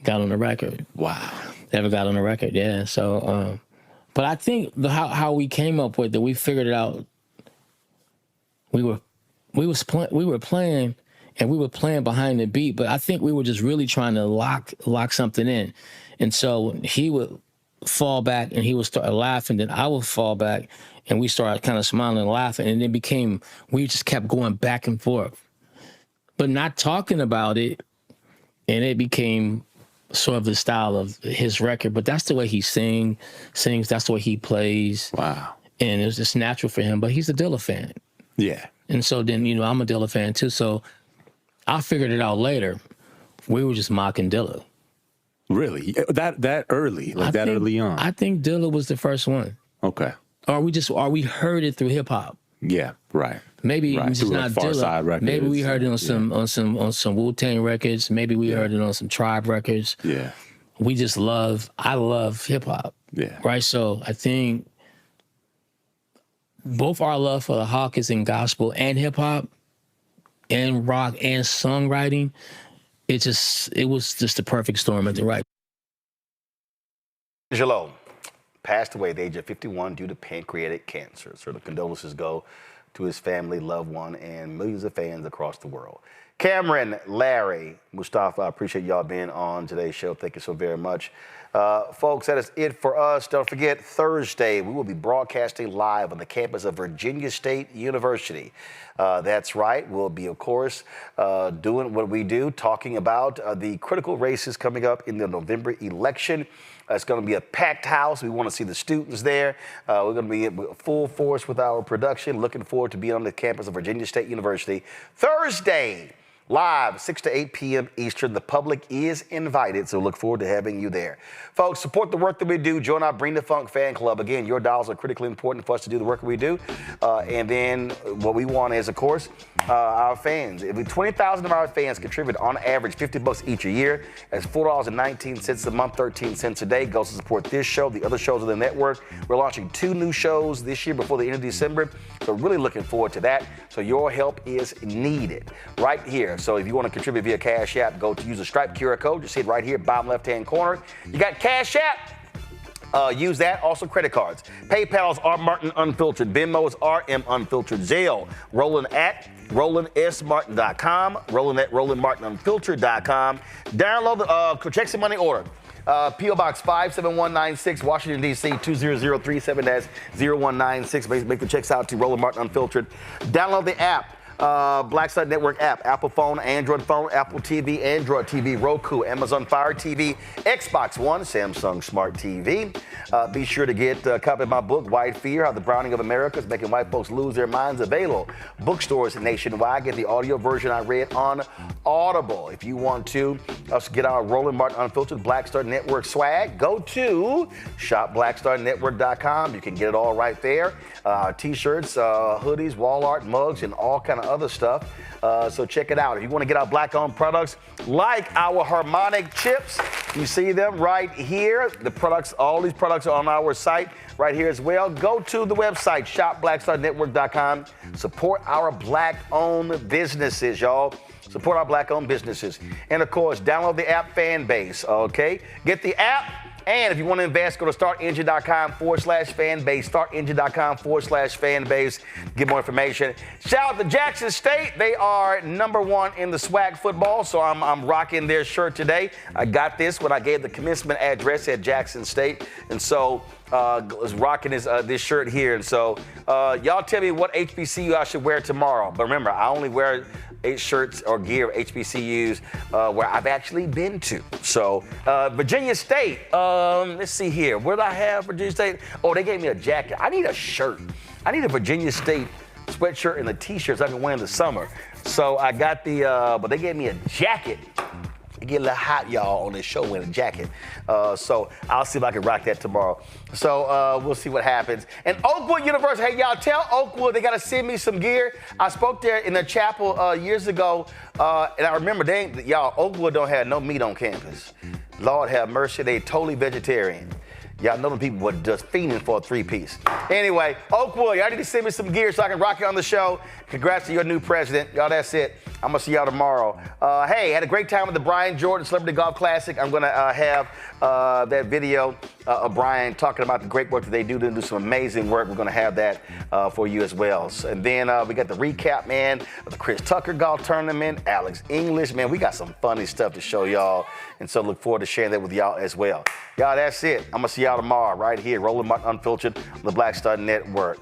got on the record. Wow. Ever got on the record, yeah. So, but I think how we came up with it, we figured it out. We were playing, and we were playing behind the beat, but I think we were just really trying to lock something in. And so he would fall back and he would start laughing, then I would fall back and we started kind of smiling and laughing, and it we just kept going back and forth, but not talking about it, and it became sort of the style of his record. But that's the way he sings, that's the way he plays. Wow. And it was just natural for him, but he's a Dilla fan. Yeah. And so then, I'm a Dilla fan too, so I figured it out later. We were just mocking Dilla. Really? That early? Early on? I think Dilla was the first one. Okay. Or we heard it through hip hop. Yeah, right. Maybe right. just not Far Dilla. Side records. Maybe we heard it on some Wu-Tang records. Maybe we heard it on some Tribe records. Yeah. I love hip hop. Yeah. Right? So I think both our love for the Hawk is in gospel and hip hop and rock and songwriting. It was just the perfect storm at the right. Jalone passed away at the age of 51 due to pancreatic cancer. So the condolences go to his family, loved one, and millions of fans across the world. Cameron, Larry, Mustafa, I appreciate y'all being on today's show. Thank you so very much. Folks, that is it for us. Don't forget, Thursday, we will be broadcasting live on the campus of Virginia State University. That's right. We'll be, of course, doing what we do, talking about the critical races coming up in the November election. It's going to be a packed house. We want to see the students there. We're going to be in full force with our production. Looking forward to being on the campus of Virginia State University Thursday, live 6 to 8 p.m. Eastern. The public is invited, so look forward to having you there. Folks, support the work that we do. Join our Bring the Funk fan club. Again, your dollars are critically important for us to do the work we do. And then what we want is, of course, our fans. If 20,000 of our fans contribute on average $50 each a year, that's $4.19 a month, 13 cents a day, goes to support this show, the other shows of the network. We're launching 2 new shows this year before the end of December. So really looking forward to that. So your help is needed right here. So if you want to contribute via Cash App, go to use the Stripe QR code. Just hit right here, bottom left-hand corner. You got Cash App. Use that. Also credit cards. PayPal's R Martin Unfiltered. Venmo's RM Unfiltered. Zelle. Roland at RolandSMartin.com. Roland at RolandMartinUnfiltered.com. Download the Check Some Money order. P.O. Box 57196, Washington, D.C. 20037-0196. Make the checks out to Roland Martin Unfiltered. Download the app. Black Side Network app, Apple phone, Android phone, Apple TV, Android TV, Roku, Amazon Fire TV, Xbox One, Samsung Smart TV. Be sure to get a copy of my book, White Fear, How the Browning of America is Making White Folks Lose Their Minds, available bookstores nationwide. Get the audio version I read on Audible. If you want to get our Roland Martin Unfiltered Black Star Network swag, go to shopblackstarnetwork.com. You can get it all right there. T-shirts, hoodies, wall art, mugs, and all kind of other stuff. So check it out. If you want to get our black-owned products, like our Harmonic Chips, you see them right here. The products, all these products are on our site right here as well. Go to the website, shopblackstarnetwork.com. Support our black-owned businesses, y'all. Support our black-owned businesses. And, of course, download the app Fanbase, okay? Get the app. And if you want to invest, go to startengine.com/fanbase, startengine.com/fanbase. Get more information. Shout out to Jackson State. They are #1 in the swag football, so I'm rocking their shirt today. I got this when I gave the commencement address at Jackson State. And so was rocking this shirt here. And so y'all tell me what HBCU I should wear tomorrow. But remember, I only wear shirts or gear of HBCUs where I've actually been to. So Virginia State, let's see here. What did I have for Virginia State? Oh, they gave me a jacket. I need a shirt. I need a Virginia State sweatshirt and a t-shirt so I can wear in the summer. So I got but they gave me a jacket. It get a little hot, y'all, on this show in a jacket. So I'll see if I can rock that tomorrow. So we'll see what happens. And Oakwood University, hey, y'all, tell Oakwood they got to send me some gear. I spoke there in the chapel years ago, and I remember y'all, Oakwood don't have no meat on campus. Lord have mercy, they totally vegetarian. Y'all know them people were just fiending for a 3-piece. Anyway, Oakwood, y'all need to send me some gear so I can rock it on the show. Congrats to your new president. Y'all, that's it. I'm going to see y'all tomorrow. Hey, had a great time at the Brian Jordan Celebrity Golf Classic. I'm going to have that video of Brian talking about the great work that they do. They do some amazing work. We're going to have that for you as well. And then we got the recap, man, of the Chris Tucker Golf Tournament, Alex English. Man, we got some funny stuff to show y'all. And so look forward to sharing that with y'all as well. Y'all, that's it. I'm going to see y'all tomorrow right here, Roland Martin Unfiltered on the Black Star Network.